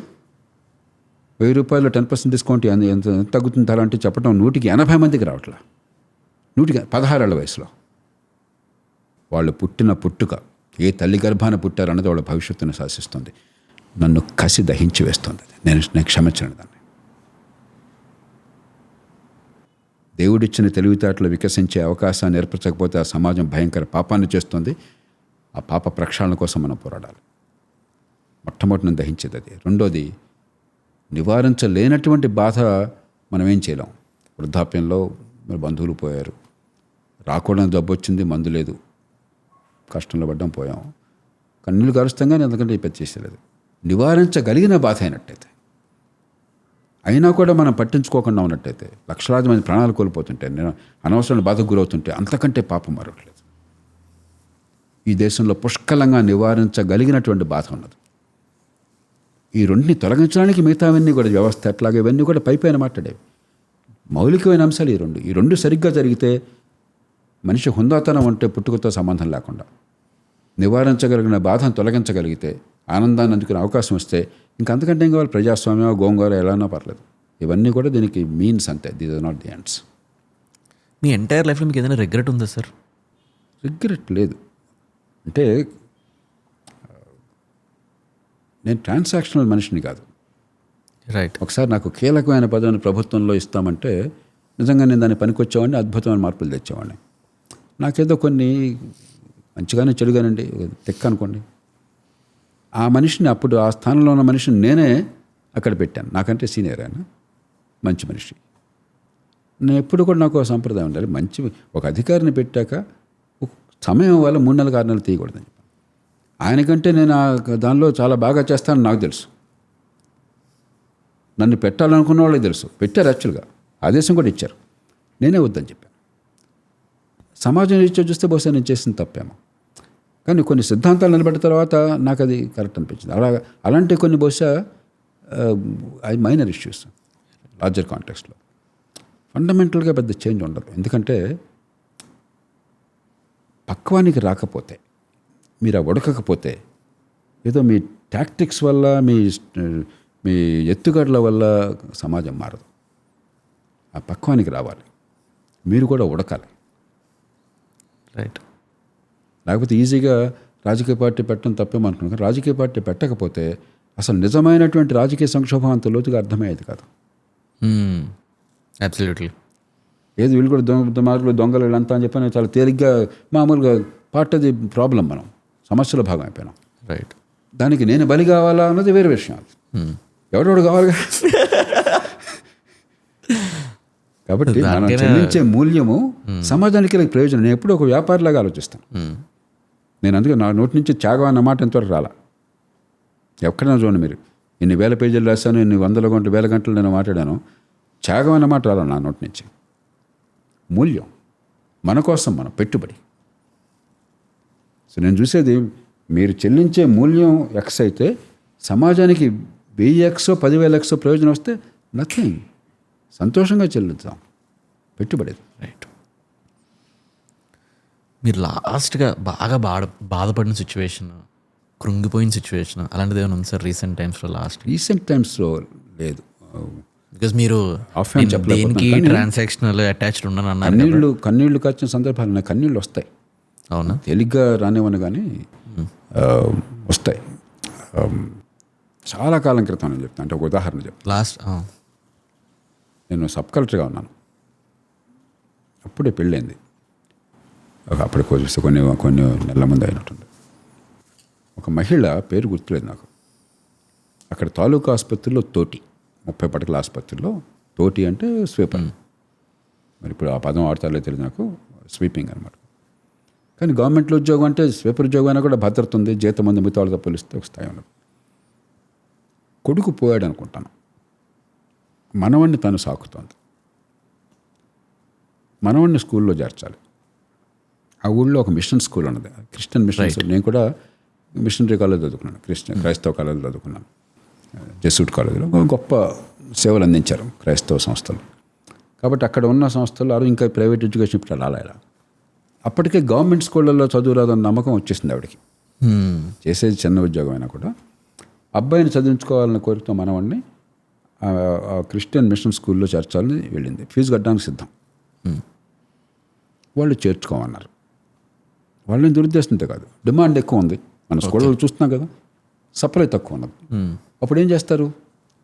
1000 రూపాయలు 10% డిస్కౌంట్ ఎంత తగ్గుతుంది అలాంటి చెప్పడం 180 మందికి రావట్లా. 16 ఏళ్ల వయసులో. వాళ్ళు పుట్టిన పుట్టుక ఏ తల్లి గర్భాన పుట్టారన్నది వాళ్ళ భవిష్యత్తును శాసిస్తుంది. నన్ను కసి దహించి వేస్తుంది. నేను క్షమించను దాన్ని. దేవుడిచ్చిన తెలివితేటలు వికసించే అవకాశాన్ని ఏర్పరచకపోతే ఆ సమాజం భయంకర పాపాన్ని చేస్తుంది. ఆ పాప ప్రక్షాళన కోసం మనం పోరాడాలి. మొట్టమొదటి నేను దహించేది అది. రెండోది, నివారించలేనటువంటి బాధ మనం ఏం చేయలేం. వృద్ధాప్యంలో మన బంధువులు పోయారు, రాకూడని జబ్బు వచ్చింది, మందు లేదు, కష్టంలో పడ్డం, పోయాం, కన్నీళ్ళు కరుస్తాం, కానీ ఎందుకంటే పెద్ద చేసేది. నివారించగలిగిన బాధ అయినట్టయితే, అయినా కూడా మనం పట్టించుకోకుండా ఉన్నట్టయితే, లక్షలాది మంది ప్రాణాలు కోల్పోతుంటే, నేను అనవసరమైన బాధకు గురవుతుంటే, అంతకంటే పాపం మరొకలేదు. ఈ దేశంలో పుష్కలంగా నివారించగలిగినటువంటి బాధ ఉన్నది. ఈ రెండిని తొలగించడానికి మిగతావన్నీ కూడా వ్యవస్థ ఎట్లాగే ఇవన్నీ కూడా పైపైన మాట్లాడేవి. మౌలికమైన అంశాలు ఈ రెండు సరిగ్గా జరిగితే, మనిషి హుందాతనం ఉంటే పుట్టుకతో సంబంధం లేకుండా నివారించగలిగిన బాధను తొలగించగలిగితే, ఆనందాన్ని అందుకునే అవకాశం వస్తే, ఇంకా అంతకంటే ఏం కావాలి? ప్రజాస్వామ్యం, గోంగూర ఎలానో పర్లేదు. ఇవన్నీ కూడా దీనికి మీన్స్ అంతే. These are not the ends. మీ ఎంటైర్ లైఫ్లో మీకు ఏదైనా రిగ్రెట్ ఉందా సార్? రిగ్రెట్ లేదు. అంటే నేను ట్రాన్సాక్షనల్ మనిషిని కాదు. రైట్. ఒకసారి నాకు కీలకమైన పదవిని ప్రభుత్వంలో ఇస్తామంటే నిజంగా నేను దాన్ని పనికొచ్చేవాడిని, అద్భుతమైన మార్పులు తెచ్చేవాడిని. నాకేదో కొన్ని మంచిగానే చెడుగానండి తెక్క అనుకోండి, ఆ మనిషిని, అప్పుడు ఆ స్థానంలో ఉన్న మనిషిని నేనే అక్కడ పెట్టాను. నాకంటే సీనియర్ ఆయన, మంచి మనిషి. నేను ఎప్పుడు కూడా నాకు సంప్రదాయం ఉండాలి, మంచి ఒక అధికారిని పెట్టాక సమయం వల్ల 3 నెలలు 6 నెలలు తీయకూడదని చెప్పాను. ఆయనకంటే నేను దానిలో చాలా బాగా చేస్తానని నాకు తెలుసు. నన్ను పెట్టాలనుకున్న వాళ్ళకి తెలుసు. పెట్టారు, యాక్చువల్గా ఆదేశం కూడా ఇచ్చారు. నేనే వద్దని చెప్పాను. సమాజం రీత్యా చూస్తే బహుశా నేను చేసిన తప్పేమో, కానీ కొన్ని సిద్ధాంతాలు నిలబెట్టిన తర్వాత నాకు అది కరెక్ట్ అనిపించింది. అలాంటి కొన్ని బహుశా మైనర్ ఇష్యూస్ లార్జర్ కాంటెక్స్ట్లో ఫండమెంటల్గా పెద్ద చేంజ్ ఉండదు. ఎందుకంటే పక్వానికి రాకపోతే, మీరు ఆ ఉడకకపోతే, ఏదో మీ టాక్టిక్స్ వల్ల, మీ ఎత్తుగడల వల్ల సమాజం మారదు. ఆ పక్వానికి రావాలి, మీరు కూడా ఉడకాలి. రైట్. లేకపోతే ఈజీగా రాజకీయ పార్టీ పెట్టడం తప్పేమనుకున్నాను. కానీ రాజకీయ పార్టీ పెట్టకపోతే అసలు నిజమైనటువంటి రాజకీయ సంక్షోభం అంత లోతుగా అర్థమయ్యేది కాదు. అబ్సల్యూట్లీ. ఏది వీళ్ళు కూడా మార్కులు దొంగలు వీళ్ళంతా అని చెప్పి చాలా తేలిగ్గా మామూలుగా పార్ట్ ఆఫ్ ది ప్రాబ్లం, మనం సమస్యలో భాగం అయిపోయినాం. రైట్. దానికి నేను బలి కావాలా అన్నది వేరే విషయం. అది ఎవడెవడు కావాలి. కాబట్టి మనం చెల్లించే మూల్యము సమాజానికి ప్రయోజనం. నేను ఎప్పుడూ ఒక వ్యాపారిలాగా ఆలోచిస్తాను. నేను అందుకే నా నోటి నుంచి త్యాగం అన్న మాట ఎంతవరకు రాలా. ఎక్కడైనా చూడండి మీరు, ఇన్ని వేల పేజీలు రాశాను, ఇన్ని వేల గంటలు నేను మాట్లాడాను, త్యాగం అన్న మాట రాలా నా నోటి నుంచి. మూల్యం మన కోసం, మన పెట్టుబడి. సో నేను చూసేది, మీరు చెల్లించే మూల్యం ఎక్స్ అయితే సమాజానికి 1000x 10,000x ప్రయోజనం వస్తే నథింగ్, సంతోషంగా చెల్లిద్దాం, పెట్టుబడి. రైట్. మీరు లాస్ట్గా బాగా బాధపడిన సిచ్యువేషన్, కృంగిపోయిన సిచ్యువేషన్ అలాంటిది ఏమైనా ఉంది సార్ రీసెంట్ టైమ్స్లో? రీసెంట్ టైమ్స్లో లేదు, బికాజ్ మీరు దేనికి ట్రాన్సాక్షనల్ అటాచ్డ్ ఉండను అన్నారు. కన్నీళ్ళు కాచిన సందర్భాలు, నాకు కన్నీళ్ళు వస్తాయి. అవునా? తేలిగ్గా రానివ్వను కానీ వస్తాయి. చాలా కాలం క్రితం నేను చెప్తాను. అంటే ఒక ఉదాహరణ చెప్తాను. లాస్ట్ నేను సబ్ కలెక్టర్గా ఉన్నాను. అప్పుడే పెళ్ళైంది. అప్పుడు చూస్తే కొన్ని నెలల ముందు అయినట్టుంది. ఒక మహిళ పేరు గుర్తులేదు నాకు. అక్కడ తాలూకా ఆసుపత్రిలో తోటి 30 పడకల ఆసుపత్రిలో తోటి అంటే స్వీపర్. మరి ఇప్పుడు ఆ పదం ఆడతారో తెలియదు నాకు. స్వీపింగ్ అనమాట. కానీ గవర్నమెంట్లో ఉద్యోగం అంటే స్వీపర్ ఉద్యోగం అయినా కూడా భద్రత ఉంది, జీతం మంది మిగతా వాళ్ళతో పోలిస్తే ఒక స్థాయి ఉన్నది. కొడుకు పోయాడు అనుకుంటాను. మనవణ్ణి తను సాకుతోంది. మనవణ్ణి స్కూల్లో చేర్చాలి. ఆ ఊళ్ళో ఒక మిషన్ స్కూల్ ఉన్నది, క్రిస్టియన్ మిషన్ స్కూల్. నేను కూడా మిషనరీ కాలేజ్ చదువుకున్నాను, క్రైస్తవ కాలేజ్ చదువుకున్నాను. జెసూట్ కాలేజీలో గొప్ప సేవలు అందించారు క్రైస్తవ సంస్థలు. కాబట్టి అక్కడ ఉన్న సంస్థలు ఇంకా ప్రైవేట్ ఎడ్యుకేషన్ ఇప్పుడు రాలేలా. అప్పటికే గవర్నమెంట్ స్కూళ్ళల్లో చదువు రాదన్న నమ్మకం వచ్చేసింది ఆవిడకి. చేసేది చిన్న ఉద్యోగం అయినా కూడా అబ్బాయిని చదివించుకోవాలన్న కోరికతో మనవాడిని క్రిస్టియన్ మిషన్ స్కూల్లో చేర్చాలని వెళ్ళింది. ఫీజు కట్టడానికి సిద్ధం. వాళ్ళు చేర్చుకోమన్నారు. వాళ్ళని దురుద్దేశంతో కాదు, డిమాండ్ ఎక్కువ ఉంది. మన స్కూళ్ళలో చూస్తున్నాం కదా, సప్లై తక్కువ ఉన్నది. అప్పుడు ఏం చేస్తారు?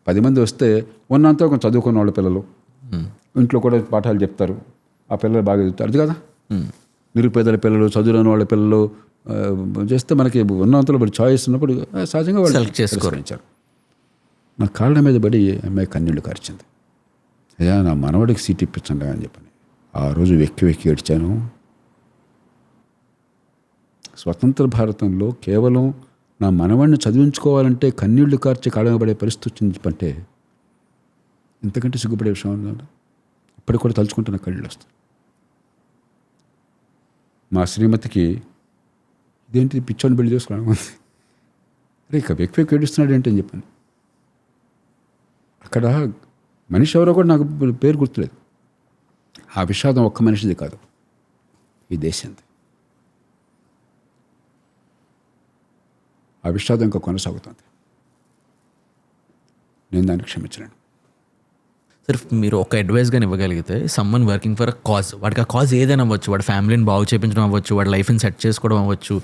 10 మంది వస్తే ఉన్నంత ఒక చదువుకున్న వాళ్ళ పిల్లలు ఇంట్లో కూడా పాఠాలు చెప్తారు, ఆ పిల్లలు బాగా చదువుతారు. అది కదా, నిరుపేదల పిల్లలు, చదువులేని వాళ్ళ పిల్లలు చేస్తే మనకి ఉన్నంతలో మరి చాయిస్ ఉన్నప్పుడు సహజంగా వాళ్ళు సెలెక్ట్ చేసుకోరించారు. నా కాళ్ళ మీద పడి అమ్మాయి కన్నీళ్ళు కార్చింది. అయ్యా నా మనవడికి సీట్ ఇప్పించండి అని చెప్పని ఆ రోజు వెక్కి ఏడ్చాను. స్వతంత్ర భారతంలో కేవలం నా మనవాడిని చదివించుకోవాలంటే కన్నీళ్లు కార్చి కాళ్ళ పడే పరిస్థితి వచ్చింది అంటే ఇంతకంటే సిగ్గుపడే విషయం ఉందండి. ఇప్పటికి కూడా తలుచుకుంటున్న కళ్ళు వస్తాయి. మా శ్రీమతికి ఇదేంటి పిచ్చోని పెళ్లి చేసుకోవడం, అరే ఇక వెక్కి ఏడుస్తున్నాడు ఏంటి అని చెప్పాను. అక్కడ మనిషి ఎవరో కూడా నాకు పేరు గుర్తులేదు. ఆ విషాదం ఒక్క మనిషిది కాదు, ఈ దేశంది. ఆ విషాదం ఇంకా కొనసాగుతుంది. నేను దాన్ని క్షమించలేను. సార్ మీరు ఒక అడ్వైస్గా ఇవ్వగలిగితే, someone working for a cause, వాడికి ఆ కాజ్ ఏదైనా అవ్వచ్చు, వాడి ఫ్యామిలీని బాగు చేయించడం అవ్వచ్చు, వాడి లైఫ్ని సెట్ చేసుకోవడం అవ్వచ్చు,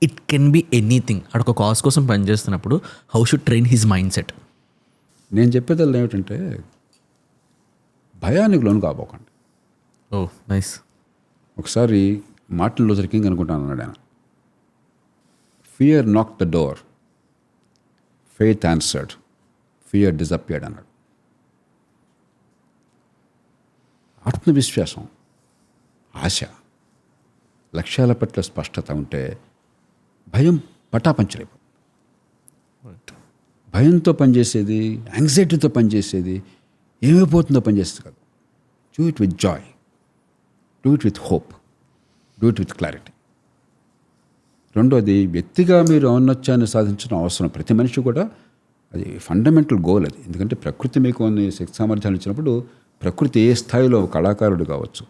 ఇట్ కెన్ బి ఎనీథింగ్. వాడు ఒక కాజ్ కోసం పనిచేస్తున్నప్పుడు how should train his mind set? నేను చెప్పేది ఏమిటంటే భయానికి లోను కాబోకండి. ఓ నైస్. ఒకసారి మార్టిన్ లూథర్ కింగ్ అనుకుంటాను అన్నాడు ఆయన, ఫియర్ నాక్ the door, faith answered, fear disappeared అన్నాడు. ఆత్మవిశ్వాసం, ఆశ, లక్ష్యాల పట్ల స్పష్టత ఉంటే భయం పటాపంచలేపు. భయంతో పనిచేసేది, యాంగ్జైటీతో పనిచేసేది, ఏమైపోతుందో పనిచేస్తుంది కాదు. Do it with Joy, do it with hope, do it with clarity. రెండోది, వ్యక్తిగా మీరు ఔన్నత్యాన్ని సాధించడం అవసరం. ప్రతి మనిషి కూడా అది ఫండమెంటల్ గోల్ అది. ఎందుకంటే ప్రకృతి మీకు కొన్ని శక్తి సామర్థ్యాలు ఇచ్చినప్పుడు ప్రకృతి ఏ స్థాయిలో కళాకారుడు కావచ్చు,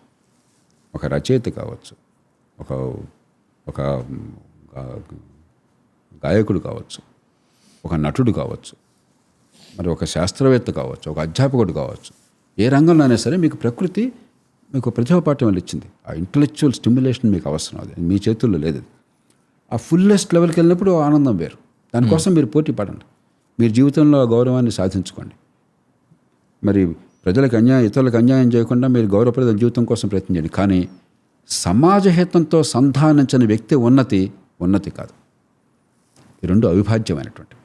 ఒక రచయిత కావచ్చు, ఒక గాయకుడు కావచ్చు, ఒక నటుడు కావచ్చు, మరి ఒక శాస్త్రవేత్త కావచ్చు, ఒక అధ్యాపకుడు కావచ్చు, ఏ రంగంలోనైనా సరే మీకు ప్రకృతి మీకు ప్రతిభ పాఠం వల్ల ఇచ్చింది. ఆ ఇంటలెక్చువల్ స్టిమ్యులేషన్ మీకు అవసరం. అది మీ చేతుల్లో లేదు. ఆ ఫుల్లెస్ట్ లెవెల్కి వెళ్ళినప్పుడు ఆనందం వేరు. దానికోసం మీరు పోటీ పడండి. మీరు జీవితంలో ఆ గౌరవాన్ని సాధించుకోండి. మరి ప్రజలకు అన్యాయం, ఇతరులకు అన్యాయం చేయకుండా మీరు గౌరవప్రద జీవితం కోసం ప్రయత్నం చేయండి. కానీ సమాజహితంతో సంధానించని వ్యక్తి ఉన్నతి కాదు. ఈ రెండు అవిభాజ్యమైనటువంటి.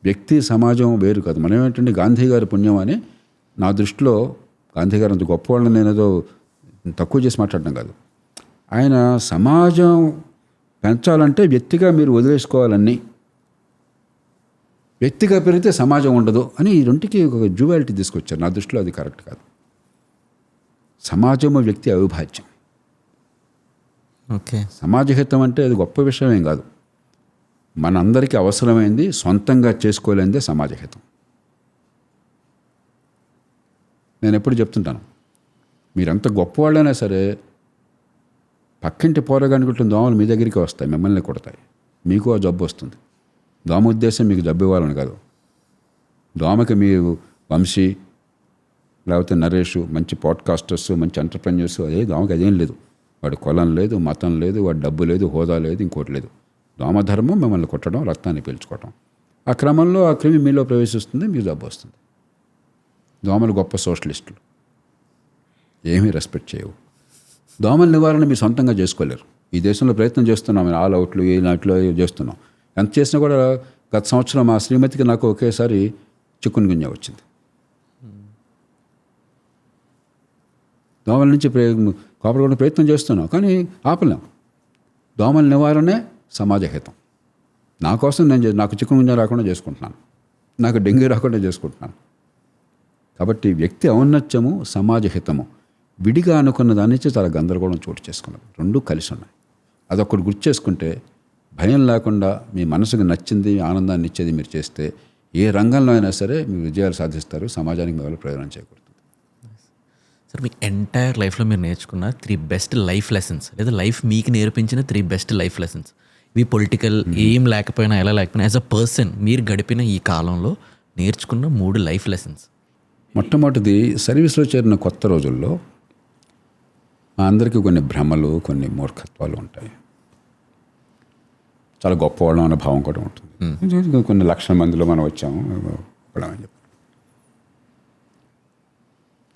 వ్యక్తి సమాజం వేరు కాదు. మనం ఏమిటంటే గాంధీ గారి పుణ్యం అని నా దృష్టిలో, గాంధీ గారు అంత గొప్పవాళ్ళని నేను ఏదో తక్కువ చేసి మాట్లాడడం కాదు. ఆయన సమాజం పెంచాలంటే వ్యక్తిగా మీరు వదిలేసుకోవాలని, వ్యక్తిగా పెరిగితే సమాజం ఉండదు అని ఈ రెండుకి ఒక డ్యువాలిటీ తీసుకొచ్చారు. నా దృష్టిలో అది కరెక్ట్ కాదు. సమాజము వ్యక్తి అవిభాజ్యం. ఓకే. సమాజహితం అంటే అది గొప్ప విషయం ఏం కాదు. మనందరికీ అవసరమైంది సొంతంగా చేసుకోలేనిదే సమాజహితం. నేను ఎప్పుడు చెప్తుంటాను, మీరెంత గొప్పవాళ్ళైనా సరే పక్కింటి పోరగానుకుంటున్న దోమలు మీ దగ్గరికి వస్తాయి, మిమ్మల్ని కొడతాయి, మీకు ఆ జబ్బు వస్తుంది. దోమ ఉద్దేశం మీకు జబ్బు ఇవ్వాలని కాదు. దోమకి మీ వంశీ లేకపోతే నరేష్ మంచి పాడ్కాస్టర్స్, మంచి ఎంటర్ప్రెన్యూర్స్, దోమకి అదేం లేదు. వాడు కులం లేదు, మతం లేదు, వాడు డబ్బు లేదు, హోదా లేదు, ఇంకోటి లేదు. దోమధర్మం మిమ్మల్ని కొట్టడం, రక్తాన్ని పీల్చుకోవడం. ఆ క్రమంలో ఆ క్రిమి మీలో ప్రవేశిస్తుంది, మీకు జబ్బు వస్తుంది. దోమలు గొప్ప సోషలిస్టులు. ఏమీ రెస్పెక్ట్ చేయవు. దోమల నివారణ మీరు సొంతంగా చేసుకోలేరు. ఈ దేశంలో ప్రయత్నం చేస్తున్నాం, ఆల్ అవుట్లు ఈ నాట్లో చేస్తున్నాం. ఎంత చేసినా కూడా గత సంవత్సరం మా శ్రీమతికి నాకు ఒకేసారి చిక్కున్ గుంజ వచ్చింది. దోమల నుంచి కాపాడుకునే ప్రయత్నం చేస్తున్నాం, కానీ ఆపలేం. దోమల నివారణే సమాజ హితం. నా కోసం నాకు చిక్కున్ గుంజ రాకుండా చేసుకుంటున్నాను, నాకు డెంగ్యూ రాకుండా చేసుకుంటున్నాను. కాబట్టి వ్యక్తి ఔన్నత్యము, సమాజ హితము విడిగా అనుకున్న దాని నుంచి చాలా గందరగోళం చోటు చేసుకున్నారు. రెండూ కలిసి ఉన్నాయి. అదొక్కటి గుర్తు చేసుకుంటే భయం లేకుండా మీ మనసుకు నచ్చింది, ఆనందాన్ని ఇచ్చేది మీరు చేస్తే ఏ రంగంలో అయినా సరే మీరు విజయాలు సాధిస్తారు. సమాజానికి మీ వల్ల ప్రయోజనం చేయకూడదు. సార్, మీ ఎంటైర్ లైఫ్లో మీరు నేర్చుకున్న 3 బెస్ట్ లైఫ్ లెసన్స్, లేదా లైఫ్ మీకు నేర్పించిన 3 బెస్ట్ లైఫ్ లెసన్స్, ఇవి పొలిటికల్ ఏం లేకపోయినా ఎలా లేకపోయినా యాజ్ అ పర్సన్ మీరు గడిపిన ఈ కాలంలో నేర్చుకున్న 3 లైఫ్ లెసన్స్. మొట్టమొదటిది, సర్వీస్లో చేరిన కొత్త రోజుల్లో మా అందరికీ కొన్ని భ్రమలు, కొన్ని మూర్ఖత్వాలు ఉంటాయి. చాలా గొప్పవాళ్ళం అనే భావం కూడా ఉంటుంది. కొన్ని లక్షల మందిలో మనం వచ్చాము అని చెప్పి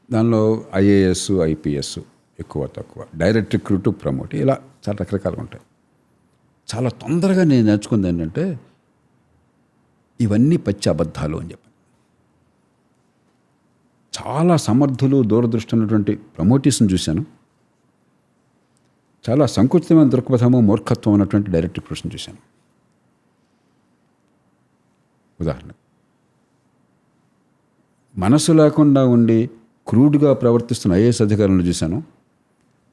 దానిలో ఐఏఎస్, ఐపీఎస్ ఎక్కువ తక్కువ, డైరెక్ట్ రిక్రూట్, ప్రమోట్, ఇలా చాలా రకరకాలుగా ఉంటాయి. చాలా తొందరగా నేను నేర్చుకుంది ఏంటంటే ఇవన్నీ పచ్చి అబద్ధాలు అని చెప్పి. చాలా సమర్థులు, దూరదృష్టి ఉన్నటువంటి ప్రమోటీస్ని చూశాను. చాలా సంకుచితమైన దృక్పథము, మూర్ఖత్వం ఉన్నటువంటి డైరెక్ట్ రిక్రూట్స్ని చూశాను. ఉదాహరణ, మనసు లేకుండా ఉండి క్రూడ్గా ప్రవర్తిస్తున్న ఐఏఎస్ అధికారులను చూశాను.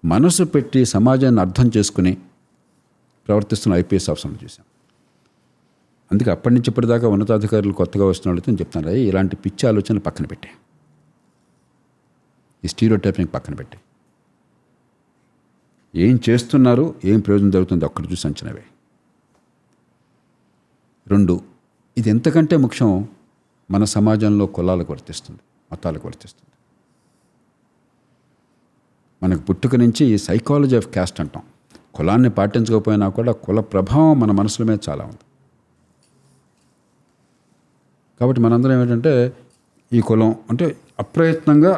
మనసు పెట్టి సమాజాన్ని అర్థం చేసుకుని ప్రవర్తిస్తున్న ఐపీఎస్ ఆఫీసర్లను చూశాను. అందుకే అప్పటి నుంచి ఇప్పటిదాకా ఉన్నతాధికారులు కొత్తగా వస్తున్న వాళ్ళతో నేను చెప్తాను, ఇలాంటి పిచ్చి ఆలోచనలు పక్కన పెట్టే, ఈ స్టీరియోటైపింగ్ పక్కన పెట్టి ఏం చేస్తున్నారు, ఏం ప్రయోజనం జరుగుతుంది ఒక్కటి చూసి అంచనావే. 2, ఇది ఎంతకంటే ముఖ్యం, మన సమాజంలో కులాలకు వర్తిస్తుంది, మతాలకు వర్తిస్తుంది. మనకు పుట్టుక నుంచి ఈ సైకాలజీ ఆఫ్ క్యాస్ట్ అంటాం. కులాన్ని పాటించకపోయినా కూడా కుల ప్రభావం మన మనసుల మీద చాలా ఉంది. కాబట్టి మనందరం ఏంటంటే ఈ కులం అంటే అప్రయత్నంగా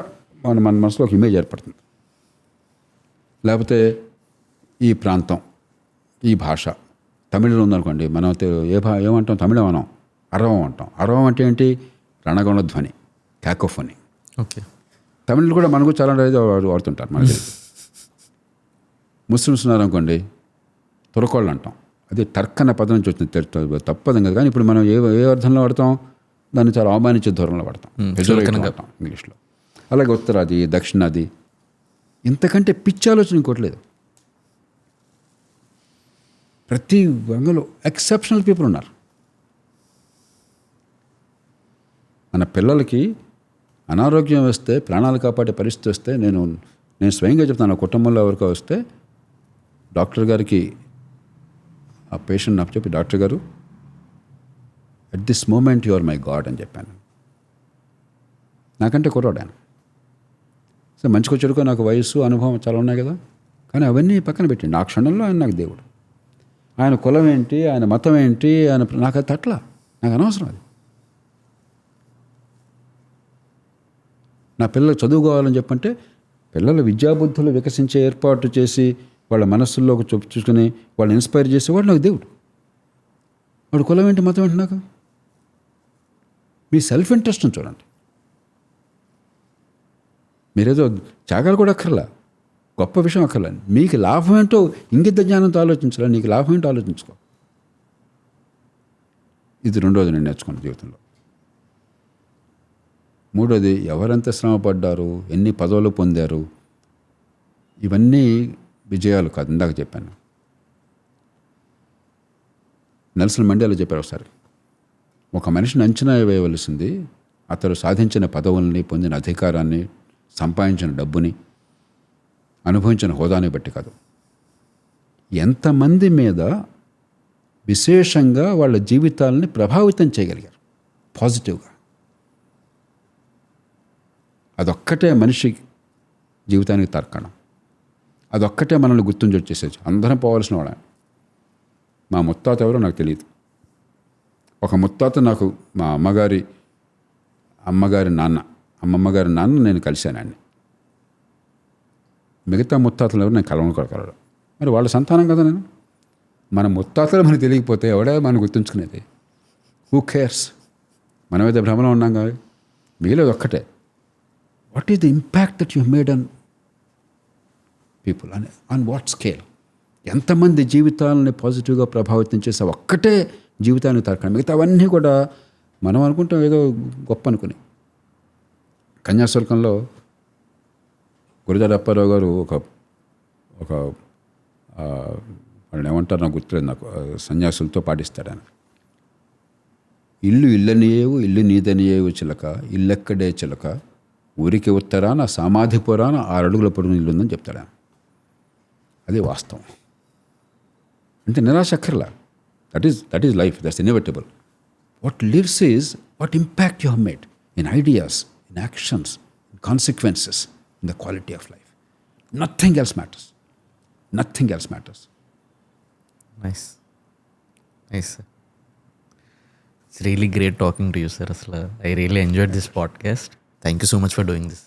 మన మనసులో ఒక ఇమేజ్ ఏర్పడుతుంది. లేకపోతే ఈ ప్రాంతం, ఈ భాష, తమిళంలో ఉందనుకోండి, మనం ఏమంటాం, తమిళం అనం, అరవం అంటాం. అరవం అంటే ఏంటి, రణగొణ ధ్వని, క్యాకోఫోనీ. ఓకే, తమిళ్ కూడా మనకు చాలా వాడుతుంటారు మనకి. ముస్లిమ్స్ ఉన్నారనుకోండి, తురకోళ్ళు అంటాం. అది టర్క్ అనే పదం నుంచి వచ్చింది, తప్పదు కదా. కానీ ఇప్పుడు మనం ఏ అర్థంలో వాడతాం, దాన్ని చాలా అవమానించే ధోరణిలో వాడతాం, వాడతాం ఇంగ్లీష్లో. అలాగే ఉత్తరాది, దక్షిణాది, ఇంతకంటే పిచ్చి ఆలోచన ఇంకోట్లేదు. ప్రతి రంగంలో ఎక్సెప్షనల్ పీపుల్ ఉన్నారు. మన పిల్లలకి అనారోగ్యం వస్తే, ప్రాణాలు కాపాడే పరిస్థితి వస్తే, నేను స్వయంగా చెప్తాను, నా కుటుంబంలో ఎవరికో వస్తే డాక్టర్ గారికి ఆ పేషెంట్ నాకు చెప్పి, డాక్టర్ గారు at this moment you are my God అని చెప్పాను. నాకంటే కుర్రాడాను. సో మంచిగా చెడుకో నాకు వయసు, అనుభవం చాలా ఉన్నాయి కదా, కానీ అవన్నీ పక్కన పెట్టండి. ఆ క్షణంలో ఆయన నాకు దేవుడు. ఆయన కులం ఏంటి, ఆయన మతం ఏంటి, ఆయన నాకు అది తట్ల, నాకు అనవసరం అది. నా పిల్లలు చదువుకోవాలని చెప్పంటే పిల్లల విద్యాబుద్ధులు వికసించే ఏర్పాటు చేసి వాళ్ళ మనస్సుల్లోకి చూసుకుని వాళ్ళని ఇన్స్పైర్ చేసేవాడు నాకు దేవుడు. వాడు కులం ఏంటి, మతం ఏంటి నాకు? మీ సెల్ఫ్ ఇంట్రెస్ట్ని చూడండి. మీరేదో త్యాగాలు కూడా అక్కర్లా, గొప్ప విషయం అక్కర్లా. మీకు లాభం ఏంటో ఇంగిత జ్ఞానంతో ఆలోచించాలి, నీకు లాభం ఏంటో ఆలోచించుకో. ఇది 2వది నేను నేర్చుకున్న జీవితంలో. 3వది, ఎవరెంత శ్రమ పడ్డారు, ఎన్ని పదవులు పొందారు, ఇవన్నీ విజయాలు కాదు. ఇందాక చెప్పాను, నెల్సన్ మండేలా చెప్పారు ఒకసారి, ఒక మనిషిని అంచనా వేయవలసింది అతడు సాధించిన పదవుల్ని, పొందిన అధికారాన్ని, సంపాదించిన డబ్బుని, అనుభవించిన హోదాని బట్టి కాదు, ఎంతమంది మీద విశేషంగా వాళ్ళ జీవితాలని ప్రభావితం చేయగలిగారు పాజిటివ్గా. అదొక్కటే మనిషి జీవితానికి తర్కణం. అదొక్కటే మనల్ని గుర్తుంచొచ్చేసేది. అందరం పోవాల్సిన వాడు. మా ముత్తాత ఎవరో నాకు తెలియదు. ఒక ముత్తాత నాకు మా అమ్మగారి నాన్న నేను కలిశాను ఆయన్ని. మిగతా ముత్తాతలు ఎవరు నేను కలవను కూడా కలవడం. మరి వాళ్ళ సంతానం కదా నేను. మన ముత్తాతలు మనకు తెలియకపోతే ఎవడే మనం గుర్తుంచుకునేది? Who cares? మనం ఏదో భ్రమలో ఉన్నాం కదా. మిగిలేదు ఒక్కటే, what is the impact that you made on people, on what scale? ఎంతమంది జీవితాలని పాజిటివ్గా ప్రభావితం చేసే ఒక్కటే జీవితాన్ని తరకండి. మిగతా అవన్నీ కూడా మనం అనుకుంటాం ఏదో గొప్ప అనుకుని. కన్యాశుల్కంలో గురజాడ అప్పారావు గారు ఒక వాళ్ళని ఏమంటారు నాకు గుర్తులేదు, నాకు సన్యాసులతో పాటిస్తాడు ఆయన. ఇల్లు ఇల్లనియేవు ఇల్లు నీదనియేవు చిలక, ఇల్లెక్కడే చిలక, ఊరికి ఉత్తరాన సమాధి పురాన 6 అడుగుల పొడుగున ఇల్లు ఉందని చెప్తాడు ఆయన. అది వాస్తవం. అంటే నిరాశ అక్కర్లా. That is life, that's inevitable. What lives is what impact you have made in ideas, in actions, in consequences, in the quality of life. Nothing else matters. Nothing else matters. Nice sir. It's really great talking to you sir. అసలు I really enjoyed this podcast. Thank you so much for doing this.